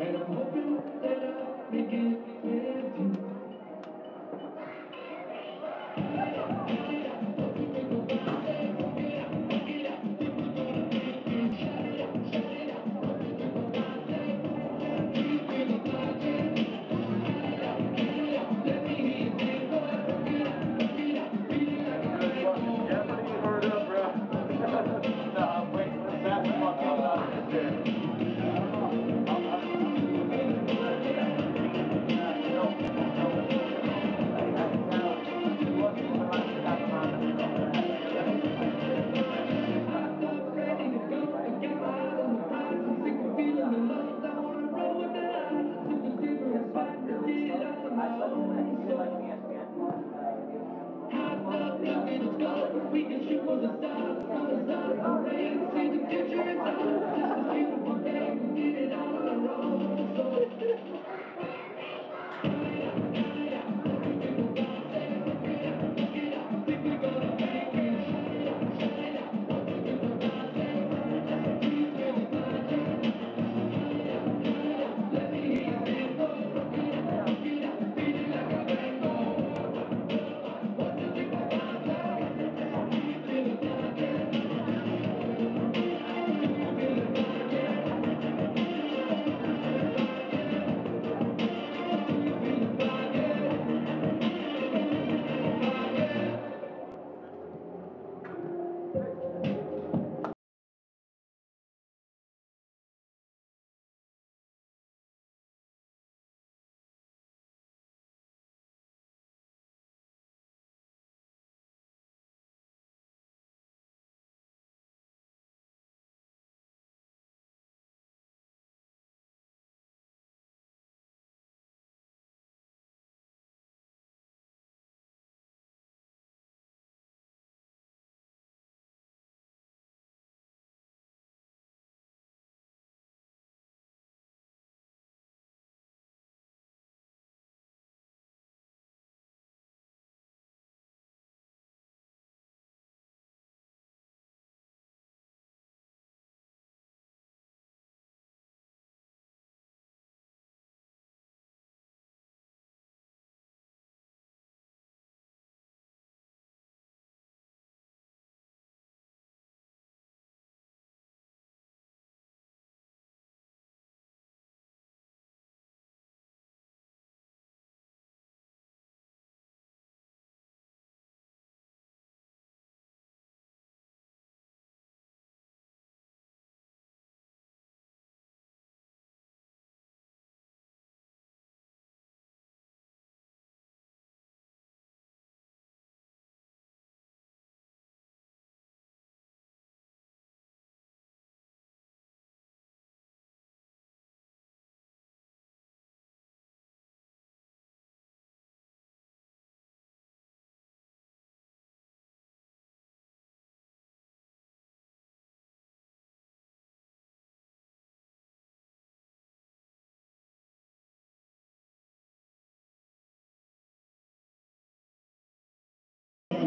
And I'm hoping that I make it with you. We can shoot for the stars, see the future is ours. Just a beautiful day, we did it all on our own.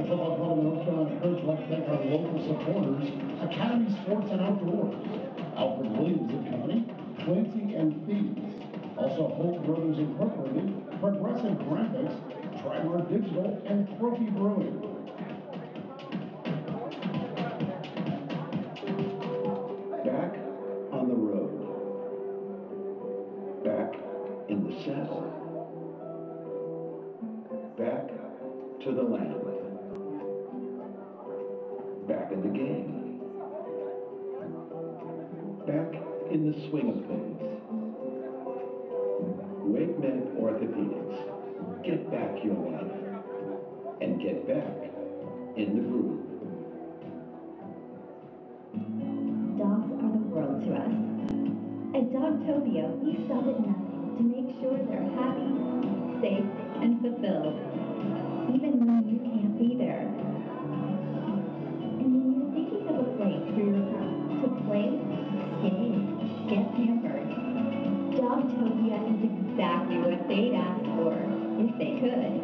Football Club of North Carolina Coach, like to thank our local supporters, Academy Sports and Outdoors, Alfred Williams and Company, Clancy and Thieves, also Holt Brothers Incorporated, Progressive Graphics, Trimer Digital, and Trophy Brewing. Back on the road. Back in the saddle. Back to the land. Back in the game. Back in the swing of things. Wakeman Orthopedics. Get back your life. And get back in the groove. Dogs are the world to us. At Dogtopia, we stop at nothing to make sure they're happy, safe, and fulfilled, even when you can't be there. And when you're thinking of a place for your pet to play, stay, get pampered, Dogtopia is exactly what they'd ask for if they could.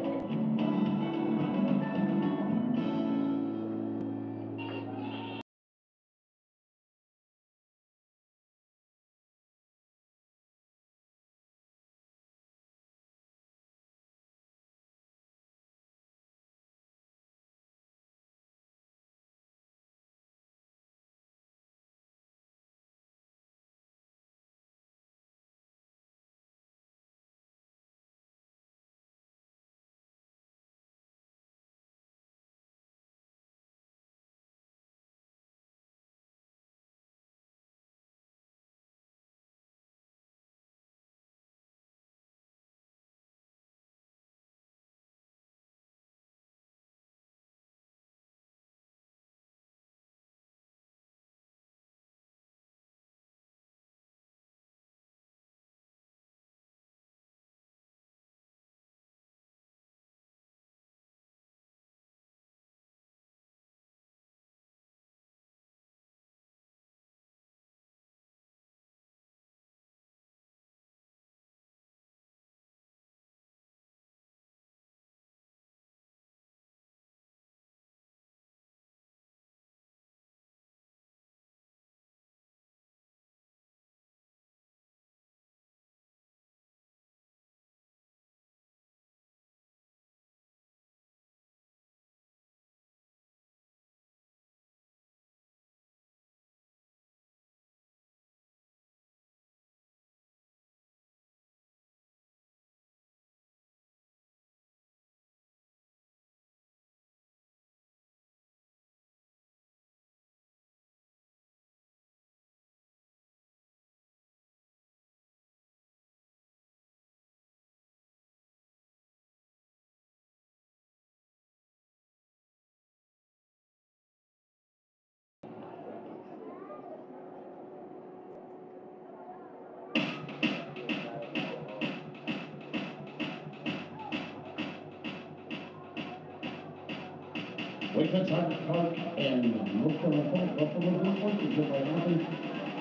Wakehead Soccer Park and North Carolina Football Club for this sponsorship by athletes,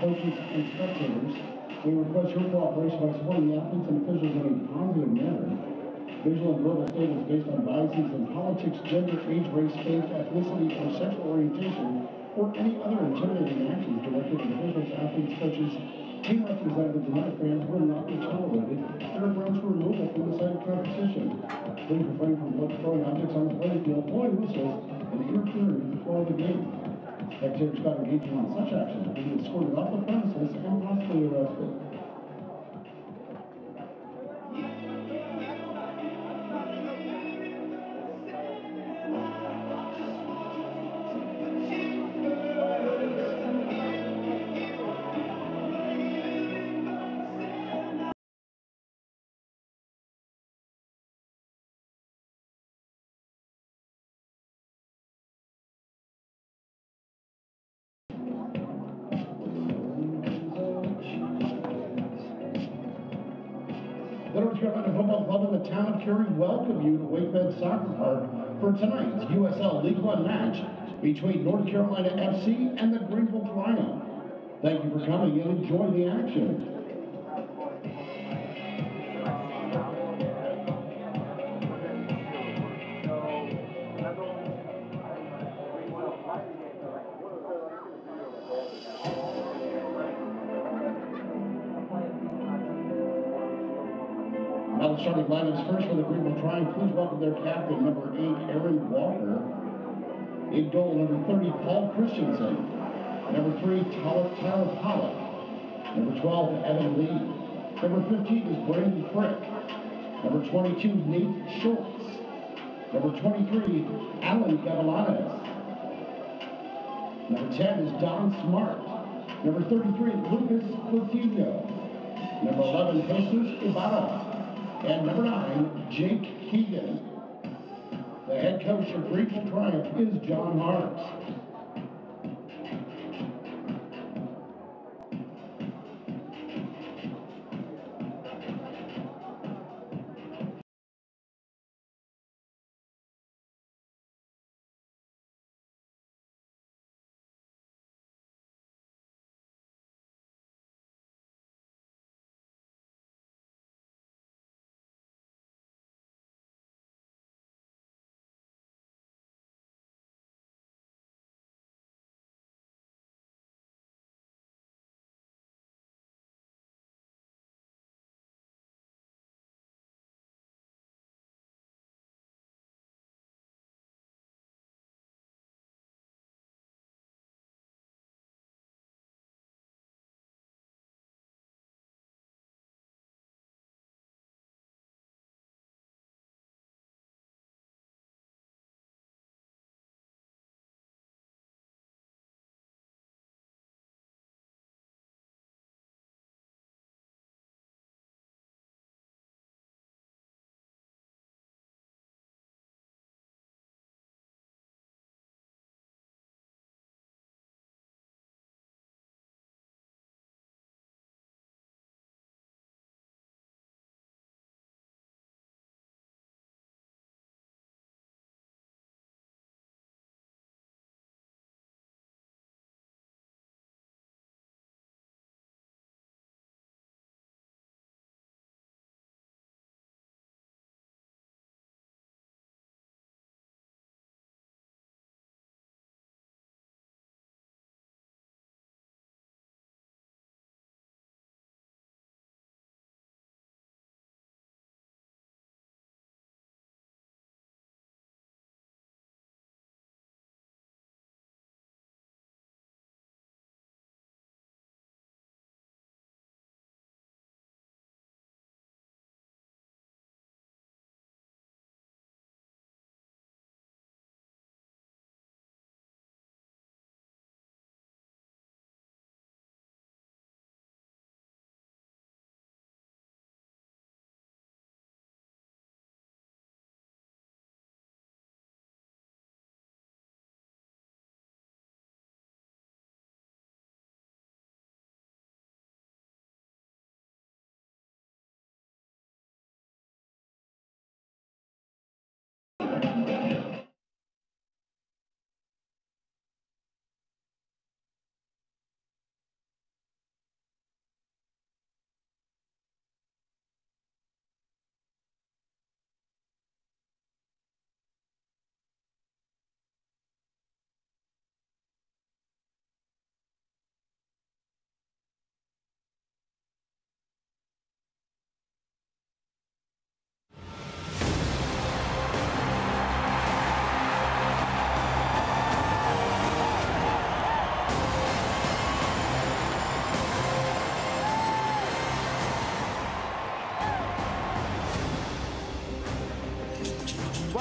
coaches, and spectators. We request your cooperation by supporting the athletes and officials in a positive manner. Visual and verbal statements based on biases in politics, gender, age, race, faith, ethnicity, or sexual orientation, or any other intimidating actions directed at officials, athletes, coaches, team representatives, and other fans will not be tolerated. There are grounds for removal from the site of competition. Please refrain from throwing objects on the playing field, blowing whistles, and interfering with the flow of the game. Spectators caught engaging in such actions will be escorted off the premises and possibly arrested. The North Carolina Football Club and the town of Cary welcome you to Wakehead Soccer Park for tonight's USL League One match between North Carolina FC and the Greenville Lions. Thank you for coming and enjoy the action. Now the starting lineups first for the Greenville Triumph. Please welcome their captain, number 8, Aaron Walker. In goal, number 30, Paul Christensen. Number 3, Tyler Pollock. Number 12, Evan Lee. Number 15 is Brandon Frick. Number 22, Nate Schultz. Number 23, Alan Gavilanes. Number 10 is Don Smart. Number 33, Lucas Coutinho. Number 11, Jesus Ibarra. And number 9, Jake Keegan. The head coach of Greenville Triumph is John Hart.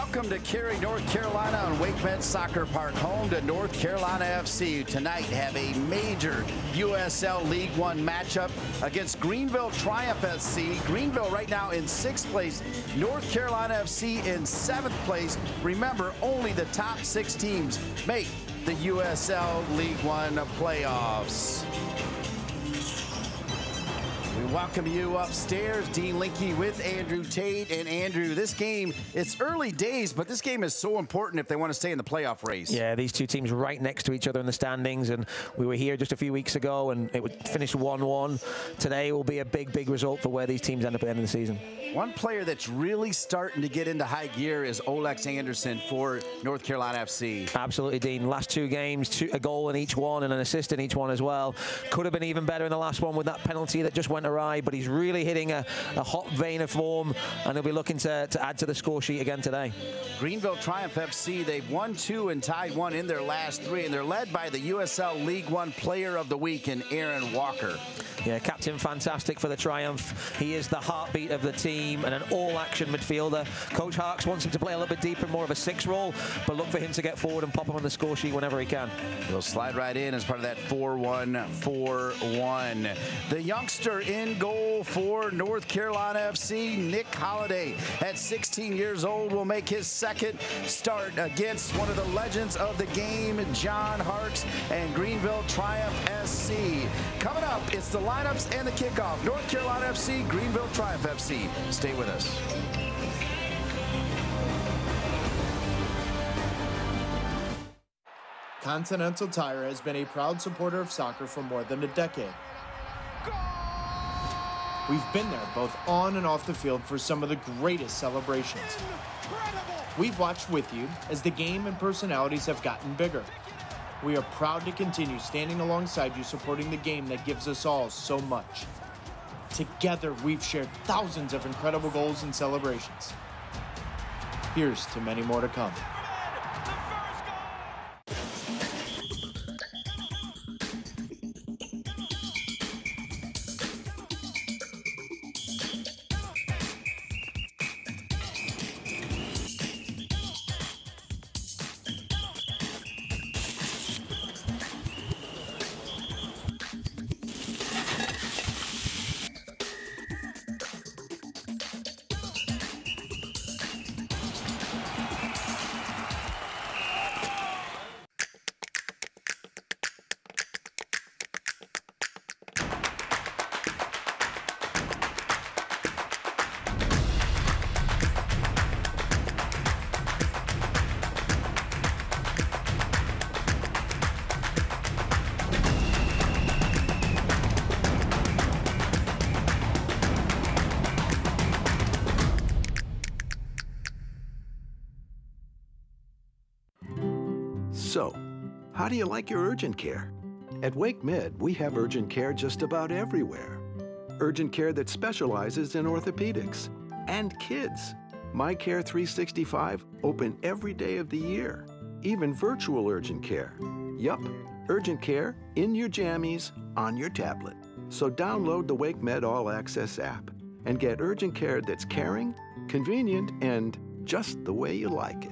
Welcome to Cary, North Carolina on WakeMed Soccer Park, home to North Carolina FC. Tonight have a major USL League One matchup against Greenville Triumph SC. Greenville right now in 6th place, North Carolina FC in 7th place. Remember, only the top 6 teams make the USL League One playoffs. We welcome you upstairs. Dean Linke with Andrew Tate. And Andrew, this game, it's early days, but this game is so important if they want to stay in the playoff race. Yeah, these two teams right next to each other in the standings, and we were here just a few weeks ago and it would finish 1-1. Today will be a big, big result for where these teams end up at the end of the season. One player that's really starting to get into high gear is Olex Anderson for North Carolina FC. Absolutely, Dean. Last 2 games, a goal in each one and an assist in each one as well. Could have been even better in the last one with that penalty that just went awry, but he's really hitting a hot vein of form, and he'll be looking to add to the score sheet again today. Greenville Triumph FC, they've won 2 and tied 1 in their last 3, and they're led by the USL League One Player of the Week in Aaron Walker. Yeah, captain fantastic for the Triumph. He is the heartbeat of the team and an all-action midfielder. Coach Harks wants him to play a little bit deeper, more of a 6 role, but look for him to get forward and pop him on the score sheet whenever he can. He'll slide right in as part of that 4-1-4-1. The youngster in goal for North Carolina FC, Nick Holliday, at 16 years old, will make his 2nd start against one of the legends of the game, John Harks and Greenville Triumph SC. Coming up, it's the lineups and the kickoff. North Carolina FC, Greenville Triumph FC. Stay with us. Continental Tire has been a proud supporter of soccer for more than a decade. We've been there both on and off the field for some of the greatest celebrations. We've watched with you as the game and personalities have gotten bigger. We are proud to continue standing alongside you, supporting the game that gives us all so much. Together, we've shared thousands of incredible goals and celebrations. Here's to many more to come. So, how do you like your urgent care? At WakeMed, we have urgent care just about everywhere. Urgent care that specializes in orthopedics and kids. My Care 365, open every day of the year. Even virtual urgent care. Yup, urgent care in your jammies on your tablet. So download the WakeMed All Access app and get urgent care that's caring, convenient, and just the way you like it.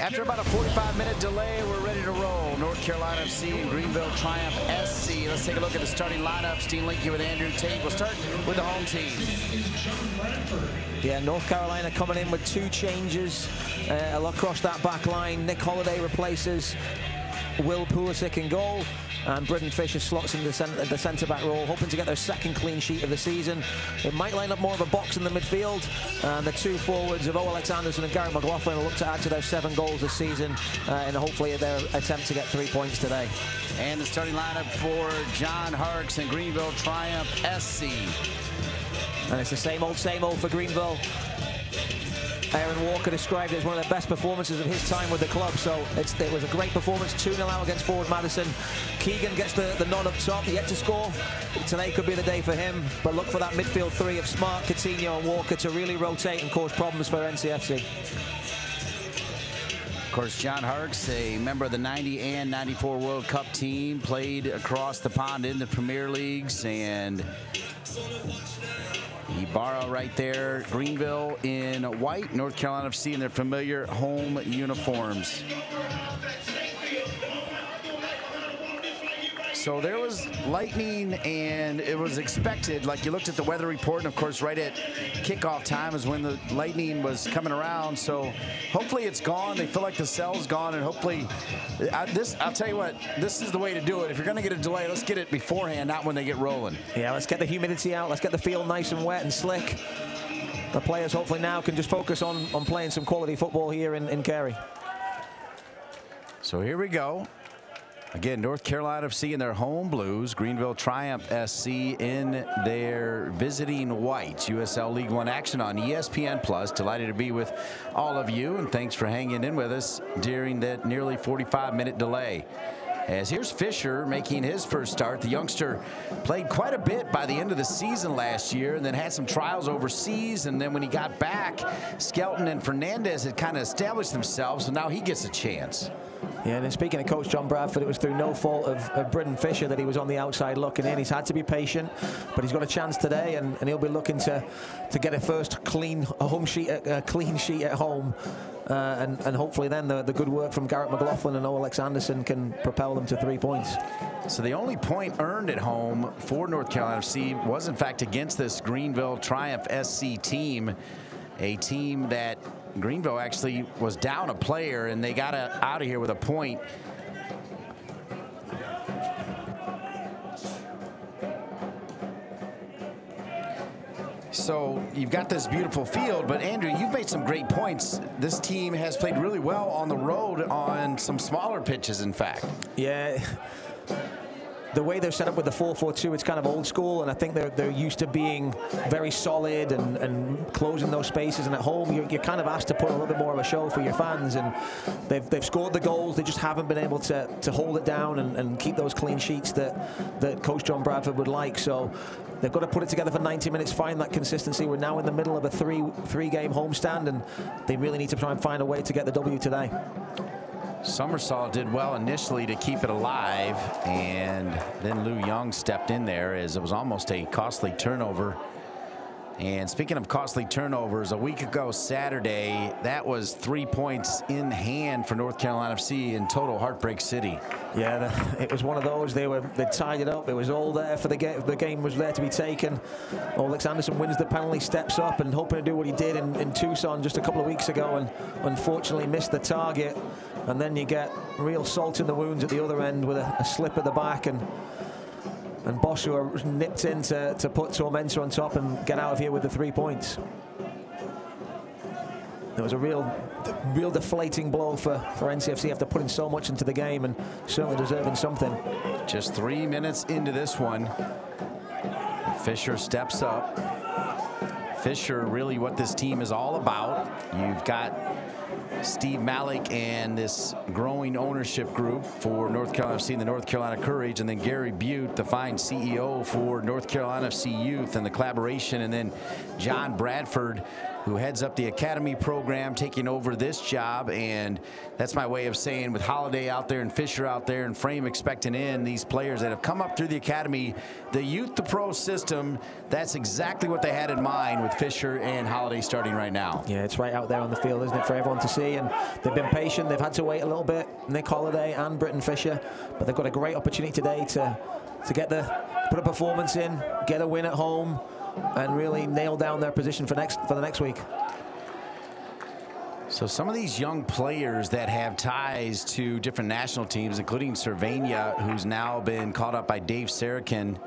After about a 45-minute delay, we're ready to roll. North Carolina FC and Greenville Triumph SC. Let's take a look at the starting lineups. Dean Linke with Andrew Tate. We'll start with the home team. Yeah, North Carolina coming in with 2 changes across that back line. Nick Holliday replaces Will Pulisic in goal, and Brendan Fisher slots in the centre-back role, hoping to get their 2nd clean sheet of the season. It might line up more of a box in the midfield, and the 2 forwards of Olex Anderson and Garrett McLaughlin will look to add to their 7 goals this season, and hopefully their attempt to get 3 points today. And the starting lineup for John Harks and Greenville Triumph SC. And it's the same old for Greenville. Aaron Walker described it as one of the best performances of his time with the club, so it was a great performance. 2-0 out against Forward Madison. Keegan gets the nod up top, yet to score. Today could be the day for him, but look for that midfield 3 of Smart, Coutinho and Walker to really rotate and cause problems for NCFC. Of course, John Harks, a member of the 90 and 94 World Cup team, played across the pond in the Premier Leagues, and Ibarra right there. Greenville in white. North Carolina FC in their familiar home uniforms. So there was lightning, and it was expected. Like, you looked at the weather report, and of course right at kickoff time is when the lightning was coming around. So hopefully it's gone. They feel like the cell's gone, and hopefully I'll tell you what, this is the way to do it. If you're going to get a delay, let's get it beforehand, not when they get rolling. Yeah, let's get the humidity out. Let's get the field nice and wet and slick. The players hopefully now can just focus on playing some quality football here in Cary. So here we go. Again, North Carolina FC in their home blues, Greenville Triumph SC in their visiting whites. USL League One action on ESPN+. Delighted to be with all of you, and thanks for hanging in with us during that nearly 45-minute delay. As here's Fisher making his first start. The youngster played quite a bit by the end of the season last year, and then had some trials overseas, and then when he got back, Skelton and Fernandez had kind of established themselves, so now he gets a chance. Yeah, and then speaking of Coach John Bradford, it was through no fault of Britton Fisher that he was on the outside looking in. He's had to be patient, but he's got a chance today, and he'll be looking to get a first clean sheet at home. And hopefully then the good work from Garrett McLaughlin and Alex Anderson can propel them to 3 points. So the only point earned at home for North Carolina FC was in fact against this Greenville Triumph SC team, a team that Greenville actually was down a player, and they got out of here with a point. So you've got this beautiful field, but Andrew, you've made some great points. This team has played really well on the road on some smaller pitches, in fact. Yeah. The way they're set up with the 4-4-2, it's kind of old school, and I think they're used to being very solid and closing those spaces. And at home, you're kind of asked to put a little bit more of a show for your fans. And they've scored the goals. They just haven't been able to hold it down and keep those clean sheets that Coach John Bradford would like. So they've got to put it together for 90 minutes, find that consistency. We're now in the middle of a three-game homestand, and they really need to try and find a way to get the W today. Summersault did well initially to keep it alive, and then Lou Young stepped in there as it was almost a costly turnover. And speaking of costly turnovers, a week ago Saturday, that was 3 points in hand for North Carolina FC in total Heartbreak City. Yeah, it was one of those. They tied it up. It was all there for the game. The game was there to be taken. Alex Anderson wins the penalty, steps up, and hoping to do what he did in Tucson just a couple of weeks ago, and unfortunately missed the target. And then you get real salt in the wounds at the other end with a slip at the back, and Boshua nipped in to put Tormenta on top and get out of here with the 3 points. It was a real deflating blow for NCFC after putting so much into the game and certainly deserving something. Just 3 minutes into this one, Fisher steps up. Fisher, really what this team is all about. You've got Steve Malik and this growing ownership group for North Carolina FC and the North Carolina Courage, and then Gary Butte, the fine CEO for North Carolina FC Youth, and the collaboration, and then John Bradford, who heads up the academy program, taking over this job. And that's my way of saying, with Holiday out there and Fisher out there and Frame expecting in these players that have come up through the academy, the youth to pro system, that's exactly what they had in mind with Fisher and Holiday starting right now. Yeah, it's right out there on the field, isn't it, for everyone to see? And they've been patient. They've had to wait a little bit, Nick Holiday and Britton Fisher, but they've got a great opportunity today to put a performance in, get a win at home, and really nail down their position for the next week. So some of these young players that have ties to different national teams, including Cervania, who's now been called up by Dave Sarakin,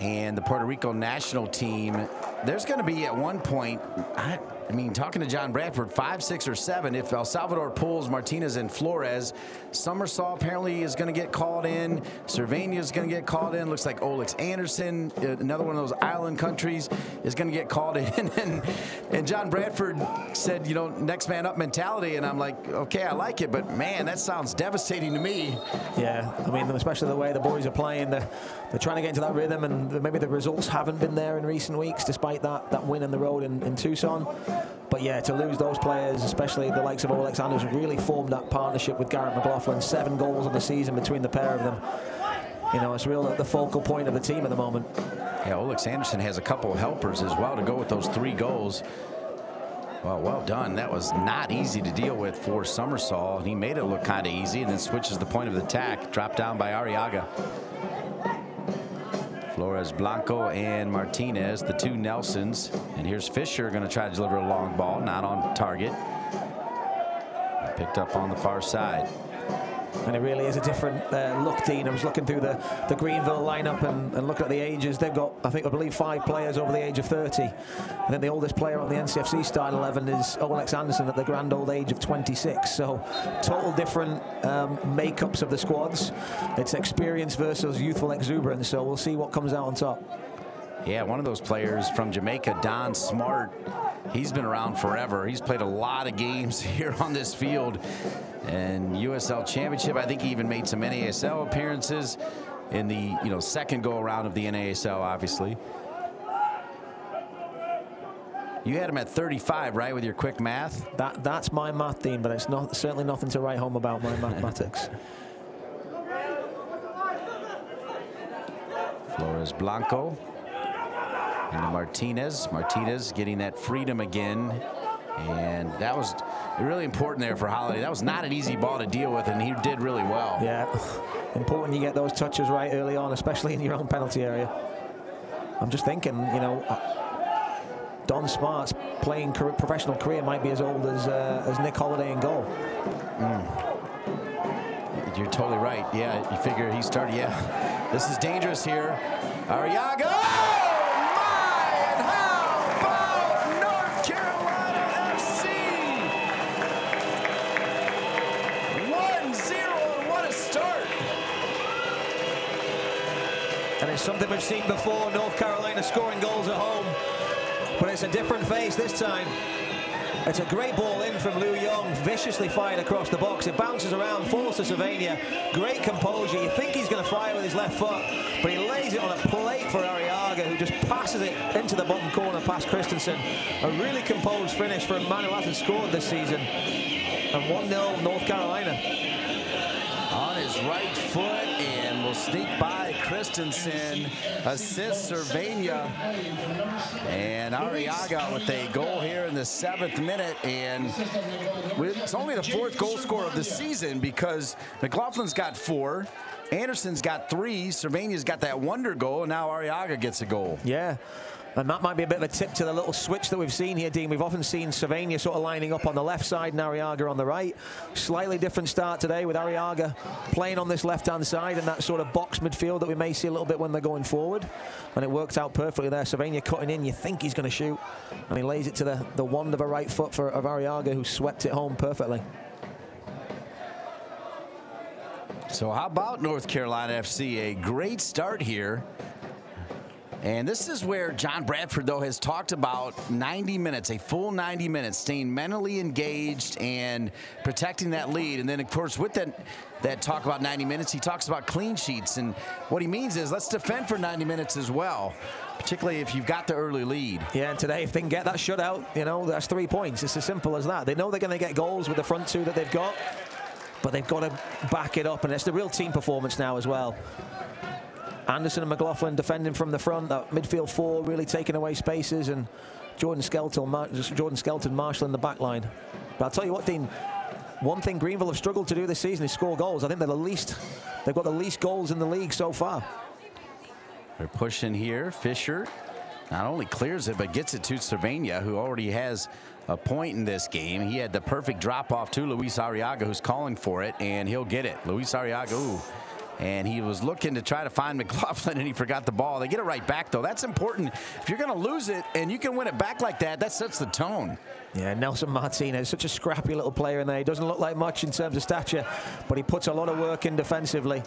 and the Puerto Rico national team, there's going to be at one point, I mean, talking to John Bradford, 5, 6, or 7. If El Salvador pulls Martinez and Flores, Summersault apparently is going to get called in. Cervania is going to get called in. Looks like Olex Anderson, another one of those island countries, is going to get called in. and John Bradford said, you know, next man up mentality. And I'm like, okay, I like it, but man, that sounds devastating to me. Yeah, I mean, especially the way the boys are playing. They're trying to get into that rhythm, and maybe the results haven't been there in recent weeks, despite that win on the road in Tucson. But yeah, to lose those players, especially the likes of Olex Anderson, really formed that partnership with Garrett McLaughlin. 7 goals on the season between the pair of them. You know, it's really the focal point of the team at the moment. Yeah, Olex Anderson has a couple of helpers as well to go with those 3 goals. Well done. That was not easy to deal with for Summersall. He made it look kind of easy and then switches the point of the attack. Dropped down by Arriaga. Flores, Blanco, and Martinez, the 2 Nelsons. And here's Fisher going to try to deliver a long ball, not on target. Picked up on the far side. And it really is a different look, Dean. I was looking through the Greenville lineup and looking at the ages. They've got, I believe 5 players over the age of 30. I think the oldest player on the NCFC starting 11 is Olex Anderson at the grand old age of 26. So total different makeups of the squads. It's experience versus youthful exuberance. So we'll see what comes out on top. Yeah, one of those players from Jamaica, Don Smart, he's been around forever. He's played a lot of games here on this field. And USL Championship, I think he even made some NASL appearances in the second go around of the NASL, obviously. You had him at 35, right, with your quick math? That's my math, Dean, but it's certainly nothing to write home about my mathematics. Flores, Blanco. And Martinez getting that freedom again. And that was really important there for Holiday. That was not an easy ball to deal with, and he did really well. Yeah, important you get those touches right early on, especially in your own penalty area. I'm just thinking, Don Smart's professional career might be as old as Nick Holiday in goal. You're totally right. Yeah, you figure he started. Yeah, this is dangerous here. Arriaga! And it's something we've seen before, North Carolina scoring goals at home. But it's a different face this time. It's a great ball in from Liu Yong, viciously fired across the box. It bounces around, falls to Sylvania. Great composure. You think he's going to fire with his left foot, but he lays it on a plate for Arriaga, who just passes it into the bottom corner past Christensen. A really composed finish for a man who hasn't scored this season. And 1-0 North Carolina. On his right foot, and will sneak by Christensen, assists Cervania, and Arriaga with a goal here in the 7th minute, and it's only the 4th goal scorer of the season because McLaughlin's got 4, Anderson's got 3, Cervania's got that wonder goal, and now Arriaga gets a goal. Yeah. And that might be a bit of a tip to the little switch that we've seen here, Dean. We've often seen Sylvania sort of lining up on the left side and Arriaga on the right. Slightly different start today with Arriaga playing on this left-hand side and that sort of box midfield that we may see a little bit when they're going forward. And it worked out perfectly there. Sylvania cutting in. You think he's going to shoot. And he lays it to the wand of a right foot of Arriaga, who swept it home perfectly. So how about North Carolina FC? A great start here. And this is where John Bradford, though, has talked about 90 minutes, a full 90 minutes, staying mentally engaged and protecting that lead. And then, of course, with that talk about 90 minutes, he talks about clean sheets. And what he means is let's defend for 90 minutes as well, particularly if you've got the early lead. Yeah, and today, if they can get that shutout, that's 3 points. It's as simple as that. They know they're going to get goals with the front 2 that they've got, but they've got to back it up. And it's the real team performance now as well. Anderson and McLaughlin defending from the front, that midfield 4 really taking away spaces, and Jordan Skelton marshalling the back line. But I'll tell you what, Dean, one thing Greenville have struggled to do this season is score goals. I think they've got the least goals in the league so far. They're pushing here. Fisher not only clears it, but gets it to Cervania, who already has a point in this game. He had the perfect drop-off to Luis Arriaga, who's calling for it, and he'll get it. Luis Arriaga, ooh. And he was looking to try to find McLaughlin, and he forgot the ball. They get it right back, though. That's important. If you're going to lose it and you can win it back like that, that sets the tone. Yeah, Nelson Martinez, such a scrappy little player in there. He doesn't look like much in terms of stature, but he puts a lot of work in defensively.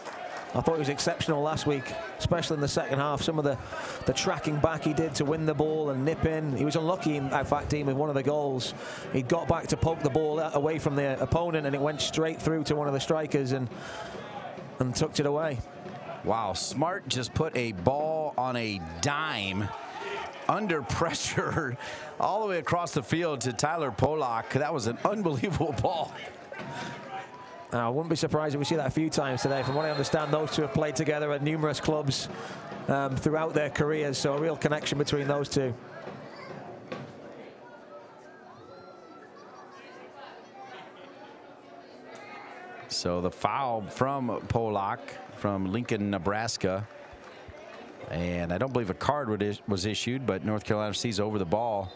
I thought he was exceptional last week, especially in the second half. Some of the tracking back he did to win the ball and nip in. He was unlucky, in fact, Dean, with one of the goals. He got back to poke the ball away from the opponent, and it went straight through to one of the strikers and tucked it away. Wow, Smart just put a ball on a dime under pressure all the way across the field to Tyler Polak. That was an unbelievable ball. I wouldn't be surprised if we see that a few times today. From what I understand, those two have played together at numerous clubs. throughout their careers, so a real connection between those two. So the foul from Polak from Lincoln, Nebraska. And I don't believe a card was issued, but North Carolina FC's over the ball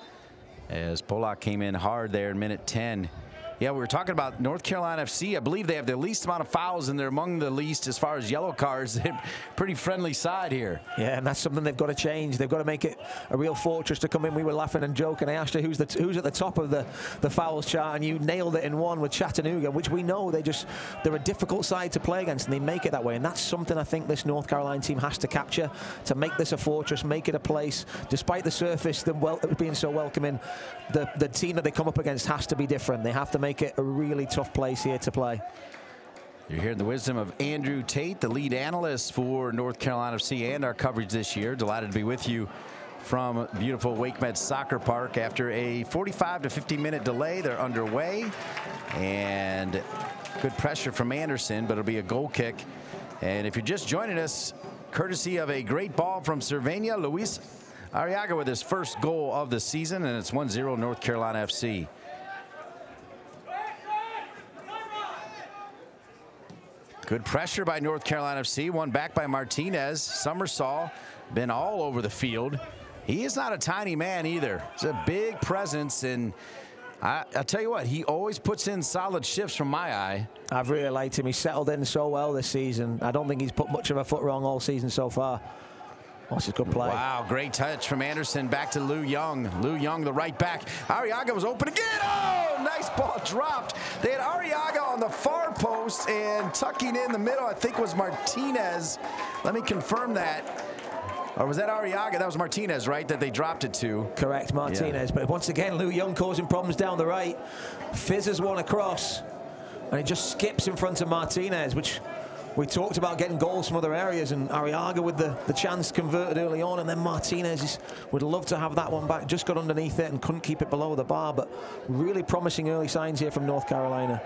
as Polak came in hard there in minute 10. Yeah, we were talking about North Carolina FC. I believe they have the least amount of fouls, and they're among the least as far as yellow cards. They're pretty friendly side here. Yeah, and that's something they've got to change. They've got to make it a real fortress to come in. We were laughing and joking. I asked you who's at the top of the fouls chart, and you nailed it in one with Chattanooga, which we know they're a difficult side to play against, and they make it that way. And that's something I think this North Carolina team has to capture to make this a fortress, make it a place. Despite the surface being so welcoming, the team that they come up against has to be different. They have to make it a really tough place here to play. You're hearing the wisdom of Andrew Tate, the lead analyst for North Carolina FC and our coverage this year. Delighted to be with you from beautiful WakeMed Soccer Park. After a 45 to 50-minute delay, they're underway. And good pressure from Anderson, but it'll be a goal kick. And if you're just joining us, courtesy of a great ball from Cervenia, Luis Arriaga with his first goal of the season, and it's 1-0 North Carolina FC. Good pressure by North Carolina FC. One back by Martinez. Summersall been all over the field. He is not a tiny man either. He's a big presence, and I'll tell you what, he always puts in solid shifts from my eye. I've really liked him. He's settled in so well this season. I don't think he's put much of a foot wrong all season so far. Oh, this is good play. Wow, great touch from Anderson. Back to Lou Young. Lou Young, the right back. Arriaga was open again. Oh, nice ball dropped. They had Arriaga on the far post, and tucking in the middle, I think, was Martinez. Let me confirm that. Or was that Arriaga? That was Martinez, right, that they dropped it to? Correct, Martinez. Yeah. But once again, Lou Young causing problems down the right. Fizzes one across, and it just skips in front of Martinez, which we talked about getting goals from other areas, and Arriaga with the chance converted early on, and then Martinez would love to have that one back. Just got underneath it and couldn't keep it below the bar, but really promising early signs here from North Carolina.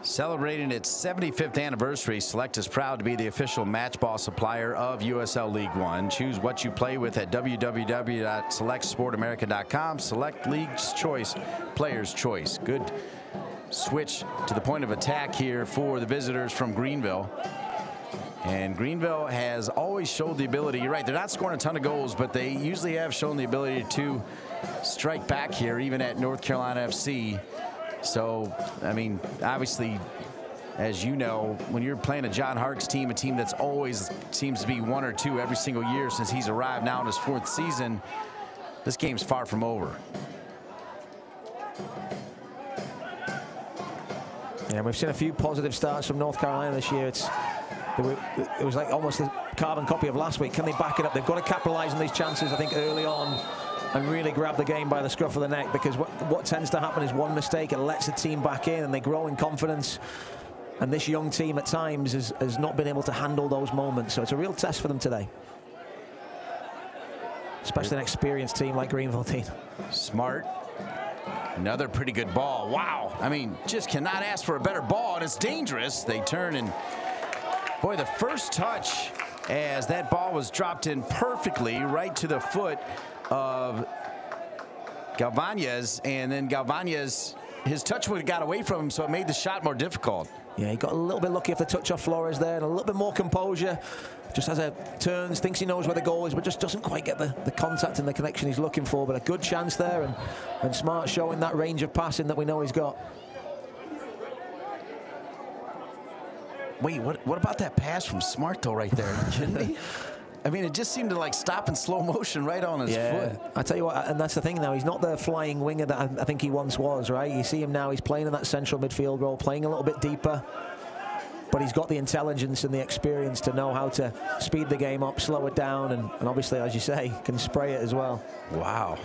Celebrating its 75th anniversary, Select is proud to be the official match ball supplier of USL League One. Choose what you play with at www.selectsportamerica.com. Select League's choice, player's choice. Good switch to the point of attack here for the visitors from Greenville. And Greenville has always showed the ability, you're right, they're not scoring a ton of goals, but they usually have shown the ability to strike back here, even at North Carolina FC. So, I mean, obviously, as you know, when you're playing a John Harkes team, a team that's always seems to be 1 or 2 every single year since he's arrived now in his 4th season, this game's far from over. Yeah, we've seen a few positive starts from North Carolina this year. It was like almost a carbon copy of last week. Can they back it up? They've got to capitalize on these chances, I think, early on, and really grab the game by the scruff of the neck, because what tends to happen is one mistake, it lets the team back in and they grow in confidence. And this young team at times has not been able to handle those moments. So it's a real test for them today, especially an experienced team like Greenville team. Smart. Another pretty good ball. Wow. I mean, just cannot ask for a better ball, and it's dangerous. They turn, and boy, the first touch as that ball was dropped in perfectly right to the foot of Galvanez, and then Galvanez, his touch would have got away from him, so it made the shot more difficult. Yeah, he got a little bit lucky off the touch off Flores there, and a little bit more composure. Just as it turns, thinks he knows where the goal is, but just doesn't quite get the contact and the connection he's looking for. But a good chance there, and Smart showing that range of passing that we know he's got. Wait, what about that pass from Smart, though, right there? Kidding me? I mean, it just seemed to, like, stop in slow motion right on his foot. I tell you what, and that's the thing now. He's not the flying winger that I think he once was, right? You see him now, he's playing in that central midfield role, playing a little bit deeper. But he's got the intelligence and the experience to know how to speed the game up, slow it down, and obviously, as you say, can spray it as well. Wow.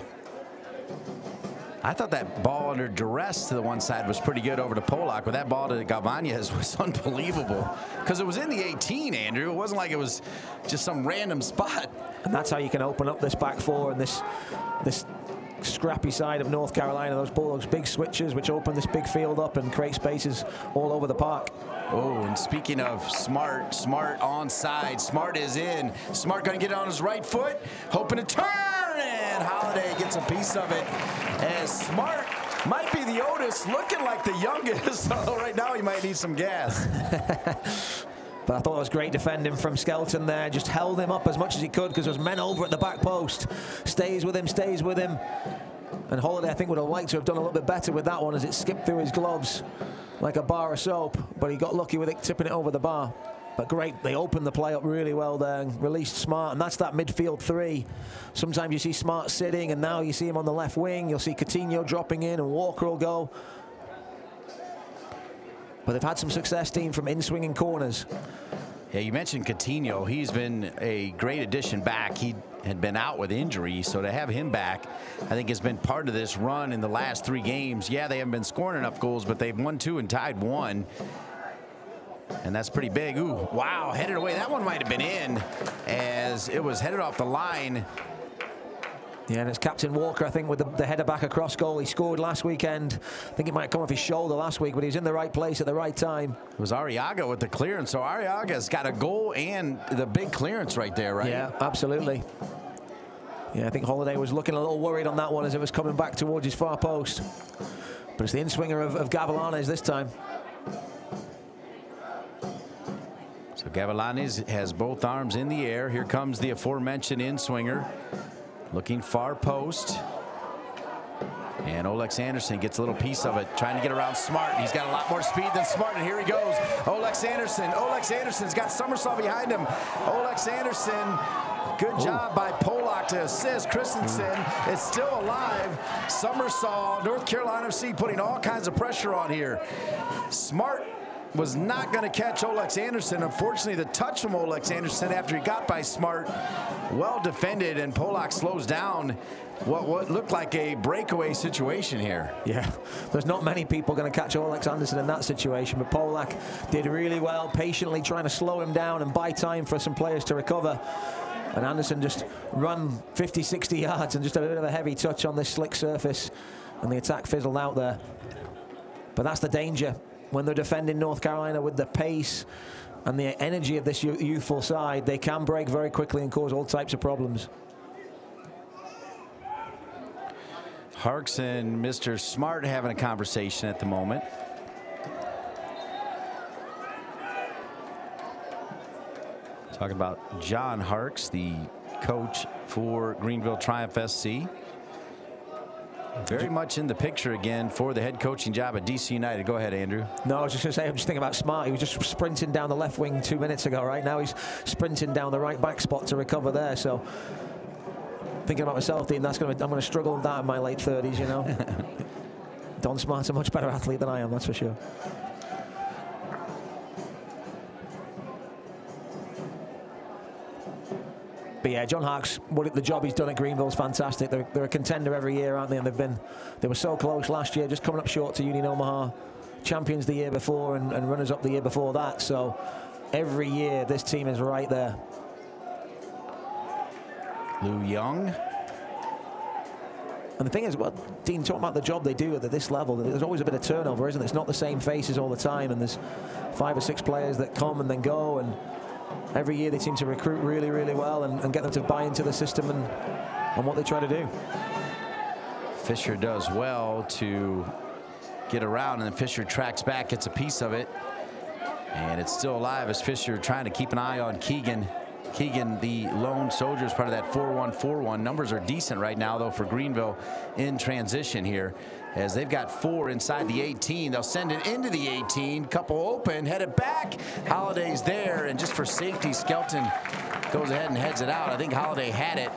I thought that ball under duress to the one side was pretty good over to Polak, but that ball to Galvanez was unbelievable. Because it was in the 18, Andrew. It wasn't like it was just some random spot. And that's how you can open up this back four and this scrappy side of North Carolina. Those big switches which open this big field up and create spaces all over the park. Oh, and speaking of Smart onside. Smart is in. Smart going to get it on his right foot, hoping to turn, and Holiday gets a piece of it. As Smart might be the oldest, looking like the youngest, although right now he might need some gas. But I thought it was great defending from Skelton there. Just held him up as much as he could because there's men over at the back post. Stays with him, stays with him. And Holiday, I think, would have liked to have done a little bit better with that one as it skipped through his gloves like a bar of soap. But he got lucky with it tipping it over the bar. But great, they opened the play up really well there and released Smart. And that's that midfield three. Sometimes you see Smart sitting, and now you see him on the left wing. You'll see Coutinho dropping in, and Walker will go. But they've had some success, team, from in-swinging corners. Yeah, you mentioned Coutinho. He's been a great addition back. He had been out with injury, so to have him back, I think has been part of this run in the last 3 games. Yeah, they haven't been scoring enough goals, but they've won 2 and tied 1. And that's pretty big. Ooh, wow, headed away. That one might have been in as it was headed off the line. Yeah, and it's Captain Walker, I think, with the header back across goal. He scored last weekend. I think it might have come off his shoulder last week, but he was in the right place at the right time. It was Arriaga with the clearance. So Arriaga's got a goal and the big clearance right there, right? Yeah, absolutely. Yeah, I think Holiday was looking a little worried on that one as it was coming back towards his far post. But it's the in-swinger of Gavilanes this time. So Gavilanes has both arms in the air. Here comes the aforementioned in-swinger. Looking far post. And Olex Anderson gets a little piece of it, trying to get around Smart. He's got a lot more speed than Smart, and here he goes. Olex Anderson. Olex Anderson's got Somersault behind him. Olex Anderson, good job by Polak to assist. Christensen is still alive. Somersault, North Carolina FC putting all kinds of pressure on here. Smart was not going to catch Olex Anderson. Unfortunately, the touch from Olex Anderson after he got by Smart, well defended, and Polak slows down what looked like a breakaway situation here. Yeah, there's not many people going to catch Olex Anderson in that situation, but Polak did really well, patiently trying to slow him down and buy time for some players to recover. And Anderson just run 50, 60 yards and just a bit of a heavy touch on this slick surface, and the attack fizzled out there. But that's the danger when they're defending North Carolina with the pace and the energy of this youthful side. They can break very quickly and cause all types of problems. Harks and Mr. Smart having a conversation at the moment. Talking about John Harks, the coach for Greenville Triumph SC. Very much in the picture again for the head coaching job at DC United. Go ahead, Andrew. No, I was just going to say, I'm just thinking about Smart. He was just sprinting down the left wing 2 minutes ago. Right now he's sprinting down the right back spot to recover there. So thinking about myself, Dean, I'm going to struggle with that in my late 30s, you know. Don Smart's a much better athlete than I am, that's for sure. But yeah, John Harks, the job he's done at Greenville is fantastic. They're a contender every year, aren't they? And they were so close last year, just coming up short to Union Omaha. Champions the year before and runners-up the year before that. So every year, this team is right there. Lou Young. And the thing is, well, Dean, talking about the job they do at this level, there's always a bit of turnover, isn't there? It's not the same faces all the time, and there's 5 or 6 players that come and then go, and every year they seem to recruit really, really well and get them to buy into the system and what they try to do. Fisher does well to get around, and then Fisher tracks back, gets a piece of it. And it's still alive as Fisher trying to keep an eye on Keegan. Keegan, the lone soldier, is part of that 4-1-4-1. Numbers are decent right now, though, for Greenville in transition here, as they've got 4 inside the 18. They'll send it into the 18. Couple open, headed back. Holiday's there, and just for safety, Skelton goes ahead and heads it out. I think Holiday had it,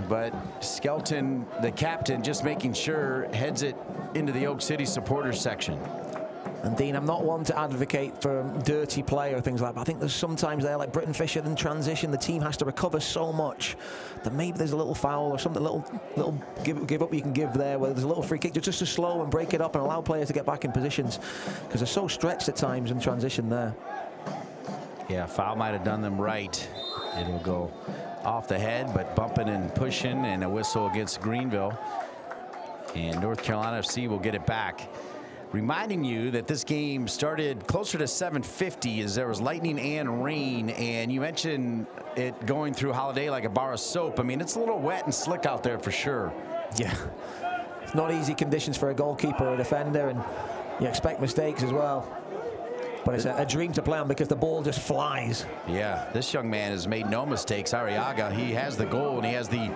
but Skelton, the captain, just making sure, heads it into the Oak City supporters section. And Dean, I'm not one to advocate for dirty play or things like that, but I think there's sometimes there, like Britton Fisher, in transition, the team has to recover so much that maybe there's a little foul or something, little give up you can give there, where there's a little free kick just to slow and break it up and allow players to get back in positions, because they're so stretched at times in transition there. Yeah, foul might have done them right. It'll go off the head, but bumping and pushing, and a whistle against Greenville. And North Carolina FC will get it back. Reminding you that this game started closer to 7:50 as there was lightning and rain, and you mentioned it going through Holiday like a bar of soap. I mean, it's a little wet and slick out there for sure. Yeah, it's not easy conditions for a goalkeeper or a defender, and you expect mistakes as well. But it's a dream to play on because the ball just flies. Yeah, this young man has made no mistakes. Arriaga, he has the goal, and he has the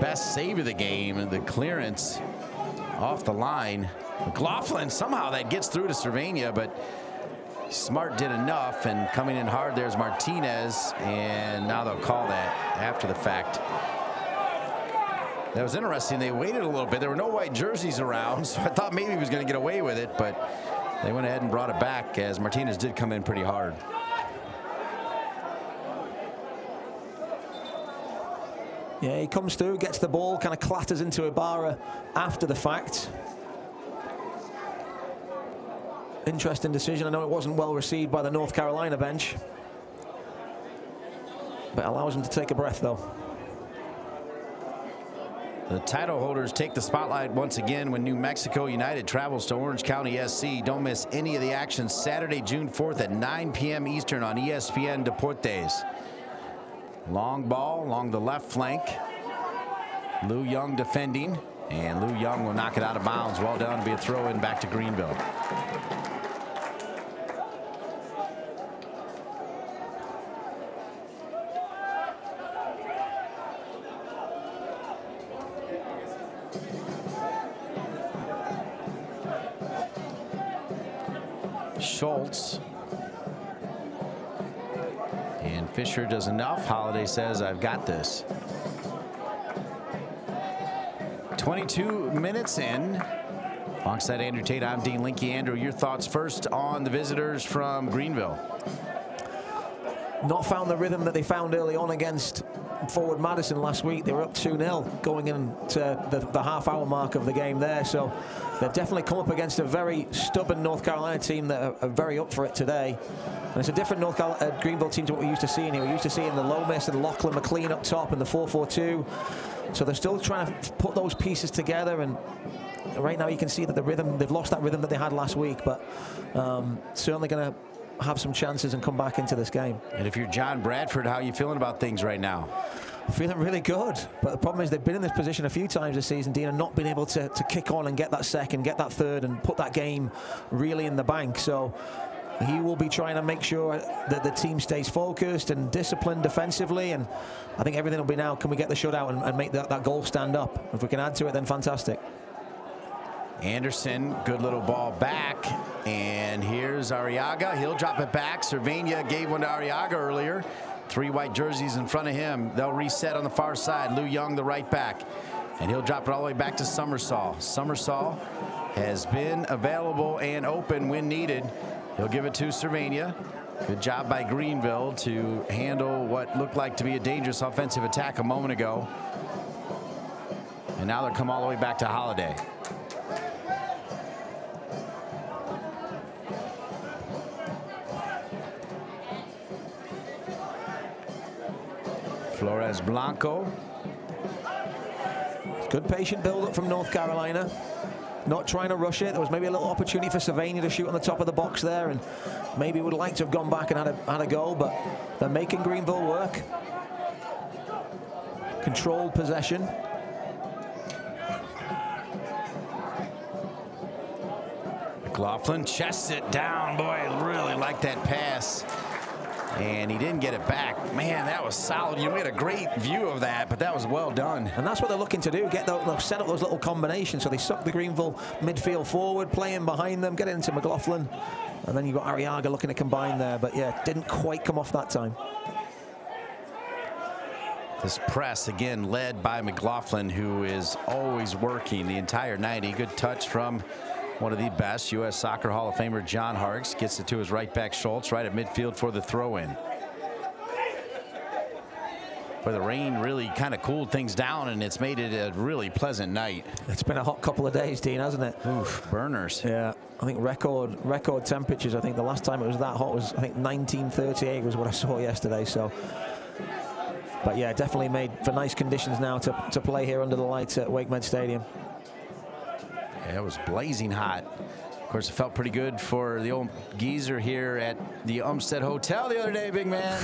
best save of the game, and the clearance off the line. McLaughlin, somehow that gets through to Cervania, but Smart did enough, and coming in hard there's Martinez, and now they'll call that after the fact. That was interesting. They waited a little bit. There were no white jerseys around, so I thought maybe he was going to get away with it, but they went ahead and brought it back as Martinez did come in pretty hard. Yeah, he comes through, gets the ball, kind of clatters into Ibarra after the fact. Interesting decision. I know it wasn't well received by the North Carolina bench, but allows him to take a breath, though. The title holders take the spotlight once again when New Mexico United travels to Orange County SC. Don't miss any of the action Saturday, June 4th at 9 p.m. Eastern on ESPN Deportes. Long ball along the left flank. Lou Young defending, and Lou Young will knock it out of bounds. Well done to be a throw-in back to Greenville. Schultz, and Fisher does enough. Holiday says, I've got this. 22 minutes in. Alongside Andrew Tate, I'm Dean Linke. Andrew, your thoughts first on the visitors from Greenville. Not found the rhythm that they found early on against forward Madison last week. They were up 2-0 going into the half-hour mark of the game there. So they've definitely come up against a very stubborn North Carolina team that are very up for it today. And it's a different Greenville team to what we're used to seeing here. We're used to seeing the Lomas and Lachlan McLean up top and the 4-4-2. So they're still trying to put those pieces together, and right now you can see that the rhythm, they've lost that rhythm that they had last week, but certainly going to have some chances and come back into this game. And if you're John Bradford, how are you feeling about things right now? Feeling really good, but the problem is they've been in this position a few times this season, Dean, and not been able to kick on and get that second, get that third, and put that game really in the bank. So he will be trying to make sure that the team stays focused and disciplined defensively, and I think everything will be now, can we get the shutout and make that goal stand up? If we can add to it, then fantastic. Anderson, good little ball back, and here's Arriaga. He'll drop it back. Cervania gave one to Arriaga earlier. 3 white jerseys in front of him. They'll reset on the far side. Lou Young, the right back, and he'll drop it all the way back to Summersall. Summersall has been available and open when needed. He'll give it to Cervania. Good job by Greenville to handle what looked like to be a dangerous offensive attack a moment ago. And now they'll come all the way back to Holiday. Flores Blanco. Good patient build-up from North Carolina. Not trying to rush it. There was maybe a little opportunity for Cervania to shoot on the top of the box there, and maybe would like to have gone back and had a go, but they're making Greenville work. Controlled possession. McLaughlin chests it down. Boy, I really like that pass. And he didn't get it back. Man, that was solid. You had a great view of that, but that was well done. And that's what they're looking to do, set up those little combinations. So they suck the Greenville midfield forward, playing behind them, get it into McLaughlin. And then you've got Arriaga looking to combine there. But yeah, didn't quite come off that time. This press, again, led by McLaughlin, who is always working the entire 90. Good touch from one of the best, U.S. Soccer Hall of Famer John Harkes. Gets it to his right back Schultz, right at midfield for the throw-in. But the rain really kind of cooled things down, and it's made it a really pleasant night. It's been a hot couple of days, Dean, hasn't it? Oof, burners. Yeah, I think record temperatures. I think the last time it was that hot was, I think, 1938 was what I saw yesterday. So, but yeah, definitely made for nice conditions now to play here under the lights at Wake Med Stadium. Yeah, it was blazing hot. Of course, it felt pretty good for the old geezer here at the Umstead Hotel the other day, big man.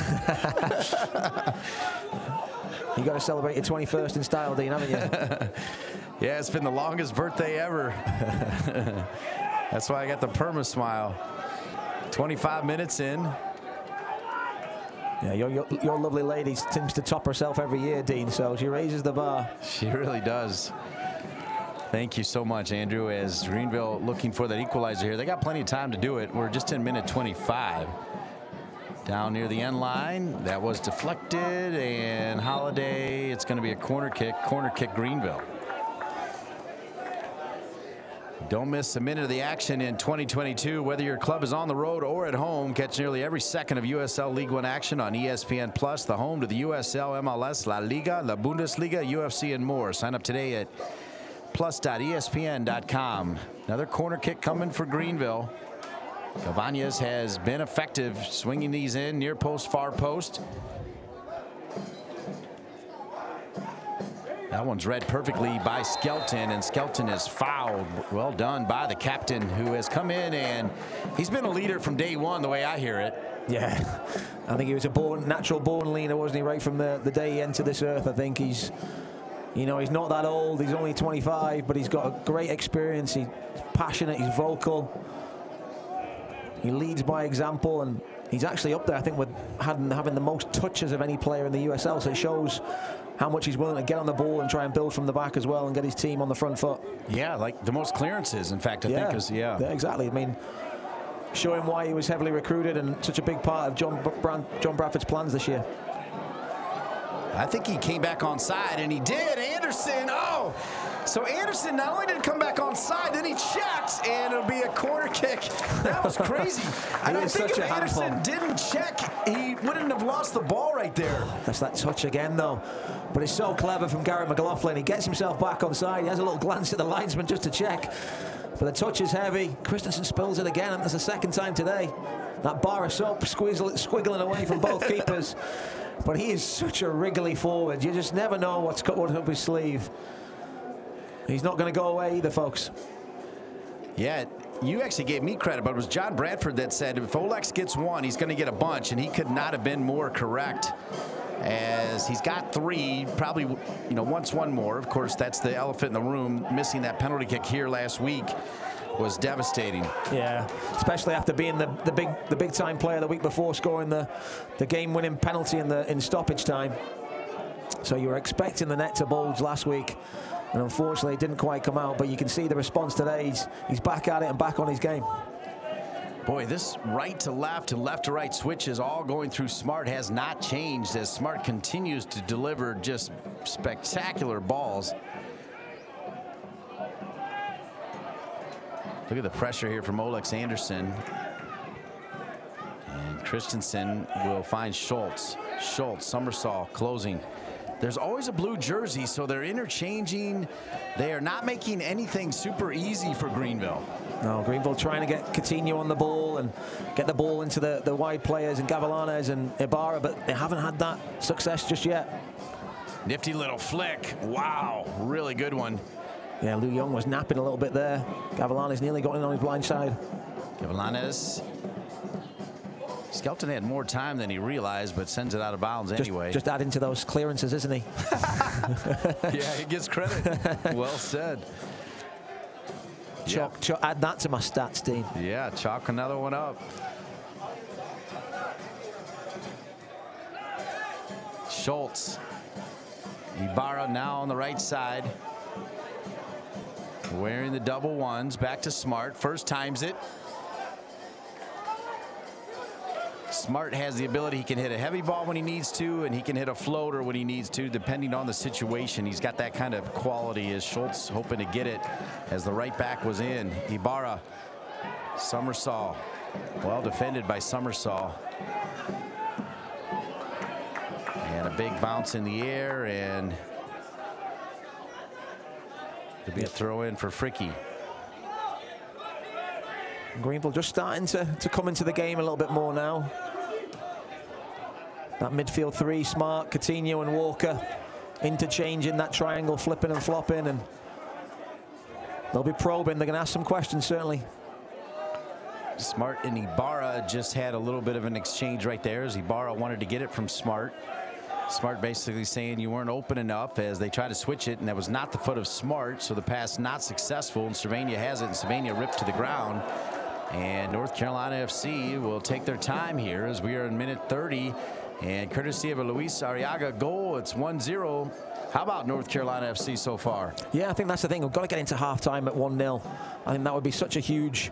You got to celebrate your 21st in style, Dean, haven't you? Yeah, it's been the longest birthday ever. That's why I got the perma smile. 25 minutes in. Yeah, your lovely lady seems to top herself every year, Dean, so she raises the bar. She really does. Thank you so much, Andrew. As Greenville looking for that equalizer here. They got plenty of time to do it. We're just in minute 25. Down near the end line. That was deflected, and Holiday, it's going to be a corner kick. Corner kick Greenville. Don't miss a minute of the action in 2022. Whether your club is on the road or at home, catch nearly every second of USL League One action on ESPN Plus, the home to the USL, MLS, La Liga, La Bundesliga, UFC, and more. Sign up today at plus.espn.com. Another corner kick coming for Greenville. Cabañas has been effective swinging these in near post, far post. That one's read perfectly by Skelton, and Skelton is fouled. Well done by the captain, who has come in, and he's been a leader from day one, the way I hear it. Yeah, I think he was a natural born leader, wasn't he, right from the day he entered this earth. I think he's, you know, he's not that old. He's only 25, but he's got a great experience. He's passionate. He's vocal. He leads by example, and he's actually up there, I think, with having the most touches of any player in the USL. So it shows how much he's willing to get on the ball and try and build from the back as well and get his team on the front foot. Yeah, like the most clearances, in fact, I think. Yeah, exactly. I mean, showing why he was heavily recruited and such a big part of John Bradford's plans this year. I think he came back on side, and he did. Anderson, oh! So Anderson not only did come back on side, then he checked, and it'll be a corner kick. That was crazy. I don't think if Anderson didn't check, he wouldn't have lost the ball right there. That's that touch again, though. But it's so clever from Garrett McLaughlin. He gets himself back on side. He has a little glance at the linesman just to check. But the touch is heavy. Christensen spills it again, and that's the second time today. That bar of soap squiggling away from both keepers. But he is such a wriggly forward. You just never know what's up his sleeve. He's not going to go away either, folks. Yeah, you actually gave me credit, but it was John Bradford that said if Olex gets one, he's going to get a bunch, and he could not have been more correct, as he's got three, probably, you know, wants one more. Of course, that's the elephant in the room. Missing that penalty kick here last week was devastating. Yeah, especially after being the big time player the week before, scoring the game-winning penalty in stoppage time. So you were expecting the net to bulge last week, and unfortunately it didn't quite come out. But you can see the response today. He's back at it and back on his game. Boy, this right to left to right switches all going through Smart has not changed, as Smart continues to deliver just spectacular balls. Look at the pressure here from Olex Anderson. And Christensen will find Schultz. Schultz, Somersault, closing. There's always a blue jersey, so they're interchanging. They are not making anything super easy for Greenville. No, Greenville trying to get Coutinho on the ball and get the ball into the wide players and Gavilanes and Ibarra, but they haven't had that success just yet. Nifty little flick. Wow, really good one. Yeah, Lou Young was napping a little bit there. Gavilanes nearly got in on his blind side. Gavilanes. Skelton had more time than he realized, but sends it out of bounds anyway. Just adding to those clearances, isn't he? Yeah, he gets credit. Well said. Chalk, add that to my stats, Dean. Yeah, chalk another one up. Schultz. Ibarra now on the right side. Wearing the double ones. Back to Smart. First times it. Smart has the ability. He can hit a heavy ball when he needs to, and he can hit a floater when he needs to, depending on the situation. He's got that kind of quality, as Schultz hoping to get it as the right back was in. Ibarra. Somersault. Well defended by Somersault. And a big bounce in the air, and it'll be a throw in for Fricky. Greenville just starting to come into the game a little bit more now. That midfield three, Smart, Coutinho and Walker interchanging that triangle, flipping and flopping, and they'll be probing. They're going to ask some questions, certainly. Smart and Ibarra just had a little bit of an exchange right there as Ibarra wanted to get it from Smart. Smart basically saying you weren't open enough as they tried to switch it, and that was not the foot of Smart, so the pass not successful, and Sylvania has it, and Sylvania ripped to the ground. And North Carolina FC will take their time here as we are in minute 30, and courtesy of a Luis Arriaga goal, it's 1-0. How about North Carolina FC so far? Yeah, I think that's the thing. We've got to get into halftime at 1-0. I think that would be such a huge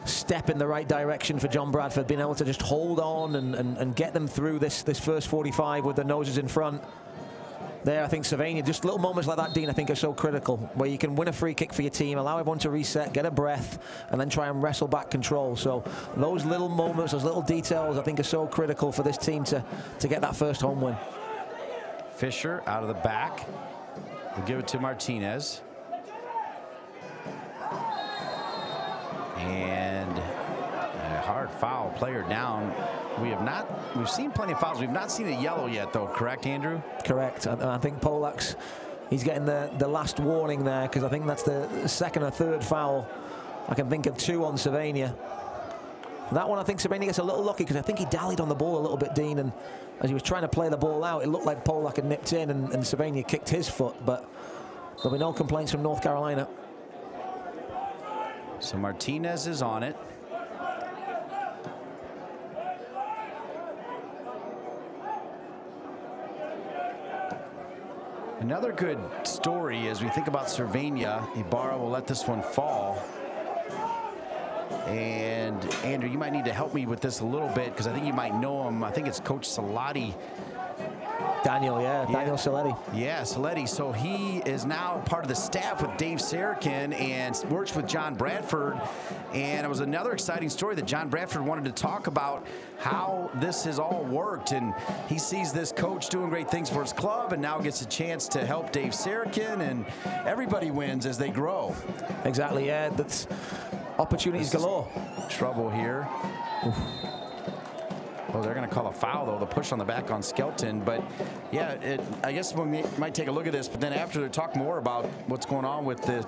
step in the right direction for John Bradford, being able to just hold on and get them through this first 45 with their noses in front. There, I think Sylvania, just little moments like that, Dean, I think are so critical, where you can win a free kick for your team, allow everyone to reset, get a breath, and then try and wrestle back control. So those little moments, those little details, I think are so critical for this team to get that first home win. Fisher out of the back. We'll give it to Martinez. And a hard foul, player down. We've seen plenty of fouls. We've not seen a yellow yet, though, correct, Andrew? Correct. I think Polak's, he's getting the last warning there, because I think that's the second or third foul. I can think of 2 on Sylvania. That one, I think Sylvania gets a little lucky, because I think he dallied on the ball a little bit, Dean, and as he was trying to play the ball out, it looked like Polak had nipped in, and Sylvania kicked his foot, but there'll be no complaints from North Carolina. So Martinez is on it. Another good story as we think about Sylvania. Ibarra will let this one fall. And Andrew, you might need to help me with this a little bit, because I think you might know him. I think it's Coach Salati. Daniel Saletti. Yeah, Saletti. So he is now part of the staff with Dave Sarakin and works with John Bradford. And it was another exciting story that John Bradford wanted to talk about how this has all worked. And he sees this coach doing great things for his club and now gets a chance to help Dave Sarakin, and everybody wins as they grow. Exactly, yeah. That's opportunities galore. Trouble here. Oof. Oh, they're going to call a foul, though, the push on the back on Skelton. But, yeah, I guess we might take a look at this, but then after to talk more about what's going on with Mr.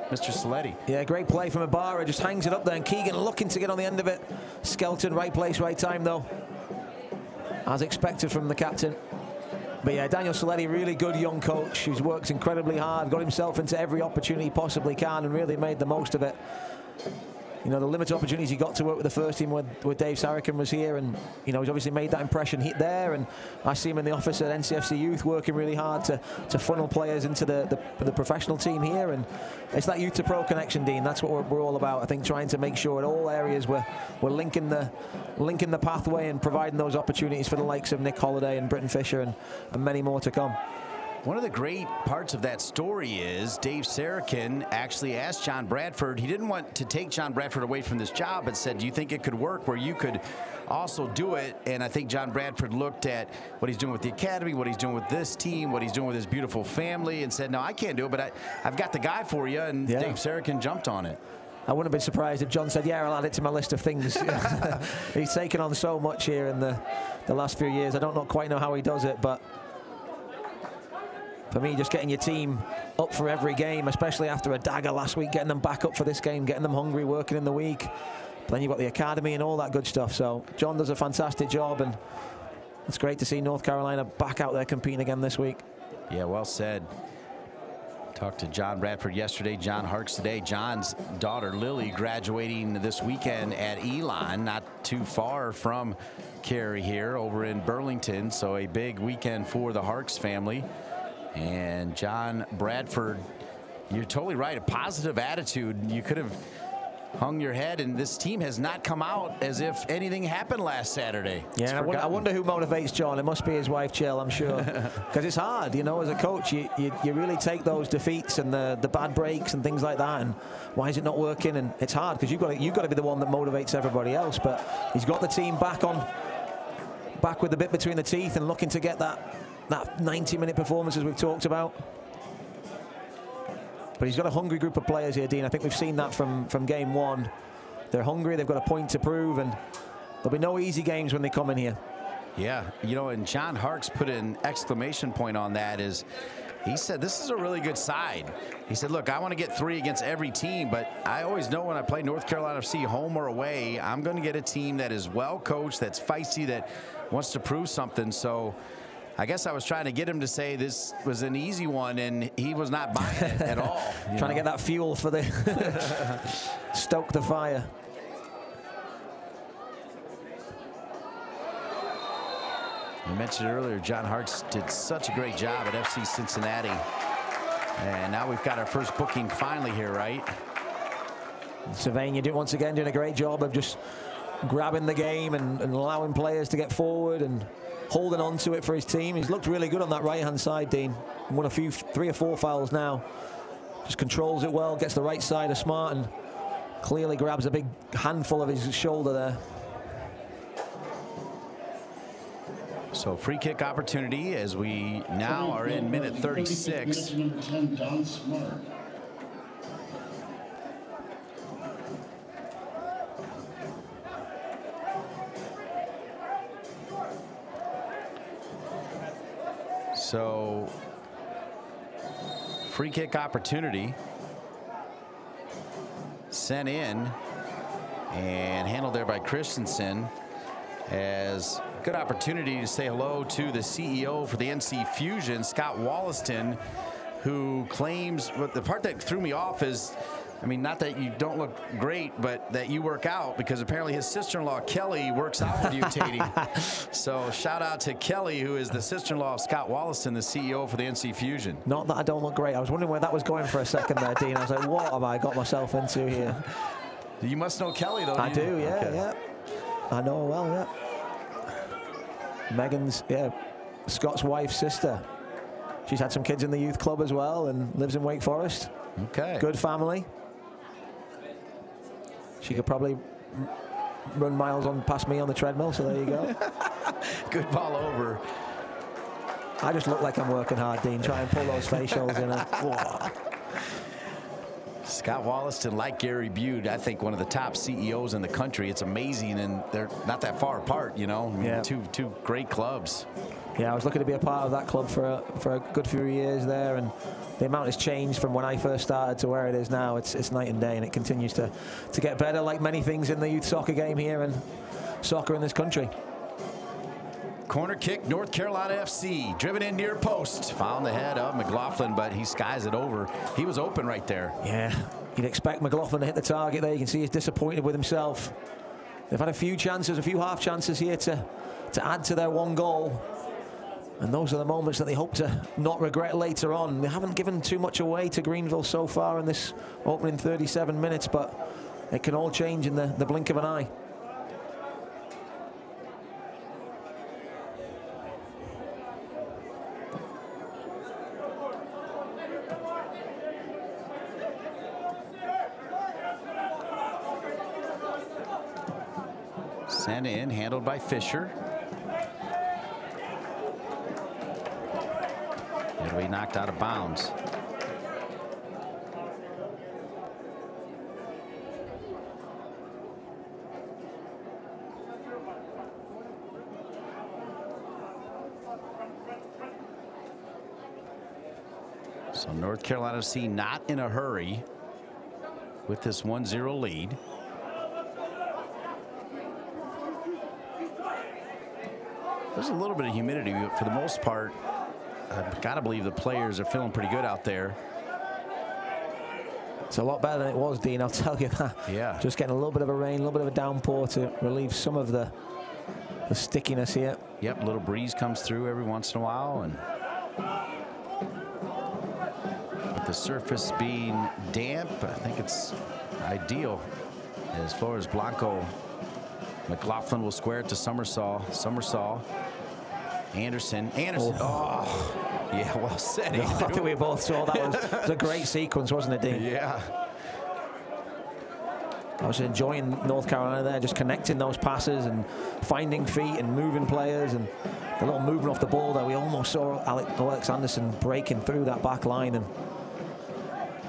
Saletti. Yeah, great play from Ibarra. Just hangs it up there, and Keegan looking to get on the end of it. Skelton, right place, right time, though, as expected from the captain. But, yeah, Daniel Saletti, really good young coach who's worked incredibly hard, got himself into every opportunity he possibly can, and really made the most of it. You know, the limited opportunities he got to work with the first team with Dave Sarakin was here, and, you know, he's obviously made that impression there, and I see him in the office at NCFC Youth working really hard to funnel players into the professional team here, and it's that youth to pro connection, Dean. That's what we're all about. I think trying to make sure in all areas we're linking the pathway and providing those opportunities for the likes of Nick Holliday and Britton Fisher and many more to come. One of the great parts of that story is Dave Sarakin actually asked John Bradford. He didn't want to take John Bradford away from this job, but said, do you think it could work where you could also do it? And I think John Bradford looked at what he's doing with the academy, what he's doing with this team, what he's doing with his beautiful family, and said, no, I can't do it, but I've got the guy for you, and yeah. Dave Sarakin jumped on it. I wouldn't have been surprised if John said, yeah, I'll add it to my list of things. He's taken on so much here in the last few years. I don't quite know how he does it, but for me, just getting your team up for every game, especially after a dagger last week, getting them back up for this game, getting them hungry, working in the week. Then you've got the academy and all that good stuff. So John does a fantastic job, and it's great to see North Carolina back out there competing again this week. Yeah, well said. Talked to John Bradford yesterday, John Harks today. John's daughter, Lily, graduating this weekend at Elon, not too far from Cary here over in Burlington. So a big weekend for the Harks family. And John Bradford, you're totally right, a positive attitude. You could have hung your head, and this team has not come out as if anything happened last Saturday. Yeah, I wonder who motivates John. It must be his wife, Jill, I'm sure. Because it's hard, you know, as a coach, you really take those defeats and the bad breaks and things like that, and why is it not working? And it's hard because you've got to be the one that motivates everybody else. But he's got the team back with the bit between the teeth and looking to get that 90-minute performance as we've talked about. But he's got a hungry group of players here, Dean. I think we've seen that from game one. They're hungry, they've got a point to prove, and there'll be no easy games when they come in here. Yeah, you know, and John Harkes put an exclamation point on that. He said, this is a really good side. He said, look, I want to get 3 against every team, but I always know when I play North Carolina FC home or away, I'm going to get a team that is well coached, that's feisty, that wants to prove something. So I guess I was trying to get him to say this was an easy one, and he was not buying it at all. Trying to get that fuel for the stoke the fire. You mentioned earlier, John Hartz did such a great job at FC Cincinnati. And now we've got our first booking finally here, right? Sylvania once again doing a great job of just grabbing the game and allowing players to get forward and holding on to it for his team. He's looked really good on that right-hand side, Dean. Won 3 or 4 fouls now. Just controls it well, gets the right side of Smart, and clearly grabs a big handful of his shoulder there. So free kick opportunity as we now are in minute 36. Number 10, Don Smart. So free kick opportunity sent in and handled there by Christensen, as good opportunity to say hello to the CEO for the NC Fusion, Scott Wollaston, who claims, but the part that threw me off is, I mean, not that you don't look great, but that you work out, because apparently his sister-in-law, Kelly, works out with you, Tatey. So shout out to Kelly, who is the sister-in-law of Scott Wollaston, the CEO for the NC Fusion. Not that I don't look great. I was wondering where that was going for a second there, Dean. I was like, what have I got myself into here? You must know Kelly, though. I do, yeah, okay. yeah. I know her well, yeah. Megan's, Scott's wife's sister. She's had some kids in the youth club as well and lives in Wake Forest. Okay. Good family. She could probably run miles on past me on the treadmill, so there you go. Good ball over. I just look like I'm working hard, Dean. Try and pull those facials in. Scott Wollaston, like Gary Bude, I think one of the top CEOs in the country. It's amazing, and they're not that far apart, you know. I mean, yeah. Two great clubs. Yeah, I was lucky to be a part of that club for a good few years there, and the amount has changed from when I first started to where it is now. It's night and day, and it continues to get better, like many things in the youth soccer game here and soccer in this country. Corner kick, North Carolina FC, driven in near post. Found the head of McLaughlin, but he skies it over. He was open right there. Yeah, you'd expect McLaughlin to hit the target there. You can see he's disappointed with himself. They've had a few chances, a few half chances here to add to their 1 goal. And those are the moments that they hope to not regret later on. They haven't given too much away to Greenville so far in this opening 37 minutes, but it can all change in the blink of an eye. Sent in, handled by Fisher. It'll be knocked out of bounds. So North Carolina FC not in a hurry with this 1-0 lead. There's a little bit of humidity, but for the most part, I've got to believe the players are feeling pretty good out there. It's a lot better than it was, Dean, I'll tell you that. Yeah. Just getting a little bit of a rain, a little bit of a downpour to relieve some of the stickiness here. Yep, a little breeze comes through every once in a while, and with the surface being damp, I think it's ideal. As Flores Blanco, McLaughlin will square it to Summersall. Anderson. Oh, yeah, well said. I think we both saw that. Was a great sequence, wasn't it, Dean? Yeah. I was enjoying North Carolina there, just connecting those passes and finding feet and moving players, and the little movement off the ball there. We almost saw Alex Anderson breaking through that back line, and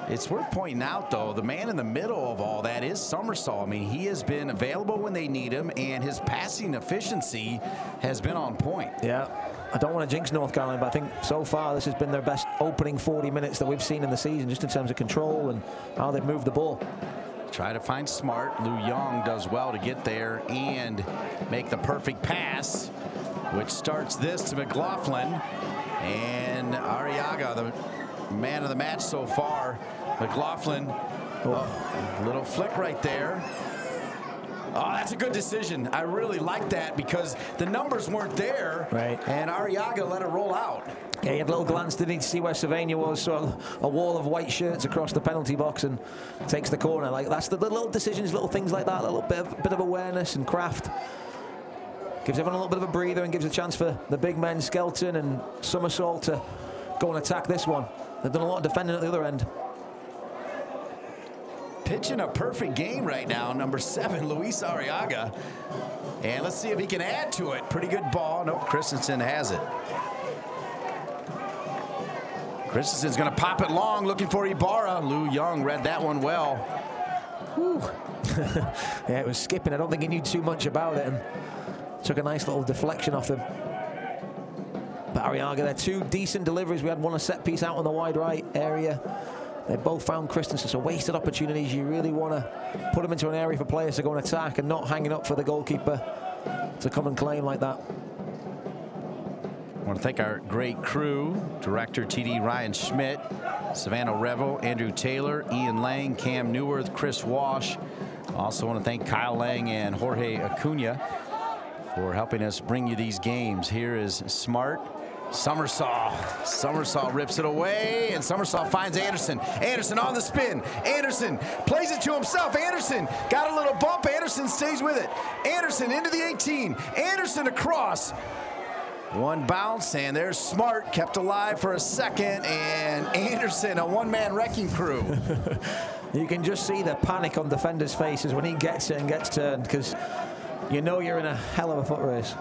It's worth pointing out, though, the man in the middle of all that is Somersault. I mean, he has been available when they need him, and his passing efficiency has been on point. Yeah, I don't want to jinx North Carolina, but I think so far this has been their best opening 40 minutes that we've seen in the season, just in terms of control and how they've moved the ball. Try to find Smart. Lou Young does well to get there and make the perfect pass, which starts this to McLaughlin. And Arriaga, the man of the match so far. McLaughlin, little flick right there. Oh, that's a good decision. I really like that because the numbers weren't there. Right. And Arriaga let it roll out. Yeah, he had a little glance, didn't he, to see where Sylvania was. So a wall of white shirts across the penalty box and takes the corner. Like, that's the little decisions, little things like that, a little bit of awareness and craft. Gives everyone a little bit of a breather and gives a chance for the big men, Skelton and Somersault, to go and attack this one. They've done a lot of defending at the other end. Pitching a perfect game right now, number 7, Luis Arriaga. And let's see if he can add to it. Pretty good ball. Nope, Christensen has it. Christensen's going to pop it long, looking for Ibarra. Lou Young read that one well. Whew. Yeah, it was skipping. I don't think he knew too much about it and took a nice little deflection off him. But Arriaga, they're 2 decent deliveries. We had one a set piece out on the wide right area. They both found Christensen, so wasted opportunities. You really want to put them into an area for players to go and attack and not hanging up for the goalkeeper to come and claim like that. I want to thank our great crew, Director TD Ryan Schmidt, Savannah Revel, Andrew Taylor, Ian Lang, Cam Newworth, Chris Walsh. Also want to thank Kyle Lang and Jorge Acuna for helping us bring you these games. Here is Smart. Somersault rips it away, and Somersault finds Anderson. Anderson on the spin. Anderson plays it to himself. Anderson got a little bump. Anderson stays with it. Anderson into the 18. Anderson across. One bounce, and there's Smart, kept alive for a second, and Anderson, a one-man wrecking crew. You can just see the panic on defenders' faces when he gets it and gets turned, because you know you're in a hell of a foot race.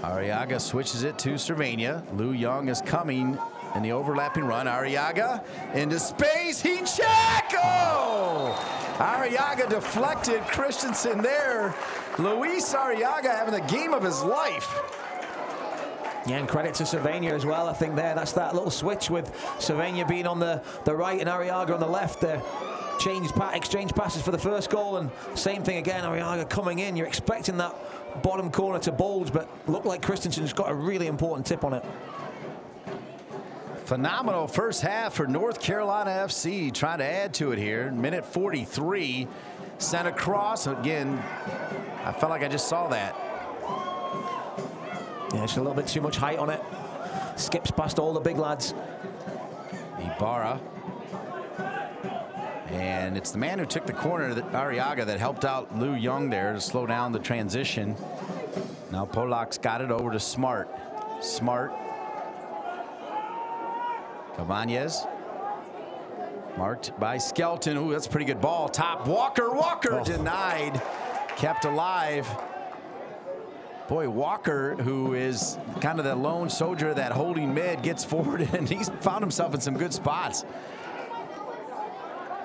Arriaga switches it to Cervania. Lou Young is coming in the overlapping run. Arriaga into space. He check! Oh! Arriaga deflected. Christensen there. Luis Arriaga having the game of his life. Yeah, and credit to Cervania as well, I think there. That's that little switch with Cervania being on the right and Arriaga on the left there. Exchange passes for the first goal, and same thing again, Arriaga coming in. You're expecting that bottom corner to bulge, but looked like Christensen's got a really important tip on it. Phenomenal first half for North Carolina FC, trying to add to it here. Minute 43, sent across. Again, I felt like I just saw that. Yeah, just a little bit too much height on it. Skips past all the big lads. Ibarra. And it's the man who took the corner, Arriaga, that helped out Lou Young there to slow down the transition. Now Polak's got it over to Smart. Smart. Cabanez. Marked by Skelton. Ooh, that's a pretty good ball. Top. Walker. Walker denied. Kept alive. Boy, Walker, who is kind of the lone soldier, that holding mid, gets forward, and he's found himself in some good spots.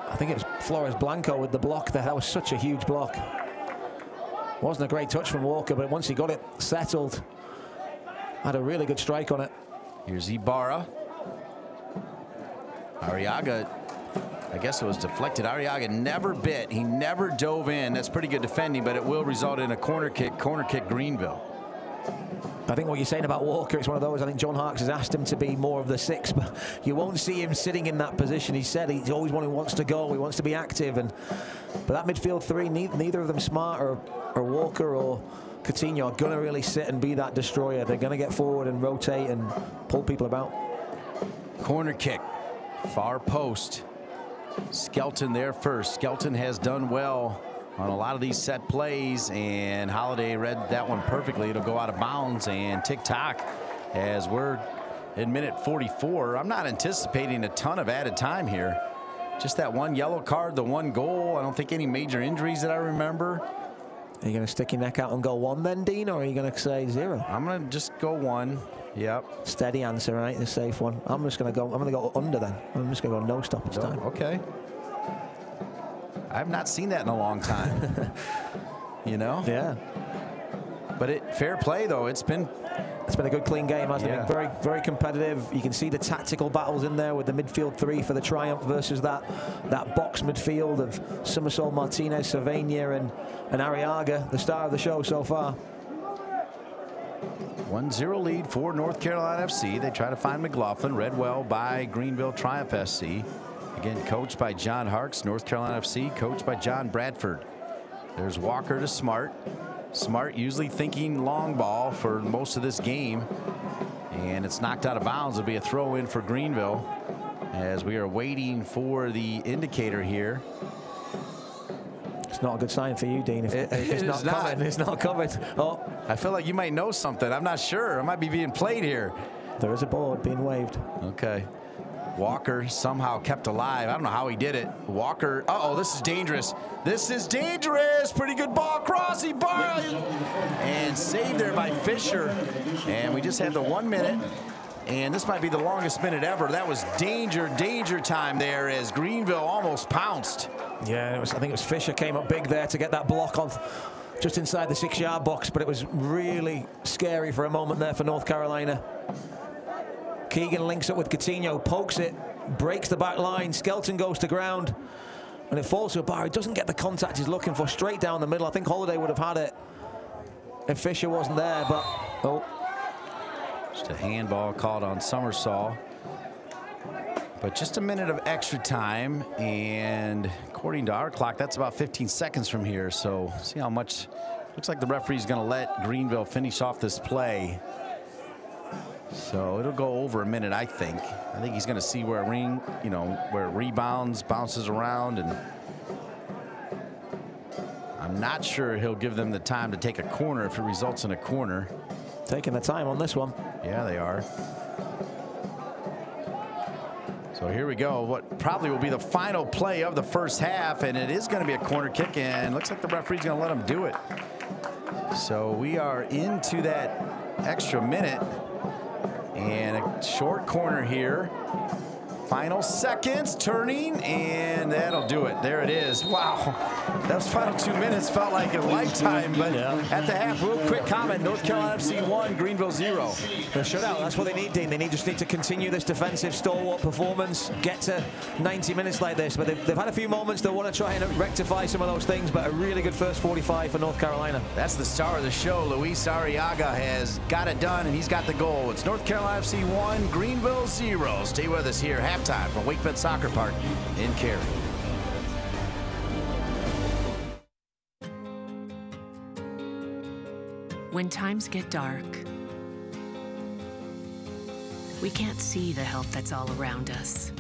I think it was Flores Blanco with the block there. That was such a huge block. Wasn't a great touch from Walker, but once he got it settled, had a really good strike on it. Here's Ibarra. Arriaga, I guess it was deflected. Arriaga never bit. He never dove in. That's pretty good defending, but it will result in a corner kick. Corner kick, Greenville. I think what you're saying about Walker, it's one of those, I think John Harkes has asked him to be more of the 6, but you won't see him sitting in that position. He said he's always one who wants to go, he wants to be active, but that midfield 3, neither of them, Smart or Walker or Coutinho, are going to really sit and be that destroyer. They're going to get forward and rotate and pull people about. Corner kick, far post. Skelton there first. Skelton has done well on a lot of these set plays, and Holiday read that one perfectly. It'll go out of bounds, and tick-tock as we're in minute 44. I'm not anticipating a ton of added time here. Just that one yellow card, the one goal. I don't think any major injuries that I remember. Are you going to stick your neck out and go 1 then, Dean, or are you going to say 0? I'm going to just go 1. Yep. Steady answer, right? The safe one. I'm just going to go under then. I'm just going to go no stoppage time. Okay. I've not seen that in a long time. You know? Yeah. But fair play, though. It's been a good, clean game, hasn't it? Very, very competitive. You can see the tactical battles in there with the midfield 3 for the Triumph versus that box midfield of Somersol, Martinez, Cervania, and Arriaga, the star of the show so far. 1-0 lead for North Carolina FC. They try to find McLaughlin, read well by Greenville Triumph SC. Again, coached by John Harks. North Carolina FC, coached by John Bradford. There's Walker to Smart. Smart usually thinking long ball for most of this game. And it's knocked out of bounds. It'll be a throw in for Greenville as we are waiting for the indicator here. It's not a good sign for you, Dean. It's not coming. It's not coming. Oh, I feel like you might know something. I'm not sure. It might be being played here. There is a board being waved. Okay. Walker somehow kept alive. I don't know how he did it. Walker. Uh-oh, this is dangerous. This is dangerous. Pretty good ball across. He barred. And saved there by Fisher. And we just had the 1 minute. And this might be the longest minute ever. That was danger time there as Greenville almost pounced. Yeah, I think it was Fisher came up big there to get that block on just inside the 6-yard box, but it was really scary for a moment there for North Carolina. Keegan links up with Coutinho, pokes it, breaks the back line. Skelton goes to ground, and it falls to a bar. He doesn't get the contact he's looking for, straight down the middle. I think Holiday would have had it if Fisher wasn't there, but oh. Just a handball called on Somersol. But just a minute of extra time, and according to our clock, that's about 15 seconds from here. So see how much. Looks like the referee's going to let Greenville finish off this play. So it'll go over a minute, I think. I think he's going to see where where it rebounds, bounces around, and I'm not sure he'll give them the time to take a corner if it results in a corner. Taking the time on this one. Yeah, they are. So here we go. What probably will be the final play of the first half, and it is going to be a corner kick, and looks like the referee's going to let him do it. So we are into that extra minute, and a short corner here. Final seconds, turning, and that'll do it. There it is. Wow, those final 2 minutes felt like a lifetime, but at the half, real quick comment, North Carolina FC 1, Greenville 0. The shutout, that's what they need, Dean. They just need to continue this defensive stalwart performance, get to 90 minutes like this, but they've had a few moments that want to try and rectify some of those things, but a really good first 45 for North Carolina. That's the star of the show. Luis Arriaga has got it done, and he's got the goal. It's North Carolina FC 1, Greenville 0. Stay with us here. Halftime from Wakeford Soccer Park in Cary. When times get dark, we can't see the help that's all around us.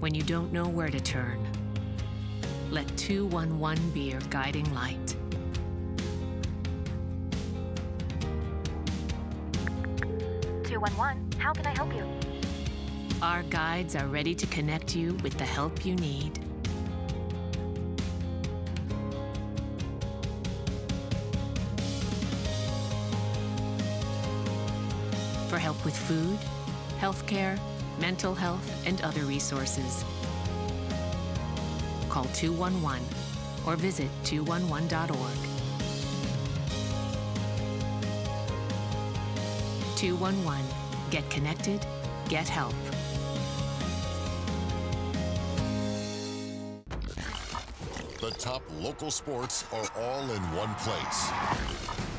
When you don't know where to turn, let 211 be your guiding light. How can I help you? Our guides are ready to connect you with the help you need. For help with food, healthcare, mental health, and other resources. Call 211 or visit 211.org. 211. Get connected, get help. The top local sports are all in one place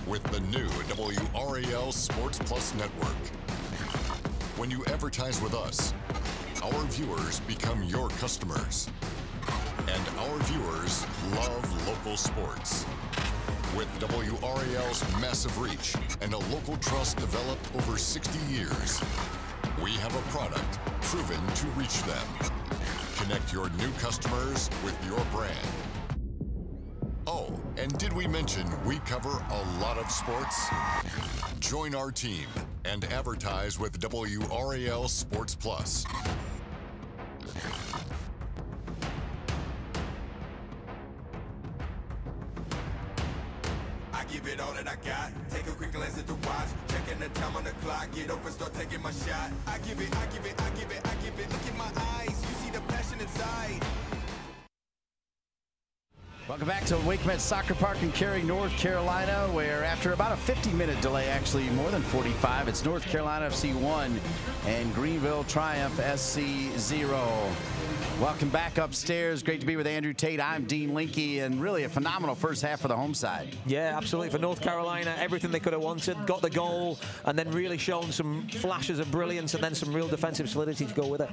with the new WRAL Sports Plus network. When you advertise with us, our viewers become your customers. And our viewers love local sports. With WRAL's massive reach and a local trust developed over 60 years, we have a product proven to reach them. Connect your new customers with your brand. Oh, and did we mention we cover a lot of sports? Join our team and advertise with WRAL Sports Plus. give it all that I got. Take a quick glance at the watch, checking the time on the clock. Get up and start taking my shot. I give it, I give it, I give it, I give it. Look in my eyes, you see the passion inside. Welcome back to Wake Med Soccer Park in Cary, North Carolina, where after about a 50-minute delay, actually more than 45, it's North Carolina FC 1 and Greenville Triumph SC 0. Welcome back upstairs. Great to be with Andrew Tate. I'm Dean Linke, and really a phenomenal first half for the home side. Yeah, absolutely. For North Carolina, everything they could have wanted, got the goal, and then really shown some flashes of brilliance and then some real defensive solidity to go with it.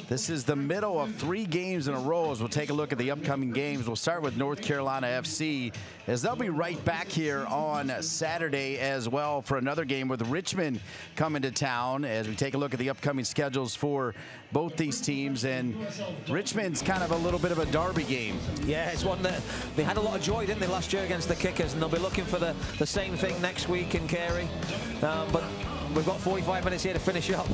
This is the middle of 3 games in a row as we'll take a look at the upcoming games. We'll start with North Carolina FC, as they'll be right back here on Saturday as well for another game with Richmond coming to town as we take a look at the upcoming schedules for both these teams. And Richmond's kind of a little bit of a derby game. Yeah, it's one that they had a lot of joy, didn't they, last year against the Kickers, and they'll be looking for the same thing next week in Cary. But we've got 45 minutes here to finish up.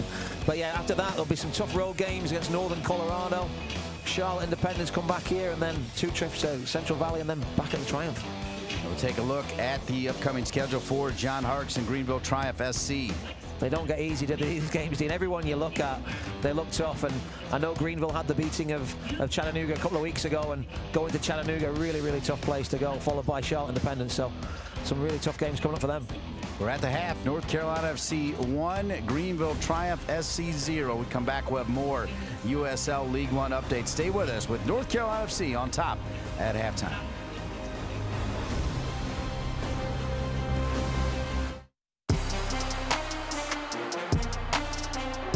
But yeah, after that, there'll be some tough road games against Northern Colorado. Charlotte Independence come back here, and then 2 trips to Central Valley, and then back at the Triumph. We'll take a look at the upcoming schedule for John Harkes and Greenville Triumph SC. They don't get easy to these games, Dean. Everyone you look at, they look tough. And I know Greenville had the beating of Chattanooga a couple of weeks ago, and going to Chattanooga, really, really tough place to go, followed by Charlotte Independence. So some really tough games coming up for them. We're at the half. North Carolina FC 1, Greenville Triumph SC 0. We come back, we'll have more USL League One updates. Stay with us with North Carolina FC on top at halftime.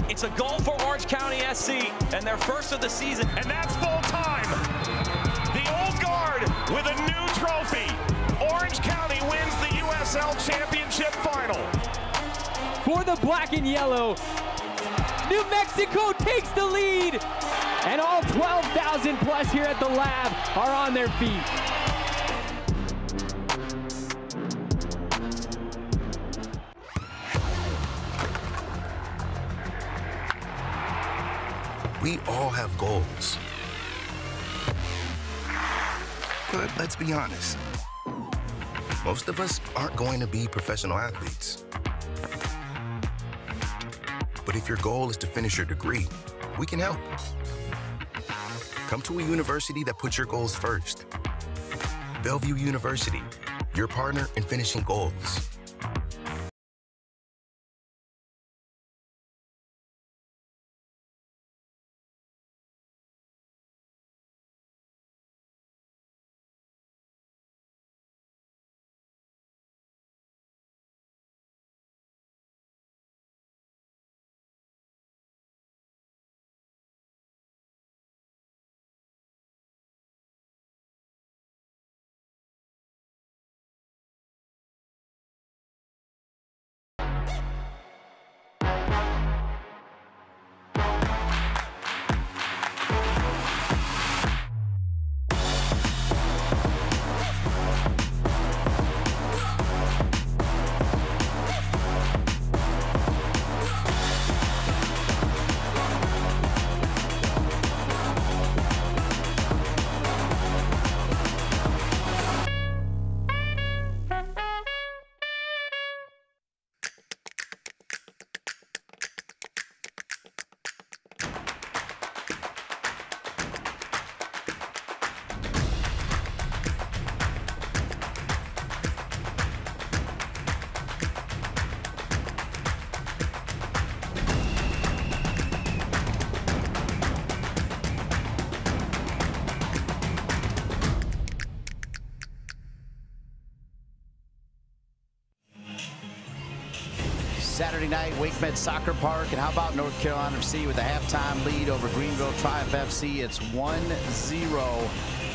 It's a goal for Orange County SC, and their first of the season. And that's full time. The old guard with a new trophy. Orange County wins the USL Championship final. For the black and yellow, New Mexico takes the lead. And all 12,000 plus here at the lab are on their feet. We all have goals. But let's be honest, most of us aren't going to be professional athletes. But if your goal is to finish your degree, we can help. Come to a university that puts your goals first. Bellevue University, your partner in finishing goals. Saturday night, Wake Med Soccer Park. And how about North Carolina FC with a halftime lead over Greenville Triumph FC? It's 1-0.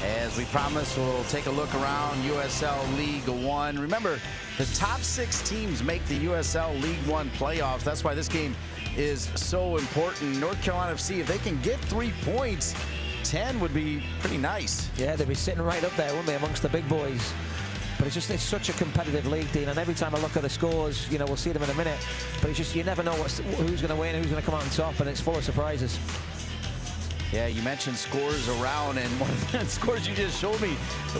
As we promised, we'll take a look around USL League One. Remember, the top 6 teams make the USL League One playoffs. That's why this game is so important. North Carolina FC, if they can get 3 points, 10 would be pretty nice. Yeah, they'd be sitting right up there, wouldn't they, amongst the big boys. But it's such a competitive league, Dean, and every time I look at the scores, you know, we'll see them in a minute, but it's just, you never know who's going to win, who's going to come out on top, and it's full of surprises. Yeah, you mentioned scores around, and one of the scores you just showed me,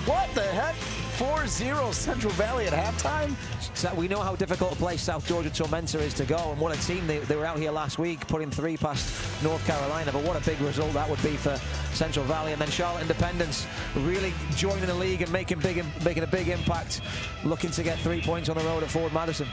what the heck? 4-0 Central Valley at halftime. So we know how difficult a place South Georgia Tormenta is to go, and what a team. They were out here last week putting 3 past North Carolina, but what a big result that would be for Central Valley. And then Charlotte Independence really joining the league and making a big impact, looking to get 3 points on the road at Ford Madison.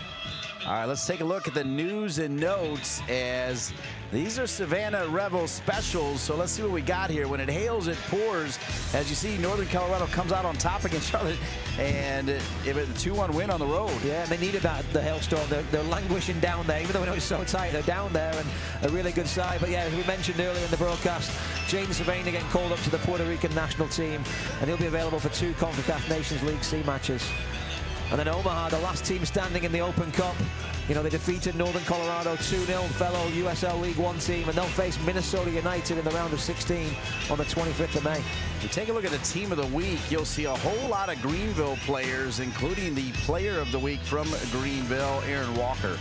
All right, let's take a look at the news and notes, as these are Savannah Rebel specials. So let's see what we got here. When it hails, it pours. As you see, Northern Colorado comes out on top against Charlotte, and it was a 2-1 win on the road. Yeah, they needed the hailstorm. They're languishing down there, even though we know it's so tight. They're down there, and a really good side. But yeah, as we mentioned earlier in the broadcast, Jaden Savannah getting called up to the Puerto Rican national team, and he'll be available for 2 CONCACAF Nations League C matches. And then Omaha, the last team standing in the Open Cup. You know, they defeated Northern Colorado 2-0, fellow USL League One team, and they'll face Minnesota United in the round of 16 on the 25th of May. If you take a look at the team of the week, you'll see a whole lot of Greenville players, including the player of the week from Greenville, Aaron Walker.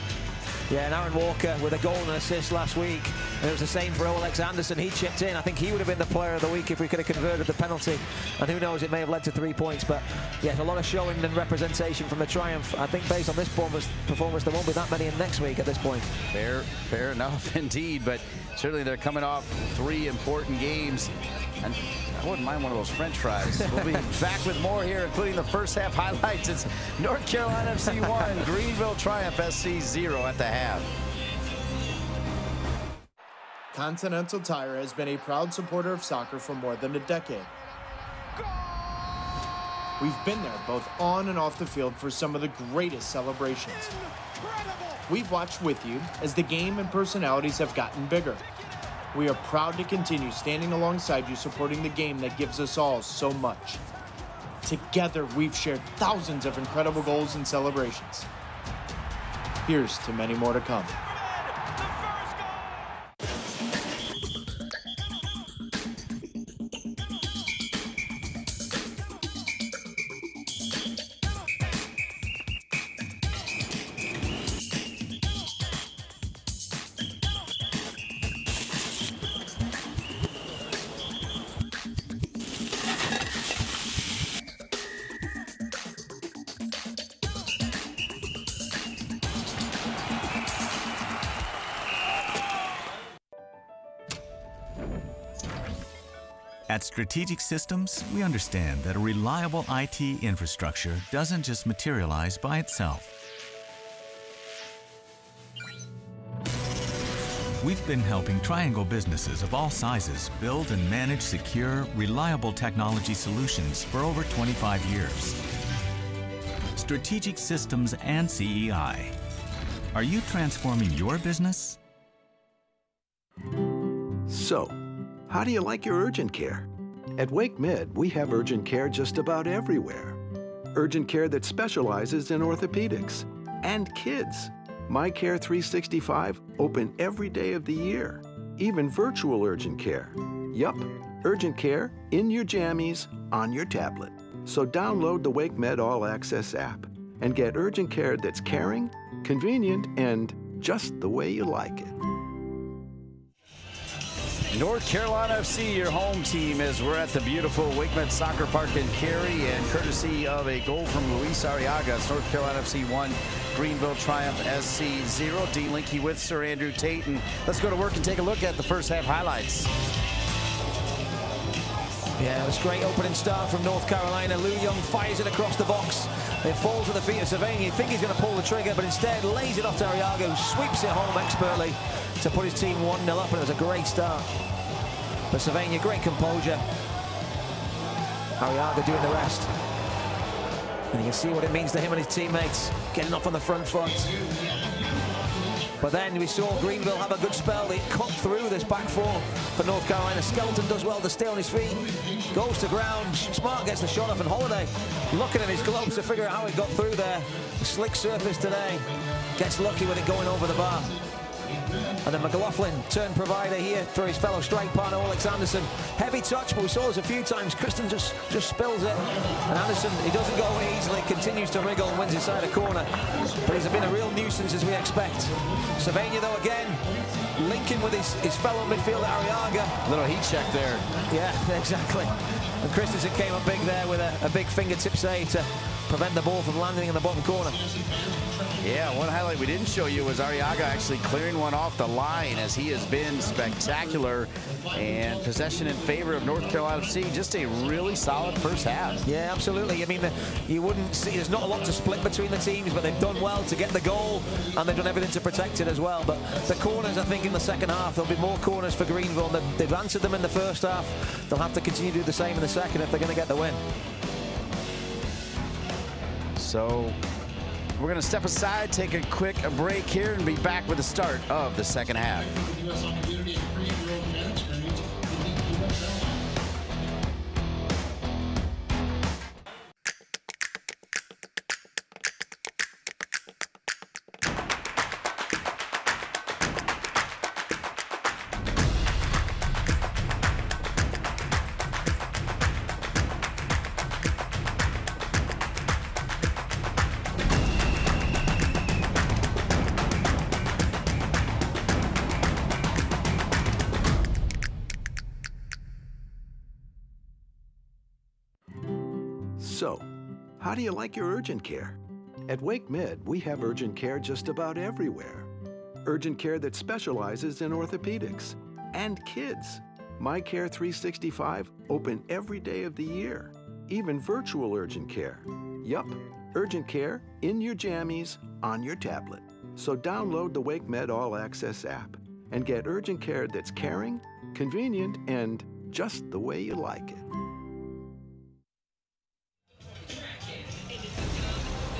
Yeah, and Aaron Walker with a goal and assist last week. And it was the same for Alex Anderson. He chipped in. I think he would have been the player of the week if we could have converted the penalty. And who knows, it may have led to 3 points. But yes, a lot of showing and representation from the Triumph. I think based on this performance, there won't be that many in next week at this point. Fair enough indeed. But certainly they're coming off 3 important games. And I wouldn't mind one of those French fries. We'll be back with more here, including the first half highlights. It's North Carolina FC 1, Greenville Triumph SC 0 at the half. Continental Tire has been a proud supporter of soccer for more than a decade. We've been there both on and off the field for some of the greatest celebrations. We've watched with you as the game and personalities have gotten bigger. We are proud to continue standing alongside you, supporting the game that gives us all so much. Together, we've shared thousands of incredible goals and celebrations. Here's to many more to come. At Strategic Systems, we understand that a reliable IT infrastructure doesn't just materialize by itself. We've been helping Triangle businesses of all sizes build and manage secure, reliable technology solutions for over 25 years. Strategic Systems and CEI. Are you transforming your business? So, how do you like your urgent care? At Wake Med, we have urgent care just about everywhere. Urgent care that specializes in orthopedics and kids. My Care 365, open every day of the year. Even virtual urgent care. Yup, urgent care in your jammies, on your tablet. So download the Wake Med All Access app and get urgent care that's caring, convenient, and just the way you like it. North Carolina FC, your home team, as we're at the beautiful WakeMed Soccer Park in Cary, and courtesy of a goal from Luis Arriaga, it's North Carolina FC 1, Greenville Triumph SC 0. Dean Linke with Sir Andrew Tate, and let's go to work and take a look at the first half highlights. Yeah, it was a great opening start from North Carolina. Lou Young fires it across the box. It falls at the feet of Savannah. You think he's going to pull the trigger, but instead lays it off to Arriaga, who sweeps it home expertly to put his team 1-0 up, and it was a great start. But Savannah, great composure. Arriaga doing the rest. And you can see what it means to him and his teammates, getting up on the front foot. But then we saw Greenville have a good spell. They cut through this back four for North Carolina. Skelton does well to stay on his feet. Goes to ground. Smart gets the shot off, and Holiday looking at his gloves to figure out how it got through there. Slick surface today. Gets lucky with it going over the bar. And then McLaughlin, turn provider here for his fellow strike partner, Alex Anderson. Heavy touch, but we saw this a few times. Kristen just spills it. And Anderson, he doesn't go away easily, continues to wriggle and wins inside a corner. But he's been a real nuisance, as we expect. Savannah, though, again, linking with his fellow midfielder, Arriaga. Little heat check there. Yeah, exactly. And Christensen came up big there with a big fingertip save to prevent the ball from landing in the bottom corner. Yeah, one highlight we didn't show you was Arriaga actually clearing one off the line, as he has been spectacular, and possession in favor of North Carolina FC. Just a really solid first half. Yeah, absolutely. I mean, you wouldn't see, there's not a lot to split between the teams, but they've done well to get the goal, and they've done everything to protect it as well. But the corners, I think, in the second half, there'll be more corners for Greenville. They've answered them in the first half. They'll have to continue to do the same in the second if they're going to get the win. So we're going to step aside, take a quick break here, and be back with the start of the second half. So, how do you like your urgent care? At Wake Med, we have urgent care just about everywhere. Urgent care that specializes in orthopedics and kids. My Care 365, open every day of the year. Even virtual urgent care. Yup, urgent care in your jammies on your tablet. So download the Wake Med All Access app and get urgent care that's caring, convenient, and just the way you like it.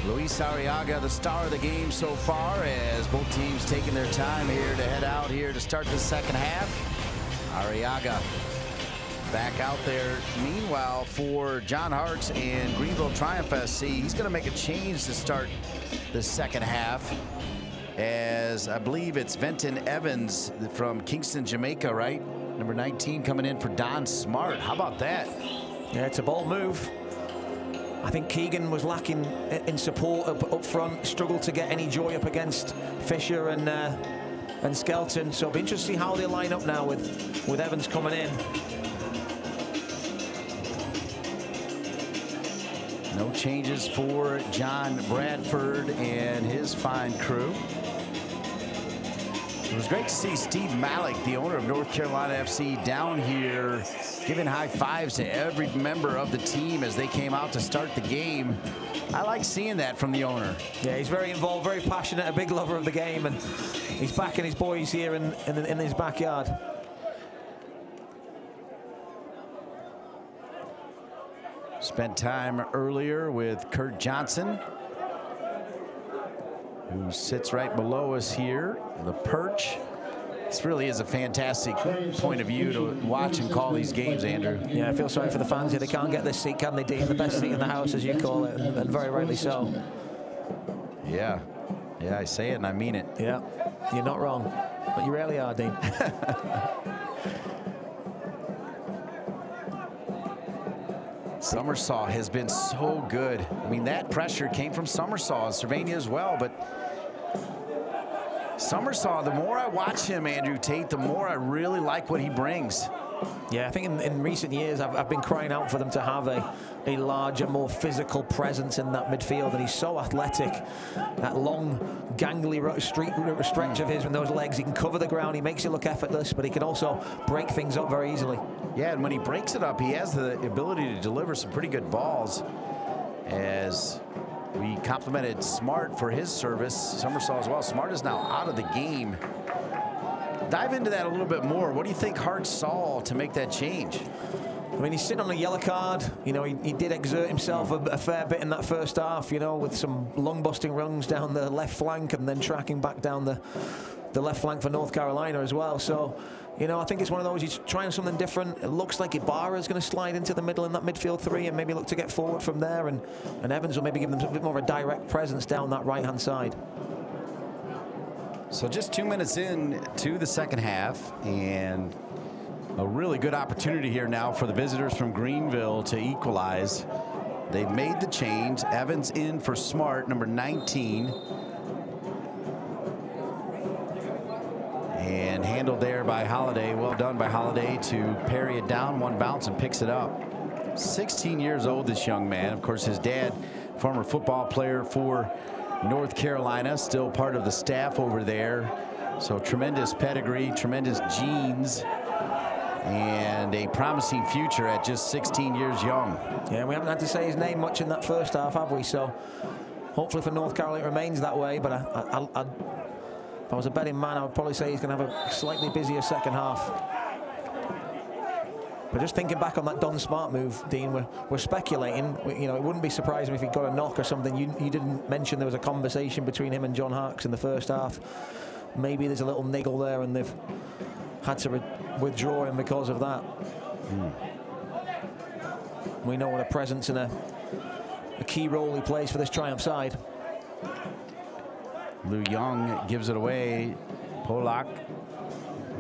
Luis Arriaga, the star of the game so far, as both teams taking their time here to head out here to start the second half. Arriaga back out there. Meanwhile, for John Hart's and Greenville Triumph SC, he's going to make a change to start the second half, as I believe it's Venton Evans from Kingston, Jamaica, right? Number 19 coming in for Don Smart. How about that? Yeah, it's a bold move. I think Keegan was lacking in support up front, struggled to get any joy up against Fisher and Skelton. So it'll be interesting to see how they line up now with Evans coming in. No changes for John Bradford and his fine crew. It was great to see Steve Malik, the owner of North Carolina FC, down here giving high fives to every member of the team as they came out to start the game. I like seeing that from the owner. Yeah, he's very involved, very passionate, a big lover of the game, and he's backing his boys here in his backyard. Spent time earlier with Kurt Johnson, who sits right below us here, the perch. This really is a fantastic point of view to watch and call these games, Andrew. Yeah, I feel sorry for the fans here. They can't get this seat, can they, Dean? The best seat in the house, as you call it, and very rightly so. Yeah. Yeah, I say it and I mean it. Yeah, you're not wrong, but you rarely are, Dean. Summersaw has been so good. I mean, that pressure came from Summersaw and Cervania as well, but Summersaw, the more I watch him, Andrew Tate, the more I really like what he brings. Yeah, I think in recent years, I've been crying out for them to have a larger, more physical presence in that midfield, and he's so athletic. That long, gangly stretch of his with those legs, he can cover the ground, he makes it look effortless, but he can also break things up very easily. Yeah, and when he breaks it up, he has the ability to deliver some pretty good balls, as we complimented Smart for his service, Summersaw as well. Smart is now out of the game. Dive into that a little bit more. What do you think Hart saw to make that change? I mean, he's sitting on a yellow card. You know, he did exert himself a fair bit in that first half, you know, with some lung-busting runs down the left flank and then tracking back down the left flank for North Carolina as well. So, you know, I think it's one of those, he's trying something different. It looks like Ibarra's going to slide into the middle in that midfield three and maybe look to get forward from there. And Evans will maybe give them a bit more of a direct presence down that right-hand side. So just 2 minutes in to the second half, and a really good opportunity here now for the visitors from Greenville to equalize. They've made the change. Evans in for Smart, number 19. And handled there by Holiday. Well done by Holiday to parry it down, one bounce, and picks it up. 16 years old, this young man. Of course, his dad, former football player for North Carolina, still part of the staff over there. So tremendous pedigree, tremendous genes, and a promising future at just 16 years young. Yeah, we haven't had to say his name much in that first half, have we? So hopefully for North Carolina it remains that way. But if I was a betting man, I would probably say he's going to have a slightly busier second half. But just thinking back on that Don Smart move, Dean, we're speculating. It wouldn't be surprising if he got a knock or something. You didn't mention there was a conversation between him and John Harkes in the first half. Maybe there's a little niggle there, and they've had to withdraw him because of that. We know what a presence and a key role he plays for this Triumph side. Lou Young gives it away. Polak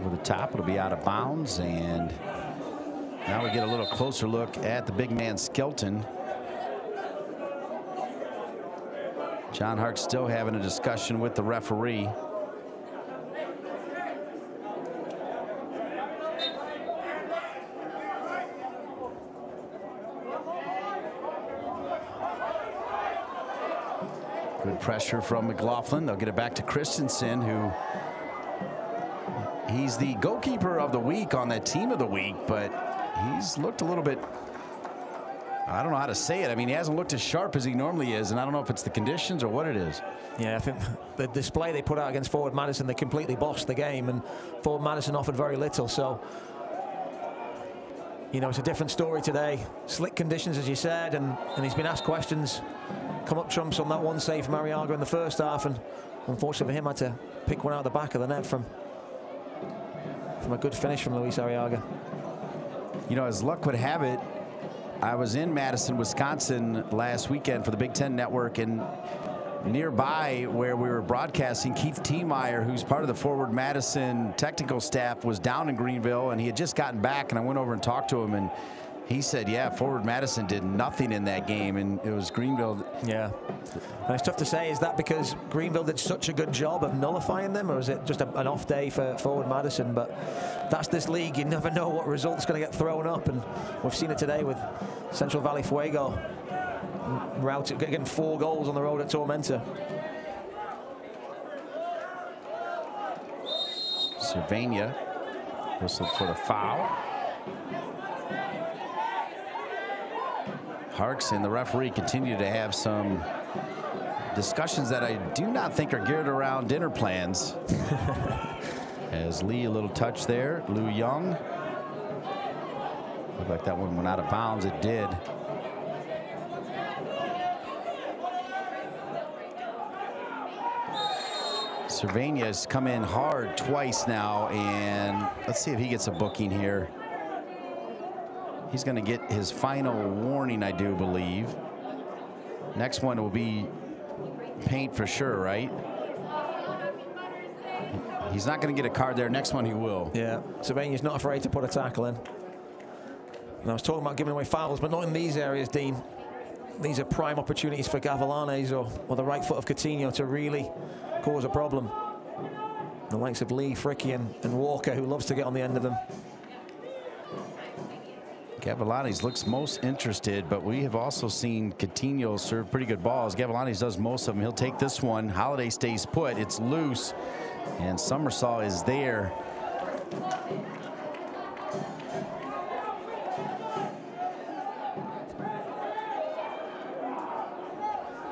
over the top. It'll be out of bounds, and now we get a little closer look at the big man Skelton. John Harkes still having a discussion with the referee. Good pressure from McLaughlin. They'll get it back to Christensen, who he's the goalkeeper of the week on that team of the week, but he's looked a little bit, I don't know how to say it. I mean, he hasn't looked as sharp as he normally is, and I don't know if it's the conditions or what it is. Yeah, I think the display they put out against Forward Madison, they completely bossed the game, and Forward Madison offered very little. So, it's a different story today. Slick conditions, as you said, and he's been asked questions. Come up trumps on that one save from Arriaga in the first half, and unfortunately for him, had to pick one out the back of the net from a good finish from Luis Arriaga. As luck would have it, I was in Madison, Wisconsin last weekend for the Big Ten Network, and nearby where we were broadcasting, Keith Tiemeyer, who's part of the Forward Madison technical staff, was down in Greenville, and he had just gotten back, and I went over and talked to him, and he said, yeah, Forward Madison did nothing in that game, and it was Greenville. Yeah. And it's tough to say, is that because Greenville did such a good job of nullifying them, or is it just an off day for Forward Madison? But that's this league. You never know what result's going to get thrown up, and we've seen it today with Central Valley Fuego getting 4 goals on the road at Tormenta. Cervania whistled for the foul. Harkes and the referee continue to have some discussions that I do not think are geared around dinner plans. As Lee, a little touch there. Lou Young. Looked like that one went out of bounds. It did. Cervania has come in hard twice now, and let's see if he gets a booking here. He's going to get his final warning, I do believe. Next one will be paint for sure, right? He's not going to get a card there. Next one he will. Yeah, Cervania's not afraid to put a tackle in. And I was talking about giving away fouls, but not in these areas, Dean. These are prime opportunities for Gavilanes or the right foot of Coutinho to really cause a problem. The likes of Lee, Fricky, and Walker, who loves to get on the end of them. Gavilanes looks most interested, but we have also seen Coutinho serve pretty good balls. Gavilanes does most of them. He'll take this one. Holiday stays put. It's loose, and Summersall is there.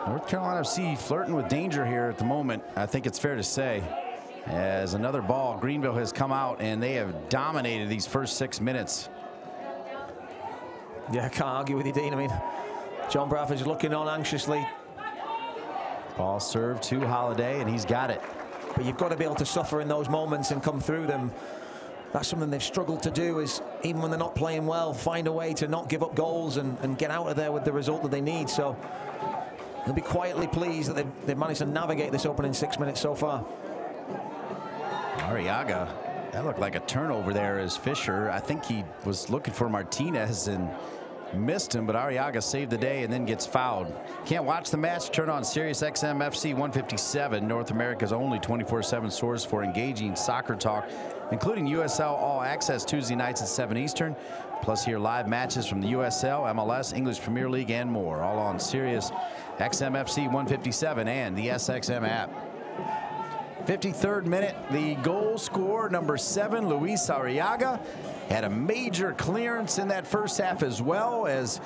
North Carolina FC flirting with danger here at the moment. I think it's fair to say. As another ball, Greenville has come out, and they have dominated these first 6 minutes. Yeah, I can't argue with you, Dean. I mean, John Bradford's looking on anxiously. Ball served to Holiday, and he's got it. But you've got to be able to suffer in those moments and come through them. That's something they've struggled to do, is even when they're not playing well, find a way to not give up goals and get out of there with the result that they need. So they'll be quietly pleased that they've managed to navigate this opening 6 minutes so far. Arriaga, that looked like a turnover there as Fisher. I think he was looking for Martinez and missed him, but Arriaga saved the day and then gets fouled. Can't watch the match? Turn on Sirius XM FC 157, North America's only 24/7 source for engaging soccer talk, including USL All Access Tuesday nights at 7 Eastern, Plus, hear live matches from the USL, MLS, English Premier League, and more. All on Sirius XMFC 157 and the SXM app. 53rd minute, the goal scorer, number 7, Luis Arriaga, had a major clearance in that first half as well, as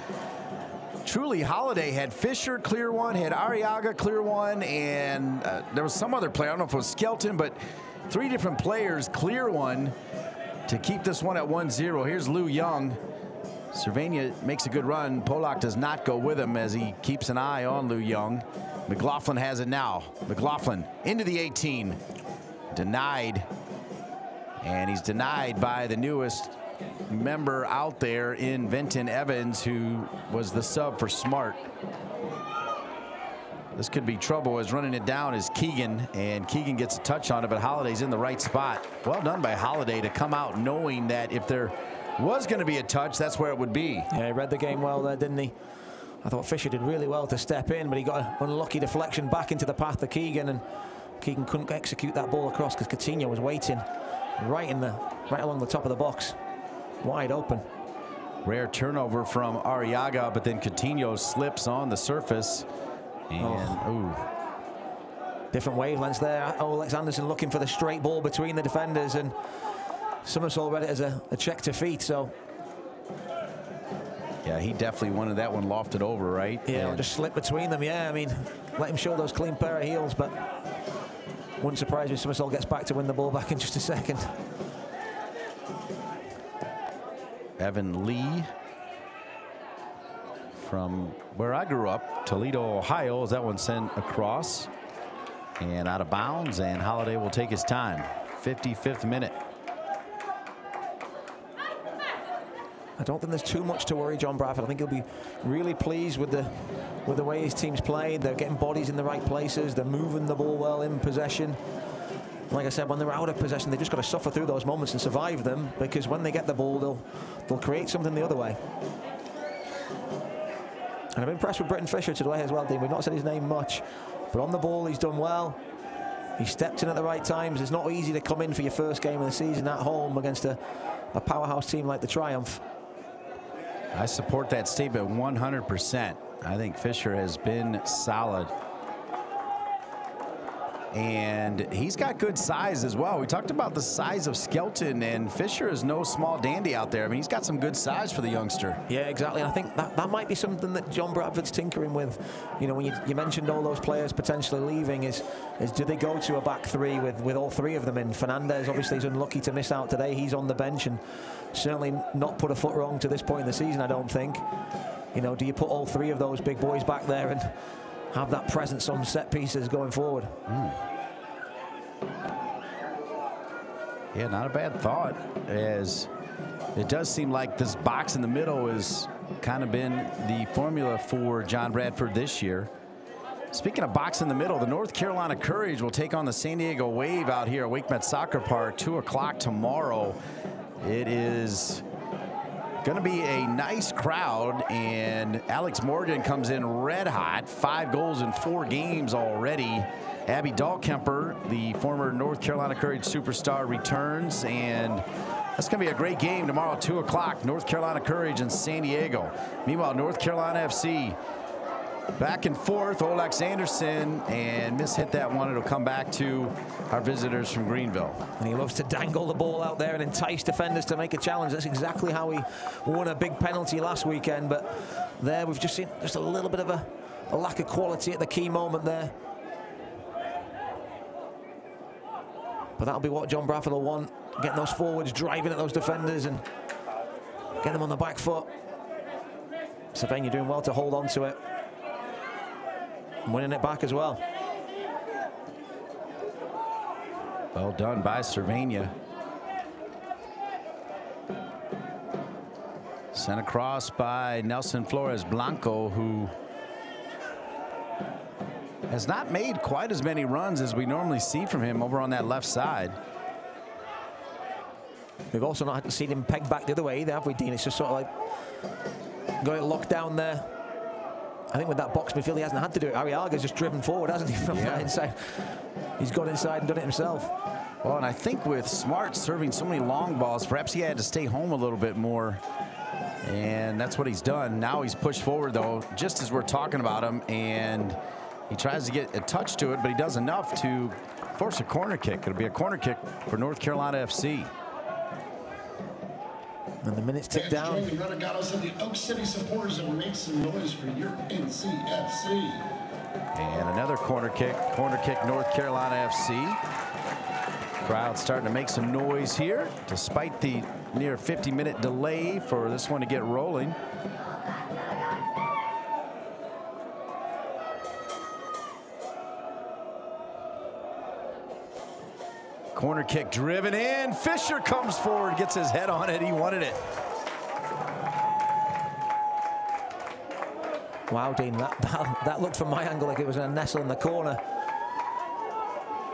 truly Holiday had Fisher clear one, had Arriaga clear one, and there was some other player, I don't know if it was Skelton, but 3 different players clear one to keep this one at 1-0. Here's Lou Young. Cervania makes a good run. Polak does not go with him as he keeps an eye on Lou Young. McLaughlin has it now. McLaughlin into the 18. Denied. And he's denied by the newest member out there in Venton Evans, who was the sub for Smart. This could be trouble, as running it down is Keegan, and Keegan gets a touch on it, but Holiday's in the right spot. Well done by Holiday to come out knowing that if there was going to be a touch, that's where it would be. Yeah, he read the game well there, didn't he? I thought Fisher did really well to step in, but he got an unlucky deflection back into the path of Keegan, and Keegan couldn't execute that ball across because Coutinho was waiting right along the top of the box, wide open. Rare turnover from Arriaga, but then Coutinho slips on the surface. And different wavelengths there. Alex Anderson looking for the straight ball between the defenders, and Summersall read it as a check to feet. So yeah, he definitely wanted that one lofted over, right? Yeah, just slip between them. Yeah, I mean, let him show those clean pair of heels, but wouldn't surprise me if Summersall gets back to win the ball back in just a second. Evan Lee, from where I grew up, Toledo, Ohio, as that one sent across and out of bounds, and Holiday will take his time. 55th minute. I don't think there's too much to worry John Bradford. I think he'll be really pleased with the way his team's played. They're getting bodies in the right places. They're moving the ball well in possession. Like I said, when they're out of possession, they've just got to suffer through those moments and survive them, because when they get the ball, they'll create something the other way. And I'm impressed with Britton Fisher today as well, Dean. We've not said his name much, but on the ball, he's done well. He stepped in at the right times. It's not easy to come in for your first game of the season at home against a powerhouse team like the Triumph. I support that statement 100%. I think Fisher has been solid. And he's got good size as well. We talked about the size of Skelton, and Fisher is no small dandy out there. I mean, he's got some good size for the youngster. Yeah, exactly. And I think that might be something that John Bradford's tinkering with. You know, when you mentioned all those players potentially leaving, is do they go to a back three with all 3 of them in? Fernandez obviously is unlucky to miss out today. He's on the bench and certainly not put a foot wrong to this point in the season, I don't think. You know, do you put all 3 of those big boys back there and have that presence on set pieces going forward? Yeah, not a bad thought, as it does seem like this box in the middle has kind of been the formula for John Bradford this year. Speaking of box in the middle, the North Carolina Courage will take on the San Diego Wave out here at WakeMet Soccer Park, 2 o'clock tomorrow. It is going to be a nice crowd, and Alex Morgan comes in red hot, 5 goals in 4 games already. Abby Dahlkemper, the former North Carolina Courage superstar, returns, and that's going to be a great game tomorrow, 2 o'clock, North Carolina Courage in San Diego. Meanwhile, North Carolina FC back and forth. Olex Anderson, and hit that one. It'll come back to our visitors from Greenville. And he loves to dangle the ball out there and entice defenders to make a challenge. That's exactly how he won a big penalty last weekend. But there we've just seen just a little bit of a lack of quality at the key moment there. But that'll be what John Bradford will want, getting those forwards, driving at those defenders and get them on the back foot. Cervania doing well to hold on to it. And winning it back as well. Well done by Cervania. Sent across by Nelson Flores Blanco, who has not made quite as many runs as we normally see from him over on that left side. We've also not seen him peg back the other way either, have we, Dean? It's just sort of like got it locked down there. I think with that box midfield, he hasn't had to do it. Arriaga's just driven forward, hasn't he, from that inside? He's gone inside and done it himself. Well, and I think with Smart serving so many long balls, perhaps he had to stay home a little bit more And that's what he's done. Now he's pushed forward, though, just as we're talking about him. And he tries to get a touch to it, but he does enough to force a corner kick. It'll be a corner kick for North Carolina FC. And the minutes tick down. Join the Renegados of the Oak City supporters and make some noise for your NCFC. And another corner kick, North Carolina FC. Crowd starting to make some noise here, despite the near 50-minute delay for this one to get rolling. Corner kick driven in. Fisher comes forward, gets his head on it. He wanted it. Wow, Dean, that looked from my angle like it was a nestle in the corner.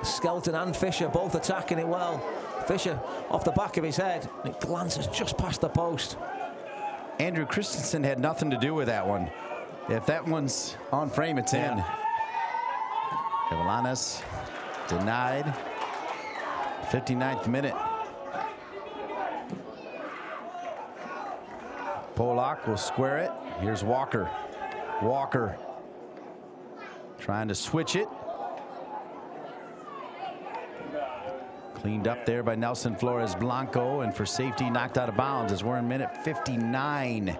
Skelton and Fisher both attacking it well. Fisher off the back of his head. It glances just past the post. Andrew Christensen had nothing to do with that one. If that one's on frame, it's in. Cavalanes denied. 59th minute. Polak will square it. Here's Walker. Walker trying to switch it. Cleaned up there by Nelson Flores Blanco, and for safety knocked out of bounds as we're in minute 59.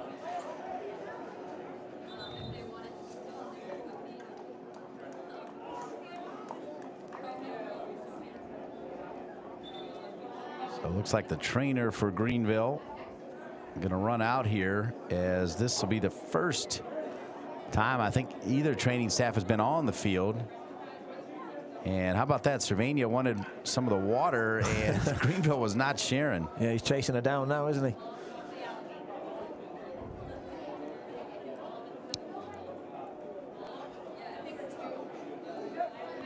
So it looks like the trainer for Greenville going to run out here, as this will be the first time I think either training staff has been on the field. And how about that? Cervania wanted some of the water, and Greenville was not sharing. Yeah, he's chasing her down now, isn't he?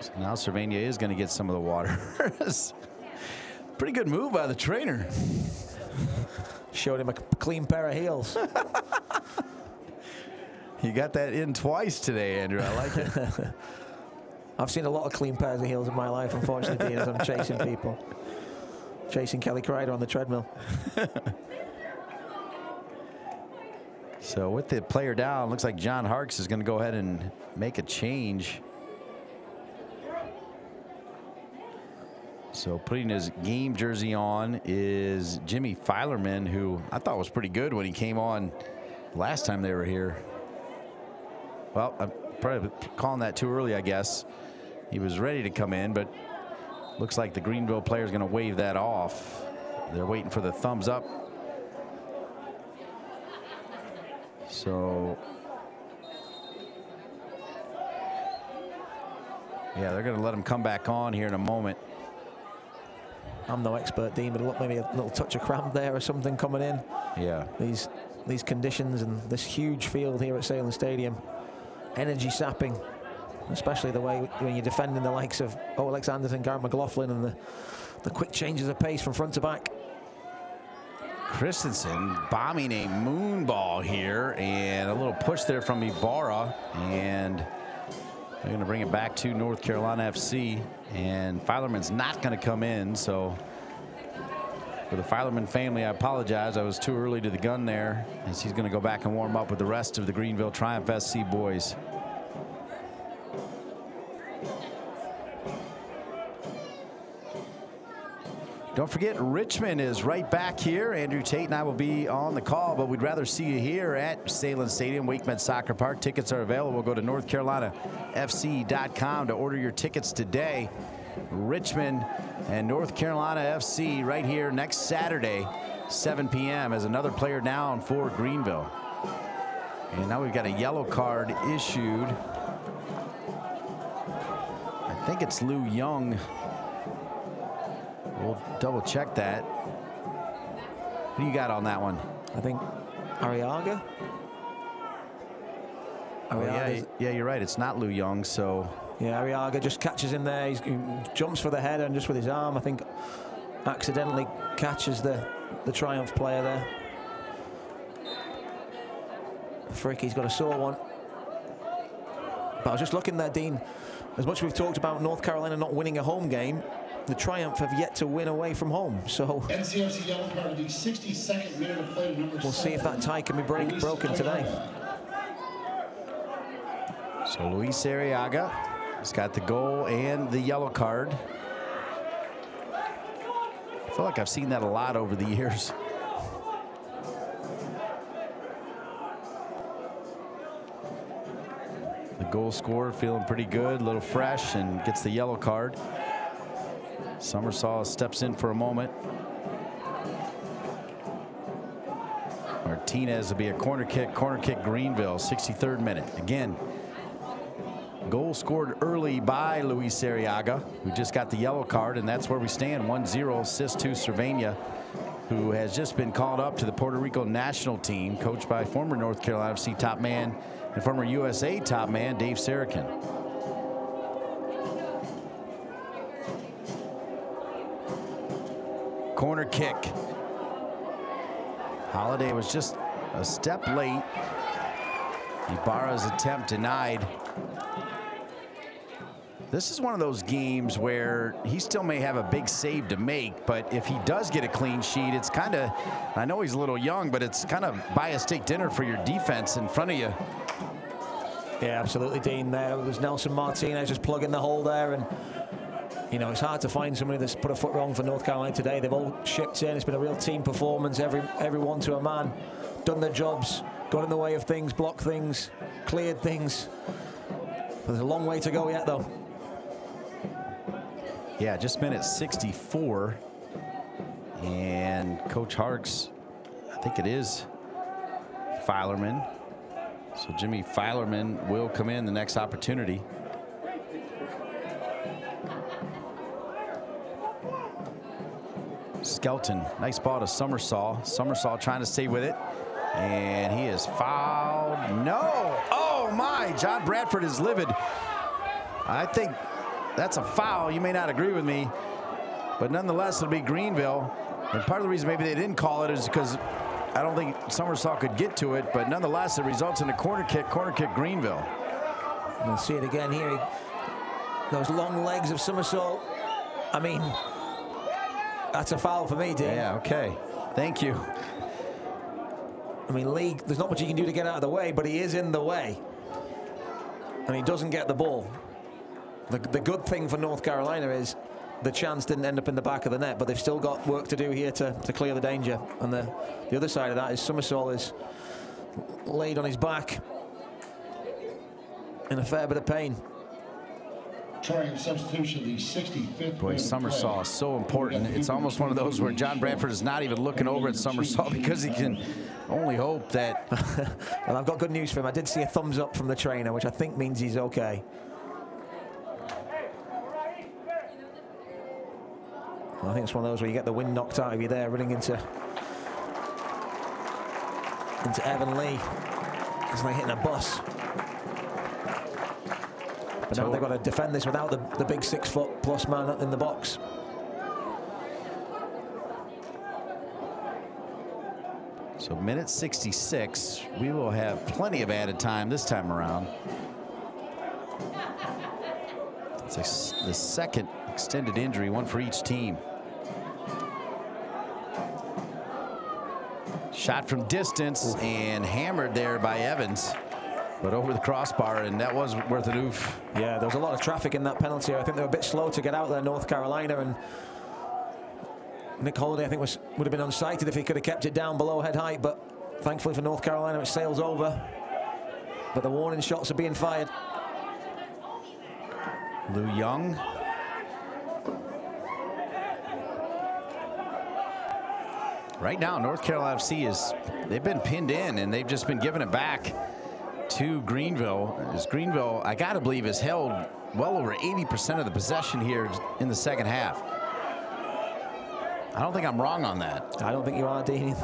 So now Cervania is going to get some of the water. Pretty good move by the trainer. Showed him a clean pair of heels. You got that in twice today, Andrew. I like it. I've seen a lot of clean pairs of heels in my life, unfortunately, as I'm chasing people. Chasing Kelly Crider on the treadmill. So with the player down, looks like John Harkes is going to go ahead and make a change. So putting his game jersey on is Jimmy Filerman, who I thought was pretty good when he came on last time they were here. Well, I'm probably calling that too early, I guess. He was ready to come in, but looks like the Greenville player is going to wave that off. They're waiting for the thumbs up. So, yeah, they're going to let him come back on here in a moment. I'm no expert, Dean, but look, maybe a little touch of cramp there or something coming in. Yeah. These conditions and this huge field here at Salem Stadium, energy sapping, especially the way when you're defending the likes of Alex Anderson, Garrett McLaughlin, and the quick changes of pace from front to back. Christensen bombing a moon ball here, and a little push there from Ibarra, and they're going to bring it back to North Carolina FC, and Filerman's not going to come in. So for the Filerman family, I apologize. I was too early to the gun there, as he's going to go back and warm up with the rest of the Greenville Triumph SC boys. Don't forget, Richmond is right back here. Andrew Tate and I will be on the call, but we'd rather see you here at Salem Stadium, WakeMed Soccer Park. Tickets are available. Go to NorthCarolinaFC.com to order your tickets today. Richmond and North Carolina FC right here next Saturday, 7 p.m. as another player down for Greenville. And now we've got a yellow card issued. I think it's Lou Young. We'll double check that. Who you got on that one? I think Arriaga. Oh, yeah, you're right. It's not Lou Young, so. Yeah, Arriaga just catches in there. He jumps for the header, and just with his arm, I think, accidentally catches the Triumph player there. Fricky's got a sore one. But I was just looking there, Dean. As much as we've talked about North Carolina not winning a home game, the Triumph have yet to win away from home. So NCFC yellow card, the 62nd minute of play, number we'll see if that tie can be broken today. So Luis Arriaga has got the goal and the yellow card. I feel like I've seen that a lot over the years. The goal scorer feeling pretty good, a little fresh, and gets the yellow card. Summersall steps in for a moment. Martinez will be a corner kick Greenville, 63rd minute. Again, goal scored early by Luis Arriaga, who just got the yellow card, and that's where we stand, 1-0, assist to Cervania, who has just been called up to the Puerto Rico national team, coached by former North Carolina FC top man and former USA top man Dave Sarakin. Corner kick. Holiday was just a step late. Ibarra's attempt denied. This is one of those games where he still may have a big save to make, but if he does get a clean sheet, it's kind of, I know he's a little young, but it's kind of buy a steak dinner for your defense in front of you. Yeah, absolutely, Dean. There was Nelson Martinez just plugging the hole there, and you know, it's hard to find somebody that's put a foot wrong for North Carolina today. They've all chipped in. It's been a real team performance. Everyone to a man, done their jobs, got in the way of things, blocked things, cleared things. But there's a long way to go yet, though. Yeah, just minute 64. And Coach Harks, I think it is Filerman. So Jimmy Filerman will come in the next opportunity. Skelton, nice ball to Summersall. Summersall trying to stay with it. And he is fouled. No! Oh my! John Bradford is livid. I think that's a foul. You may not agree with me, but nonetheless, it'll be Greenville. And part of the reason maybe they didn't call it is because I don't think Summersall could get to it, but nonetheless, it results in a corner kick Greenville. We'll see it again here. Those long legs of Summersall. I mean, that's a foul for me, Dean. Yeah, okay. Thank you. I mean, Lee, there's not much he can do to get out of the way, but he is in the way. And he doesn't get the ball. The good thing for North Carolina is the chance didn't end up in the back of the net, but they've still got work to do here to clear the danger. And the other side of that is Summersall is laid on his back in a fair bit of pain. Triumph substitution, the 65th. Boy, Summersall is so important. It's almost one of those where John Bradford is not even looking over at Summersall because he can only hope that. Well, I've got good news for him. I did see a thumbs up from the trainer, which I think means he's okay. I think it's one of those where you get the wind knocked out of you there, running into Evan Lee. It's like hitting a bus. But now they've got to defend this without the big 6-foot-plus man in the box. So minute 66, we will have plenty of added time this time around. It's the second extended injury, one for each team. Shot from distance and hammered there by Evans, but over the crossbar, and that was worth an oof. Yeah, there was a lot of traffic in that penalty. I think they were a bit slow to get out there, North Carolina, and Nick Holiday, I think, would have been unsighted if he could have kept it down below head height, but thankfully for North Carolina, it sails over. But the warning shots are being fired. Lou Young. Right now, North Carolina FC they've been pinned in, and they've just been giving it back to Greenville. As Greenville, I got to believe, has held well over 80% of the possession here in the second half. I don't think I'm wrong on that. I don't think you are, Dean.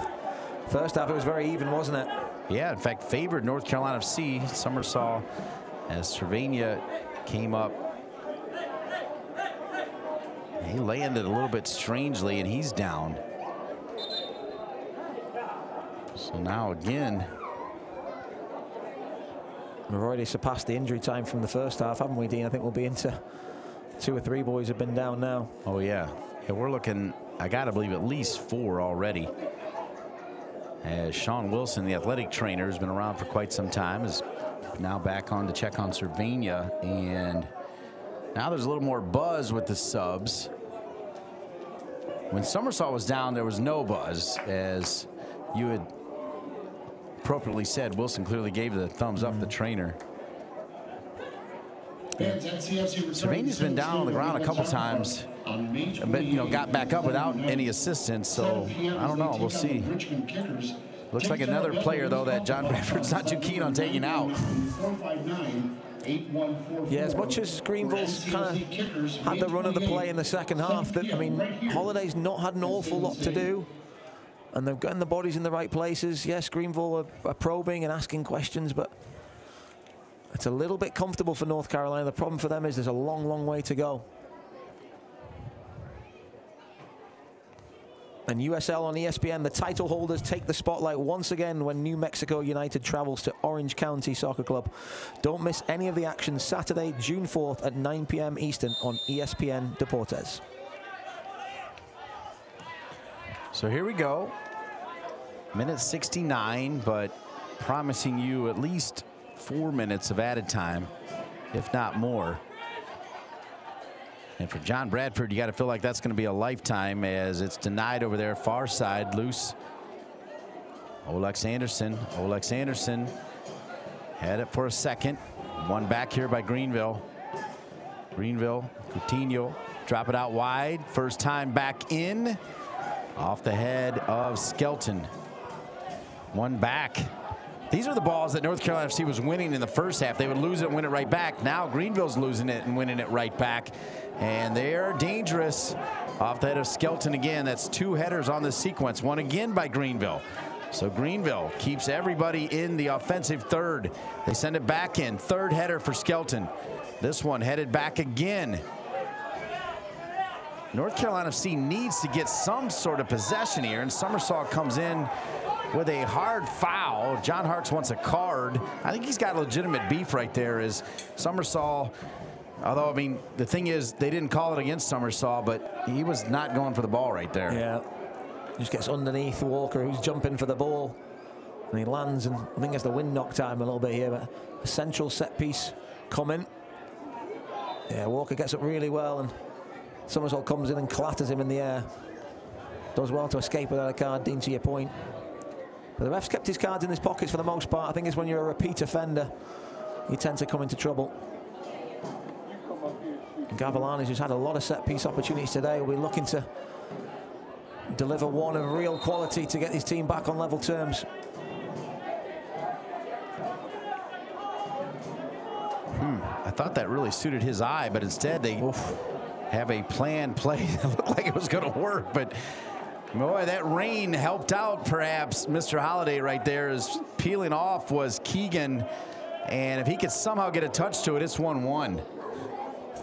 First half, it was very even, wasn't it? Yeah, in fact, favored North Carolina FC. Summersall, as Cervania came up. He landed a little bit strangely, and he's down. So now again, we've already surpassed the injury time from the first half, haven't we, Dean? I think we'll be into 2 or 3 boys have been down now. Oh, yeah. We're looking, I got to believe, at least 4 already. As Sean Wilson, the athletic trainer, has been around for quite some time, is now back on to check on Cervania. And now there's a little more buzz with the subs. When Somersault was down, there was no buzz. As you had appropriately said, Wilson clearly gave the thumbs up, the trainer. Cervania's been down on the ground a couple times, but got back up without any assistance. So I don't know. We'll see. Looks like another player though that John Bradford's not too keen on taking out. Yeah, as much as Greenville's kind of had the run of the play in the second half, I mean, Holiday's not had an awful lot to do, and they've gotten the bodies in the right places. Yes, Greenville are probing and asking questions, but it's a little bit comfortable for North Carolina. The problem for them is there's a long, long way to go. And USL on ESPN, the title holders take the spotlight once again when New Mexico United travels to Orange County Soccer Club. Don't miss any of the action Saturday, June 4th at 9 p.m. Eastern on ESPN Deportes. So here we go. Minute 69, but promising you at least 4 minutes of added time, if not more. And for John Bradford, you got to feel like that's going to be a lifetime, as it's denied over there, far side, loose. Olex Anderson had it for a second. One back here by Greenville. Coutinho, drop it out wide. First time back in. Off the head of Skelton. One back. These are the balls that North Carolina FC was winning in the first half. They would lose it and win it right back. Now Greenville's losing it and winning it right back. And they are dangerous. Off the head of Skelton again. That's 2 headers on this sequence. One again by Greenville. So Greenville keeps everybody in the offensive third. They send it back in. Third header for Skelton. This one headed back again. North Carolina FC needs to get some sort of possession here, and Somersault comes in with a hard foul. John Hartz wants a card. I think he's got legitimate beef right there as Somersault. Although, I mean, the thing is, they didn't call it against Somersault, but he was not going for the ball right there. Yeah. Just gets underneath Walker, who's jumping for the ball. And he lands, and I think gets the wind knocked out him a little bit here, but a central set piece coming. Yeah, Walker gets up really well, and Somersault comes in and clatters him in the air. Does well to escape without a card, Dean, to your point. But the ref's kept his cards in his pockets for the most part. I think it's when you're a repeat offender, you tend to come into trouble. Gavilanes, who's had a lot of set-piece opportunities today, will be looking to deliver one of real quality to get his team back on level terms. I thought that really suited his eye, but instead they have a planned play that looked like it was going to work. But boy, that rain helped out perhaps Mr. Holiday right there. As peeling off was Keegan, and if he could somehow get a touch to it, it's 1-1.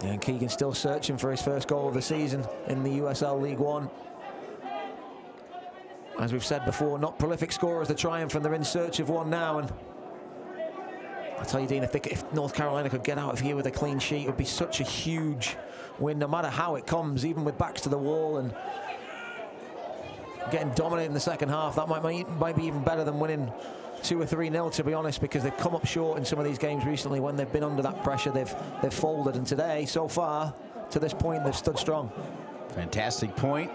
And Keegan still searching for his first goal of the season in the USL League One. As we've said before, not prolific scorers to triumph, and they're in search of one now. And I tell you, Dean, if North Carolina could get out of here with a clean sheet, it would be such a huge win, no matter how it comes, even with backs to the wall and getting dominated in the second half. That might be even better than winning 2 or 3-0, to be honest, because they've come up short in some of these games recently. When they've been under that pressure, they've folded, and today, so far, to this point, they've stood strong. Fantastic point.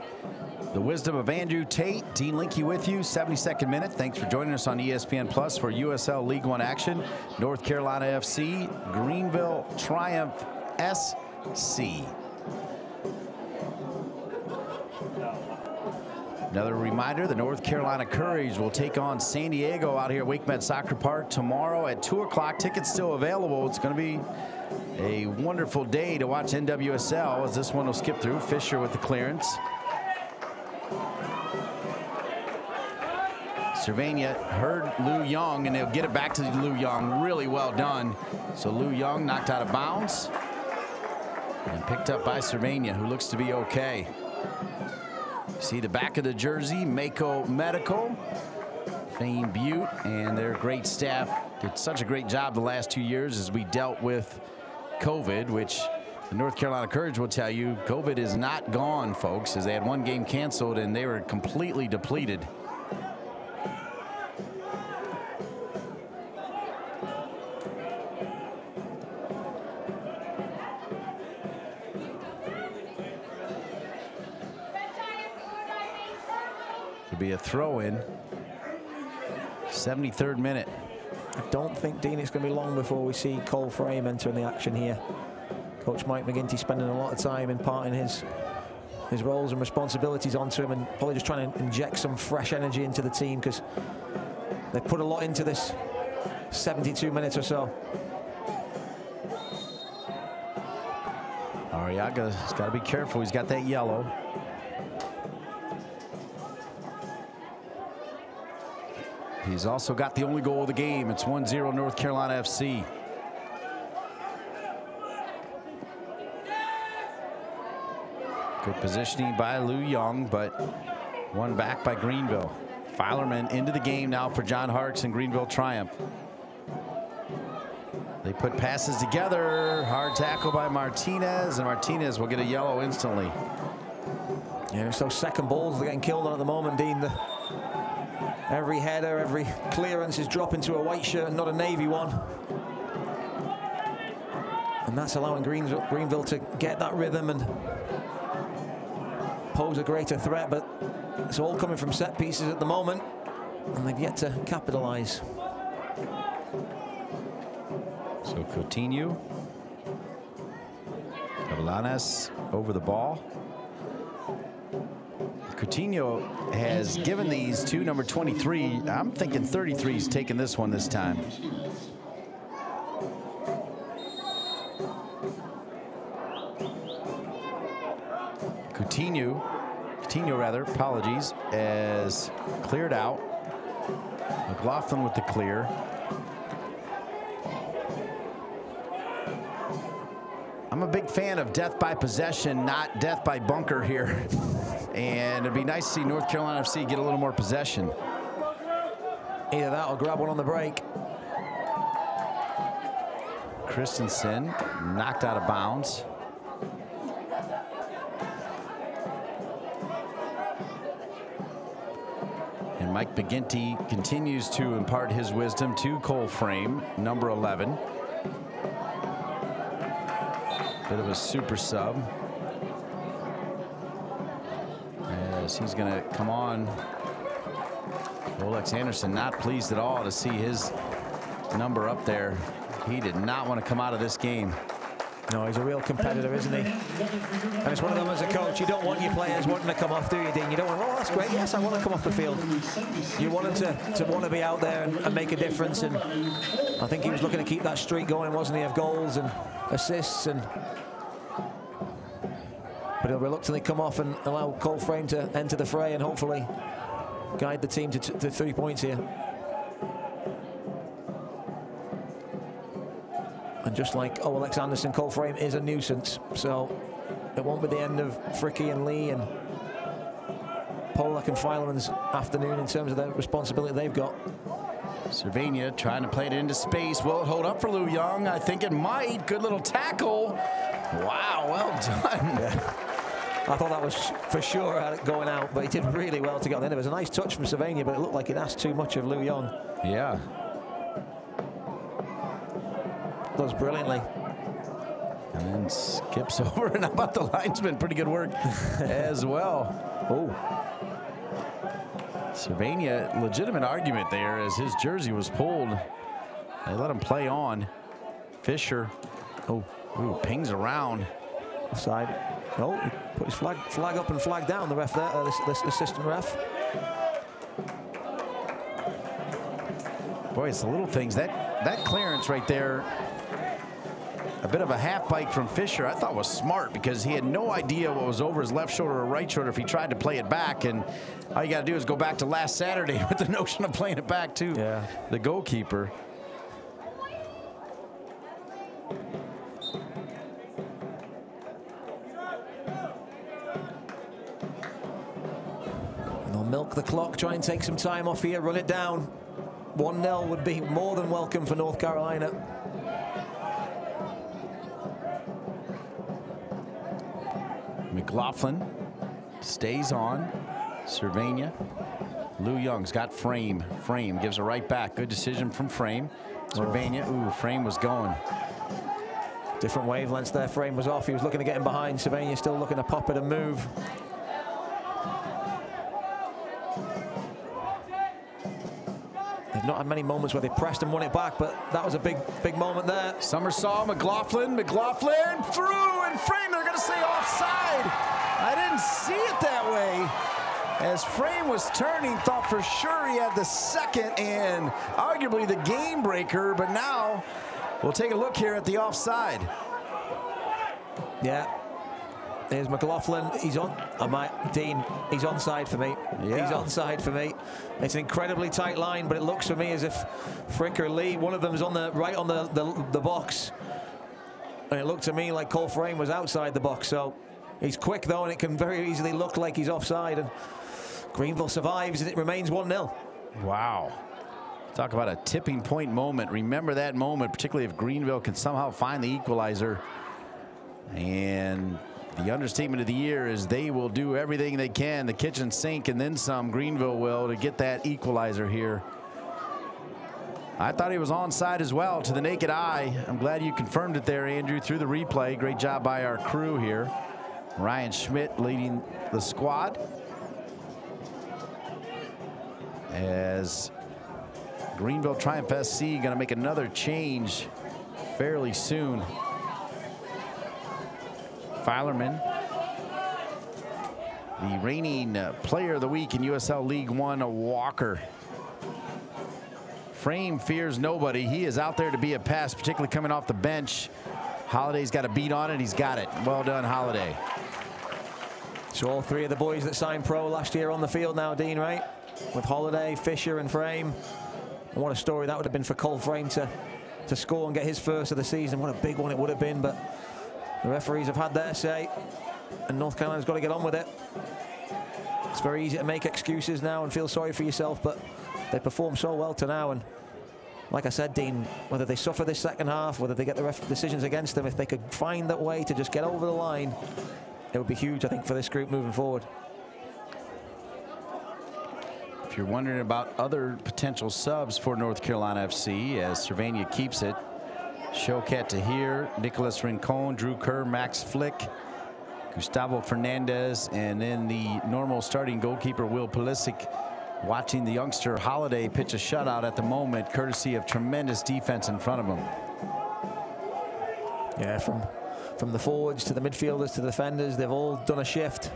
The wisdom of Andrew Tate. Dean Linke with you, 72nd minute. Thanks for joining us on ESPN Plus for USL League One action. North Carolina FC, Greenville Triumph SC. Another reminder, the North Carolina Courage will take on San Diego out here at WakeMed Soccer Park tomorrow at 2 o'clock. Tickets still available. It's going to be a wonderful day to watch NWSL, as this one will skip through. Fisher with the clearance. Cervania heard Lou Young, and they'll get it back to Lou Young. Really well done. So Lou Young knocked out of bounds and picked up by Cervania, who looks to be okay. See the back of the jersey, Mako Medical, Fane Butte, and their great staff did such a great job the last 2 years as we dealt with COVID, which The North Carolina Courage will tell you COVID is not gone, folks, as they had one game canceled and they were completely depleted. It'll be a throw-in. 73rd minute. I don't think, Dean, it's going to be long before we see Cole Frame entering the action here. Coach Mike McGinty spending a lot of time imparting his roles and responsibilities onto him, and probably just trying to inject some fresh energy into the team because they put a lot into this 72 minutes or so. Arriaga's got to be careful. He's got that yellow. He's also got the only goal of the game. It's 1-0 North Carolina FC. Good positioning by Lou Young, but one back by Greenville. Filerman into the game now for John Harkes and Greenville Triumph. They put passes together. Hard tackle by Martinez, and Martinez will get a yellow instantly. Yeah, it's those second balls they're getting killed on at the moment, Dean. Every header, every clearance is dropping to a white shirt and not a navy one. And that's allowing Greenville to get that rhythm and pose a greater threat, but it's all coming from set pieces at the moment, and they've yet to capitalize. So Coutinho, Cabalanes over the ball. Coutinho has given these to number 23. I'm thinking 33's taking this one this time. Coutinho rather, apologies, as cleared out. McLaughlin with the clear. I'm a big fan of death by possession, not death by bunker here. And it'd be nice to see North Carolina FC get a little more possession. Either that or grab one on the break. Christensen knocked out of bounds. And Mike McGinty continues to impart his wisdom to Cole Frame, number 11. Bit of a super sub. As he's going to come on. Olex Anderson not pleased at all to see his number up there. He did not want to come out of this game. No, he's a real competitor, isn't he? And it's one of them as a coach. You don't want your players wanting to come off, do you, Dean? You don't want, oh, that's great. Yes, I want to come off the field. You want them to want to be out there and make a difference. And I think he was looking to keep that streak going, wasn't he, of goals and assists. But he'll reluctantly come off and allow Cole Frame to enter the fray and hopefully guide the team to 3 points here. And just like Olex Anderson, Cole Frame is a nuisance. So it won't be the end of Fricky and Lee and Polak and Fileman's afternoon in terms of the responsibility they've got. Cervania trying to play it into space. Will it hold up for Lou Young? I think it might. Good little tackle. Wow, well done. Yeah. I thought that was for sure going out, but he did really well to get on the end. It was a nice touch from Cervania, but it looked like it asked too much of Lou Young. Yeah. Does brilliantly. And then skips over, and how about the linesman? Pretty good work as well. Oh. Cervania, legitimate argument there as his jersey was pulled. They let him play on. Fisher. Oh, ooh, pings around. Offside. Oh, he put his flag up and flag down, the ref there, this assistant ref. Boy, it's the little things. That clearance right there, a bit of a half bite from Fisher, I thought was smart because he had no idea what was over his left shoulder or right shoulder if he tried to play it back. And all you got to do is go back to last Saturday with the notion of playing it back to the goalkeeper. And they'll milk the clock, try and take some time off here, run it down. 1-0 would be more than welcome for North Carolina. McLaughlin stays on. Cervania. Lou Young's got Frame. Frame gives a right back. Good decision from Frame. Cervania. Ooh, Frame was going. Different wavelengths there. Frame was off. He was looking to get him behind. Cervania still looking to pop it and move. They've not had many moments where they pressed and won it back, but that was a big moment there. Somersault, McLaughlin through, and Frame, they're gonna say offside. I didn't see it that way. As Frame was turning, thought for sure he had the second and arguably the game breaker, but now we'll take a look here at the offside. Yeah. There's McLaughlin. He's on. Dean, he's onside for me. Yeah. He's onside for me. It's an incredibly tight line, but it looks for me as if Frick or Lee, one of them's on the right on the box. And it looked to me like Cole Frame was outside the box. So he's quick though, and it can very easily look like he's offside. And Greenville survives, and it remains 1-0. Wow. Talk about a tipping point moment. Remember that moment, particularly if Greenville can somehow find the equalizer. And the understatement of the year is they will do everything they can, the kitchen sink and then some, Greenville will, to get that equalizer here. I thought he was onside as well to the naked eye. I'm glad you confirmed it there, Andrew, through the replay. Great job by our crew here. Ryan Schmidt leading the squad. As Greenville Triumph SC going to make another change fairly soon. Filerman, the reigning player of the week in USL League One, Walker. Frame fears nobody. He is out there to be a pest, particularly coming off the bench. Holiday's got a beat on it. He's got it. Well done, Holiday. So all three of the boys that signed pro last year on the field now, Dean, right? With Holiday, Fisher, and Frame. And what a story that would have been for Cole Frame to score and get his first of the season. What a big one it would have been, but the referees have had their say, and North Carolina's got to get on with it. It's very easy to make excuses now and feel sorry for yourself, but they performed so well to now. And like I said, Dean, whether they suffer this second half, whether they get the decisions against them, if they could find that way to just get over the line, it would be huge, I think, for this group moving forward. If you're wondering about other potential subs for North Carolina FC, as Cervania keeps it, Choquette Tahir, Nicholas Rincon, Drew Kerr, Max Flick, Gustavo Fernandez, and then the normal starting goalkeeper Will Pulisic, watching the youngster Holiday pitch a shutout at the moment, courtesy of tremendous defense in front of him. Yeah, from the forwards to the midfielders to the defenders, they've all done a shift.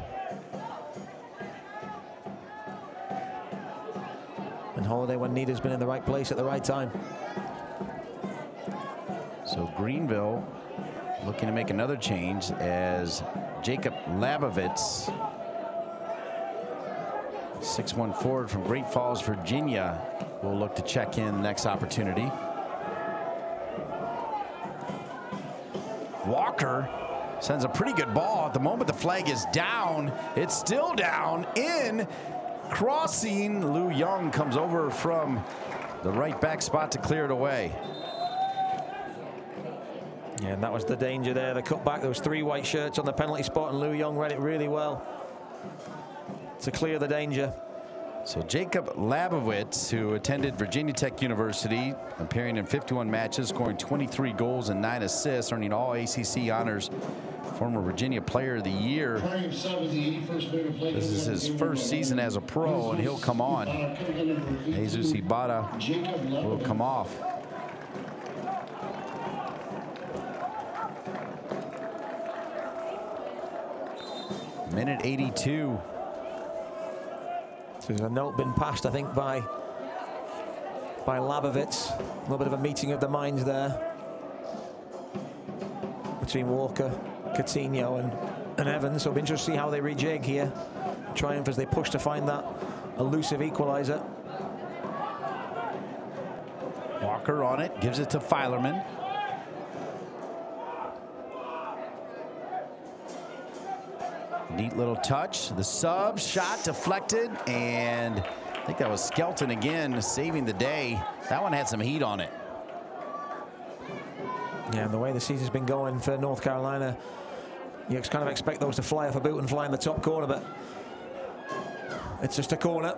And Holiday, when needed, has been in the right place at the right time. So Greenville looking to make another change as Jacob Labovitz, 6'1" forward from Great Falls, Virginia, will look to check in the next opportunity. Walker sends a pretty good ball. At the moment the flag is down, it's still down, in, crossing. Lou Young comes over from the right back spot to clear it away. Yeah, and that was the danger there, the cutback. There was 3 white shirts on the penalty spot, and Lou Young read it really well to clear the danger. So Jacob Labovitz, who attended Virginia Tech University, appearing in 51 matches, scoring 23 goals and 9 assists, earning all ACC honors, former Virginia Player of the Year. This is his first season as a pro, and he'll come on. Jesus Ibarra will come off. Minute 82. So there's a note been passed, I think, by Labovitz. A little bit of a meeting of the minds there between Walker, Coutinho, and Evans. So it'll be interesting to see how they rejig here. Triumph as they push to find that elusive equalizer. Walker on it, gives it to Filerman. Neat little touch. The sub shot deflected, and I think that was Skelton again saving the day. That one had some heat on it. Yeah, and the way the season's been going for North Carolina, You kind of expect those to fly off a boot and fly in the top corner, but it's just a corner.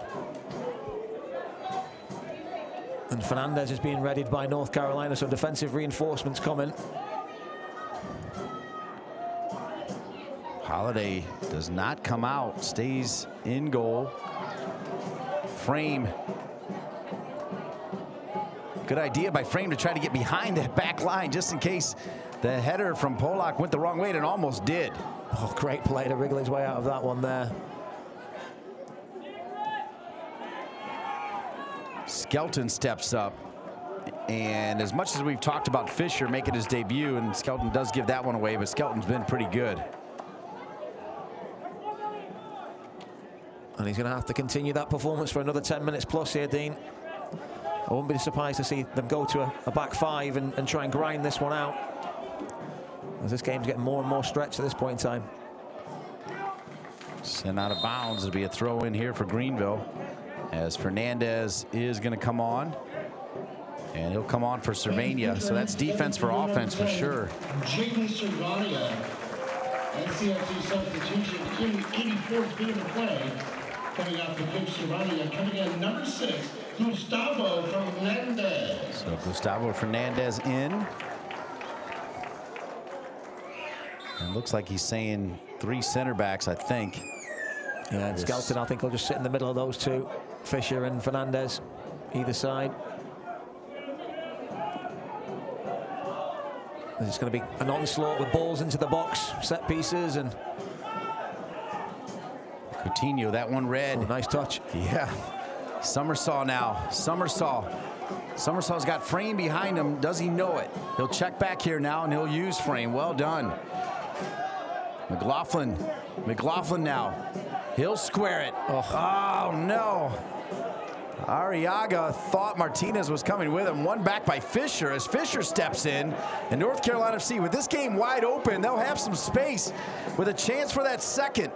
And Fernandez is being readied by North Carolina, so defensive reinforcements coming. Holiday does not come out, stays in goal. Frame. Good idea by Frame to try to get behind that back line just in case the header from Polak went the wrong way, and it almost did. Oh, great play to wriggle his way out of that one there. Skelton steps up, and as much as we've talked about Fisher making his debut, and Skelton does give that one away, but Skelton's been pretty good. And he's going to have to continue that performance for another 10 minutes plus here, Dean. I wouldn't be surprised to see them go to a back five and try and grind this one out, as this game's getting more and more stretched at this point in time. Sent out of bounds. It'll be a throw in here for Greenville, as Fernandez is going to come on, and he'll come on for Cervania. So that's defense for offense for sure. Jamie Cervania, NCFC substitution in the 84th minute of play. Coming out for Big Cervania, coming in number 6, Gustavo Fernandez. So Gustavo Fernandez in. And looks like he's saying 3 center backs, I think. Yeah, and Skelton, I think, will just sit in the middle of those two. Fisher and Fernandez, either side. There's going to be an onslaught with balls into the box, set pieces, and Coutinho, that one red. Oh, nice touch. Yeah. Summersaw now. Summersaw's got Frame behind him. Does he know it? He'll check back here now, and he'll use Frame. Well done. McLaughlin now. He'll square it. Oh no. Arriaga thought Martinez was coming with him. One back by Fisher as Fisher steps in. And North Carolina FC, with this game wide open, they'll have some space with a chance for that second.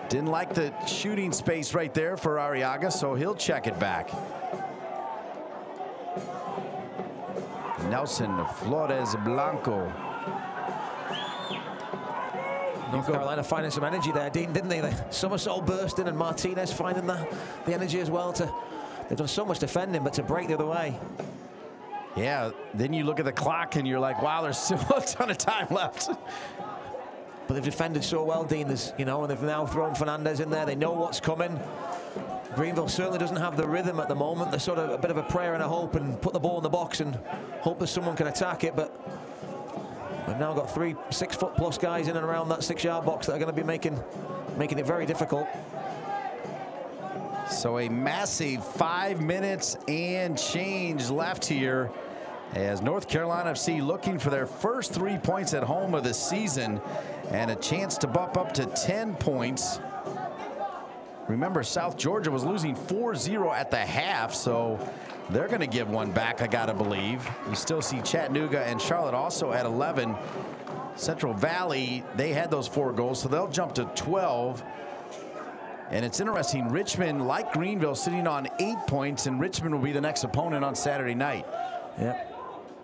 Didn't like the shooting space right there for Arriaga, so he'll check it back. Nelson Flores Blanco. North Carolina finding some energy there, Dean, didn't they? The somersault bursting, and Martinez finding the energy as well. They've done so much defending, but to break the other way. Yeah, then you look at the clock and you're like, wow, there's still a ton of time left. But they've defended so well, Dean, and they've now thrown Fernandez in there. They know what's coming. Greenville certainly doesn't have the rhythm at the moment. They're sort of a bit of a prayer and a hope, and put the ball in the box and hope that someone can attack it. But we've now got 3 6-foot-plus guys in and around that 6-yard box that are going to be making it very difficult. So a massive 5 minutes and change left here, as North Carolina FC looking for their first 3 points at home of the season and a chance to bump up to 10 points. Remember, South Georgia was losing 4-0 at the half, so they're going to give one back, I got to believe. You still see Chattanooga and Charlotte also at 11. Central Valley, they had those 4 goals, so they'll jump to 12. And it's interesting, Richmond, like Greenville, sitting on 8 points, and Richmond will be the next opponent on Saturday night. Yep.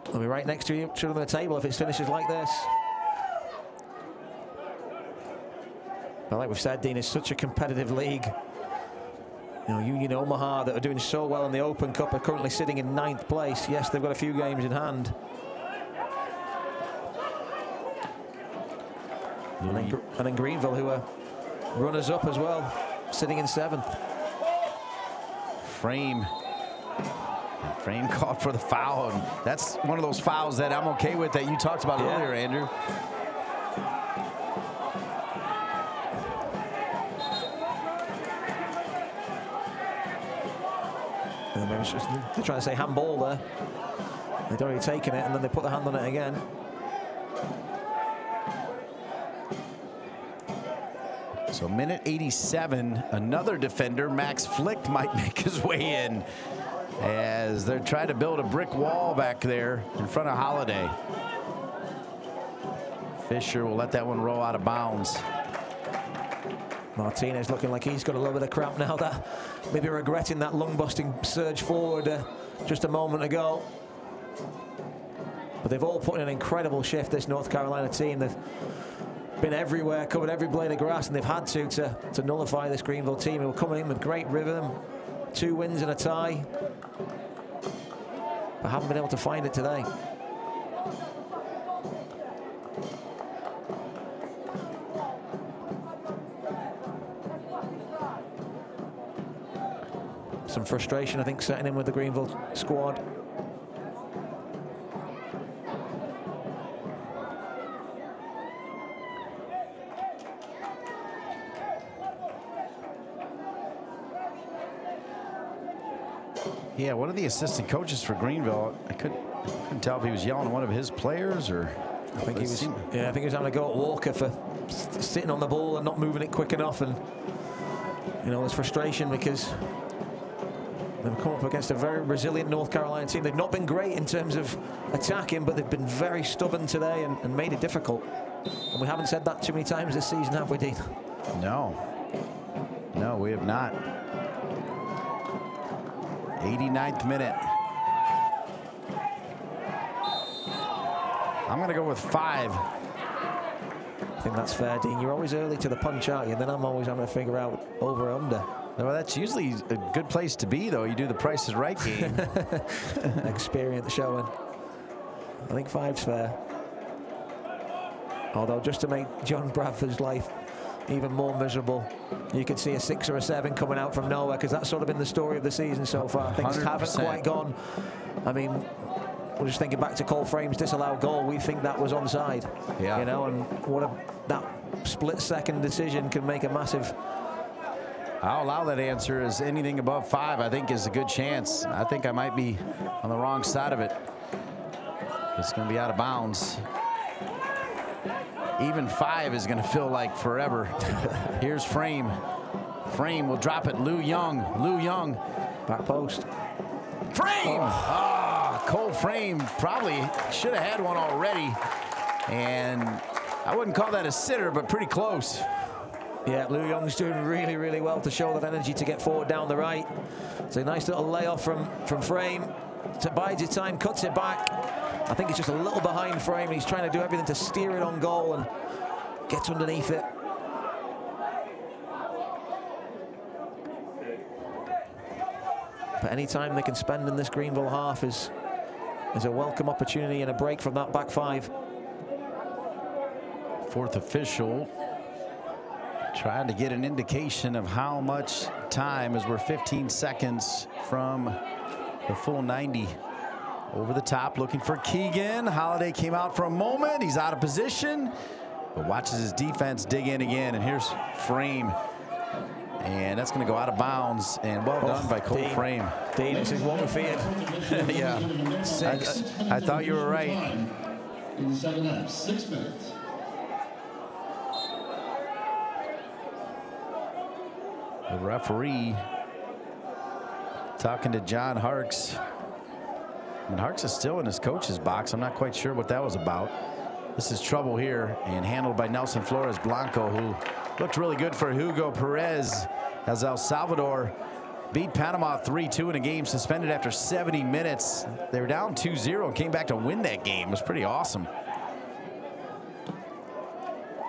They'll be right next to you, on the table if it finishes like this. But like we've said, Dean, it's such a competitive league. You know, Union Omaha, that are doing so well in the Open Cup, are currently sitting in 9th place. Yes, they've got a few games in hand. And then Greenville, who are runners-up as well, sitting in 7th. Frame called for the foul, and that's one of those fouls that I'm okay with that you talked about earlier, Andrew. They're trying to say handball there. They'd already taken it, and then they put the hand on it again. So minute 87, another defender, Max Flick, might make his way in as they're trying to build a brick wall back there in front of Holiday. Fisher will let that one roll out of bounds. Martinez looking like he's got a little bit of cramp now, that maybe regretting that lung-busting surge forward just a moment ago. But they've all put in an incredible shift, this North Carolina team. They've been everywhere, covered every blade of grass, and they've had to nullify this Greenville team who are coming in with great rhythm. 2 wins and a tie, but haven't been able to find it today. Some frustration, I think, setting in with the Greenville squad. Yeah, one of the assistant coaches for Greenville, I couldn't tell if he was yelling at one of his players or. I think he was. Yeah, I think he was having a go at Walker for sitting on the ball and not moving it quick enough, and you know, there's frustration because they've come up against a very resilient North Carolina team. They've not been great in terms of attacking, but they've been very stubborn today and made it difficult. And we haven't said that too many times this season, have we, Dean? No. No, we have not. 89th minute. I'm going to go with 5. I think that's fair, Dean. You're always early to the punch, aren't you? And then I'm always having to figure out over or under. Well, that's usually a good place to be, though. You do the Price is Right game. Experience showing. I think 5's fair. Although, just to make John Bradford's life even more miserable, you could see a 6 or a 7 coming out from nowhere, because that's sort of been the story of the season so far. Things 100%. haven't quite gone. I mean, we're just thinking back to Cole Frame's disallowed goal. We think that was onside. Yeah. You know, and that split-second decision can make a massive. I'll allow that answer, as anything above 5, I think, is a good chance. I think I might be on the wrong side of it. It's going to be out of bounds. Even 5 is going to feel like forever. Here's Frame. Frame will drop it. Lou Young. Lou Young. Back post. Frame! Cole Frame probably should have had one already. And I wouldn't call that a sitter, but pretty close. Yeah, Lou Young's doing really, really well to show that energy to get forward down the right. It's a nice little layoff from Frame. Bides his time, cuts it back. I think it's just a little behind Frame. He's trying to do everything to steer it on goal and gets underneath it. But any time they can spend in this Greenville half is a welcome opportunity and a break from that back 5. 4th official trying to get an indication of how much time, as we're 15 seconds from the full 90. Over the top, looking for Keegan. Holiday came out for a moment. He's out of position, but watches his defense dig in again. And here's Frame. And that's going to go out of bounds. And well done by Cole Frame. Dean, this is what we feared. Yeah. 6. I thought you were right. In the second half, 6 minutes. The referee talking to John Harks. And Harks is still in his coach's box. I'm not quite sure what that was about. This is trouble here, and handled by Nelson Flores Blanco, who looked really good for Hugo Perez, as El Salvador beat Panama 3-2 in a game suspended after 70 minutes. They were down 2-0 and came back to win that game. It was pretty awesome.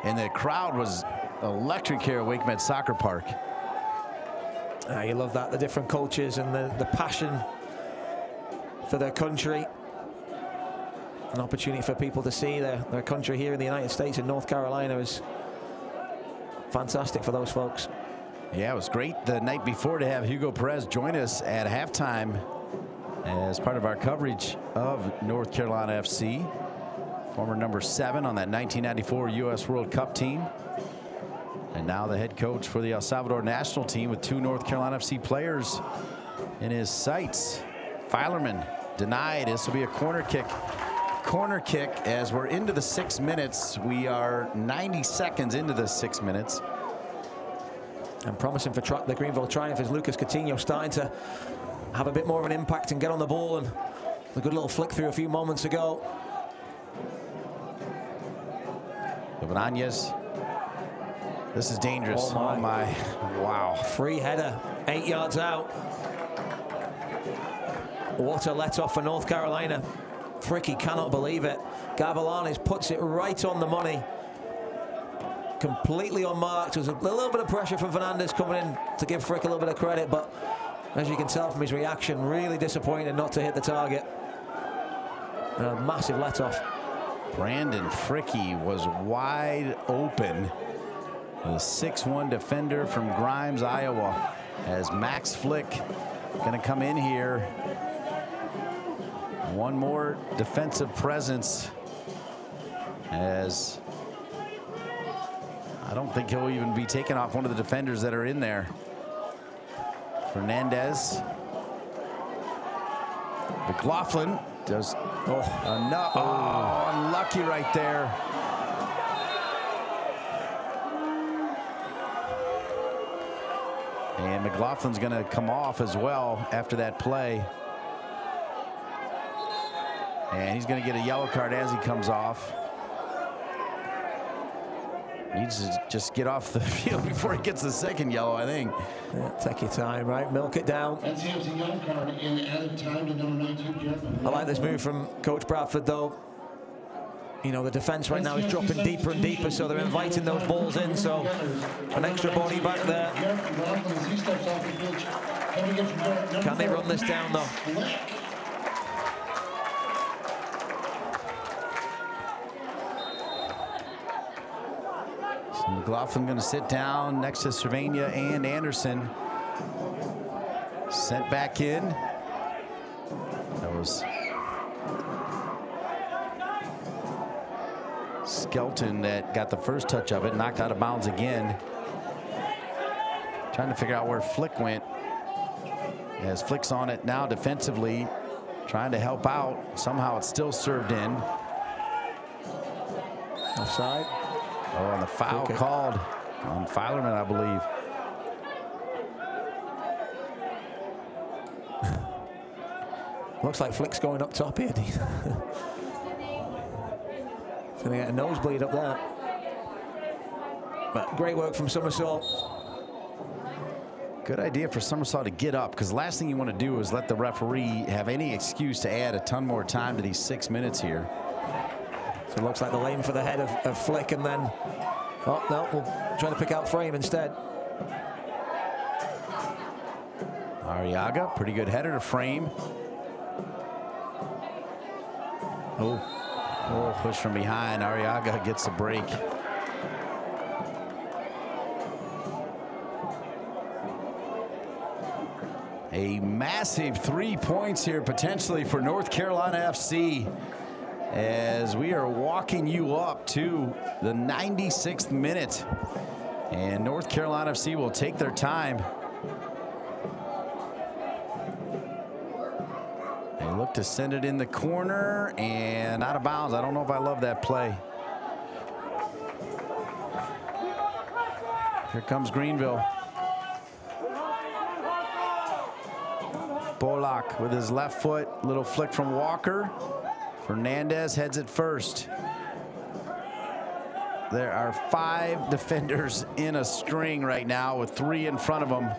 And the crowd was electric here at Wake Med Soccer Park. You love that, the different cultures and the passion for their country. An opportunity for people to see their country here in the United States and North Carolina is fantastic for those folks. Yeah, it was great the night before to have Hugo Perez join us at halftime as part of our coverage of North Carolina FC. Former number 7 on that 1994 U.S. World Cup team. And now the head coach for the El Salvador national team with 2 North Carolina FC players in his sights. Filerman denied. This will be a corner kick. Corner kick as we're into the 6 minutes. We are 90 seconds into the 6 minutes. And promising for the Greenville Triumph is Lucas Coutinho starting to have a bit more of an impact and get on the ball. And a good little flick through a few moments ago. Ibanez. This is dangerous. Oh my. Wow. Free header, 8 yards out. What a let-off for North Carolina. Fricky cannot believe it. Gavilanes puts it right on the money. completely unmarked. There was a little bit of pressure from Fernandez coming in to give Frick a little bit of credit, but as you can tell from his reaction, really disappointed not to hit the target. A massive let-off. Brandon Fricke was wide open. The 6'1" defender from Grimes, Iowa, as Max Flick going to come in here. One more defensive presence, as I don't think he'll even be taking off one of the defenders that are in there. Fernandez. McLaughlin does unlucky right there. And McLaughlin's going to come off as well after that play. And he's going to get a yellow card as he comes off. Needs to just get off the field before he gets the second yellow, I think. Yeah, take your time, right? Milk it down. And see, it's a yellow card in added time to number 19, Jeff. I like this move from Coach Bradford, though. You know, the defense right now is dropping deeper and deeper, so they're inviting those balls in. So an extra body back there. Can they run this down, though? So McLaughlin going to sit down next to Cervania and Anderson. Sent back in. That was Skelton that got the first touch of it, knocked out of bounds again. Trying to figure out where Flick went. As Flick's on it now defensively, trying to help out. Somehow it's still served in. Offside. Oh, and the foul called on Filerman, I believe. Looks like Flick's going up top here. He's going to get a nosebleed up there. But great work from Somersault. Good idea for Somersault to get up, because the last thing you want to do is let the referee have any excuse to add a ton more time to these 6 minutes here. So it looks like they'll aim for the head of Flick, and then, oh no, we'll try to pick out Frame instead. Arriaga, pretty good header to Frame. Oh, push from behind. Arriaga gets a break. A massive 3 points here potentially for North Carolina FC, as we are walking you up to the 96th minute, and North Carolina FC will take their time. They look to send it in the corner and out of bounds. I don't know if I love that play. Here comes Greenville. Bolak with his left foot, little flick from Walker. Fernandez heads it first. There are 5 defenders in a string right now with 3 in front of them.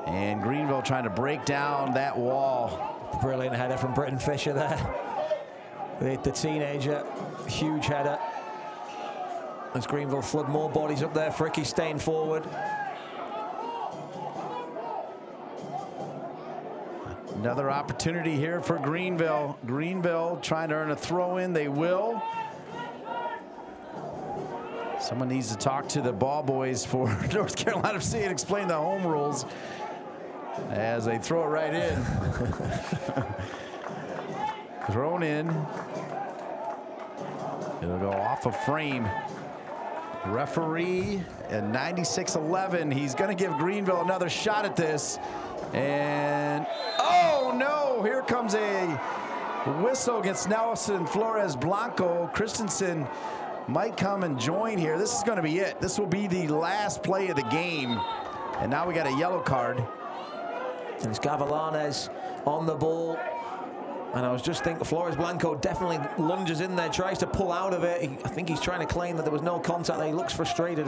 And Greenville trying to break down that wall. Brilliant header from Britton Fisher there. The teenager, huge header. As Greenville flood more bodies up there. Fricky staying forward. Another opportunity here for Greenville. Greenville trying to earn a throw in. They will. Someone needs to talk to the ball boys for North Carolina FC and explain the home rules as they throw it right in. Thrown in. It'll go off a frame. Referee at 96-11. He's going to give Greenville another shot at this. And oh no, here comes a whistle against Nelson Flores Blanco. Christensen might come and join here. This is going to be it. This will be the last play of the game. And now we got a yellow card. And it's Gavilanes on the ball. And I was just thinking, Flores Blanco definitely lunges in there, tries to pull out of it. I think he's trying to claim that there was no contact there. He looks frustrated.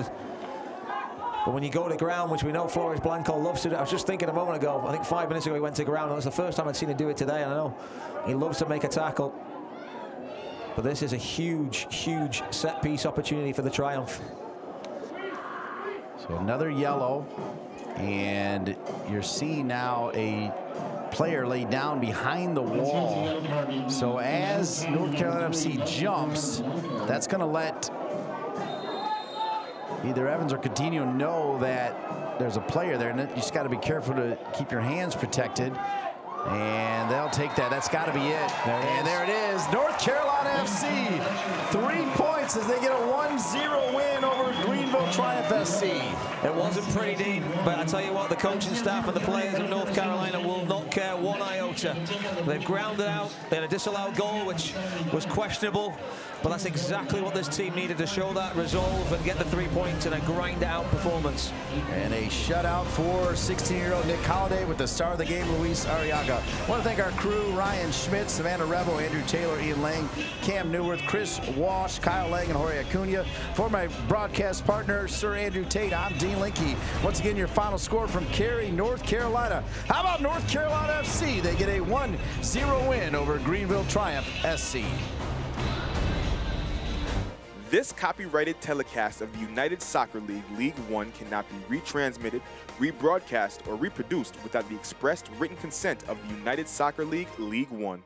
But when you go to ground, which we know Flores Blanco loves to do, I was just thinking a moment ago, I think 5 minutes ago he went to ground. That was the first time I'd seen him do it today, and I know he loves to make a tackle. But this is a huge, huge set-piece opportunity for the Triumph. So another yellow, and you're seeing now a player laid down behind the wall. So as North Carolina FC jumps, that's going to let either Evans or Coutinho know that there's a player there, and you just got to be careful to keep your hands protected. And they'll take that. That's got to be it. And there it is. North Carolina FC, 3 points as they get a 1-0 win over Greenville Triumph SC. It wasn't pretty, Dean, but I tell you what, the coaching staff and the players of North Carolina will not care one iota. They've grounded out. They had a disallowed goal, which was questionable, but that's exactly what this team needed to show that resolve and get the 3 points in a grind-out performance. And a shutout for 16-year-old Nick Holliday with the star of the game, Luis Arriaga. I want to thank our crew, Ryan Schmidt, Savannah Revo, Andrew Taylor, Ian Lang, Cam Newworth, Chris Walsh, Kyle Lang, and Jorge Acuna. For my broadcast partner, Sir Andrew Tate, I'm Dean Linke. Once again, your final score from Cary, North Carolina. How about North Carolina FC? They get a 1-0 win over Greenville Triumph SC. This copyrighted telecast of the United Soccer League League One cannot be retransmitted, rebroadcast, or reproduced without the expressed written consent of the United Soccer League League One.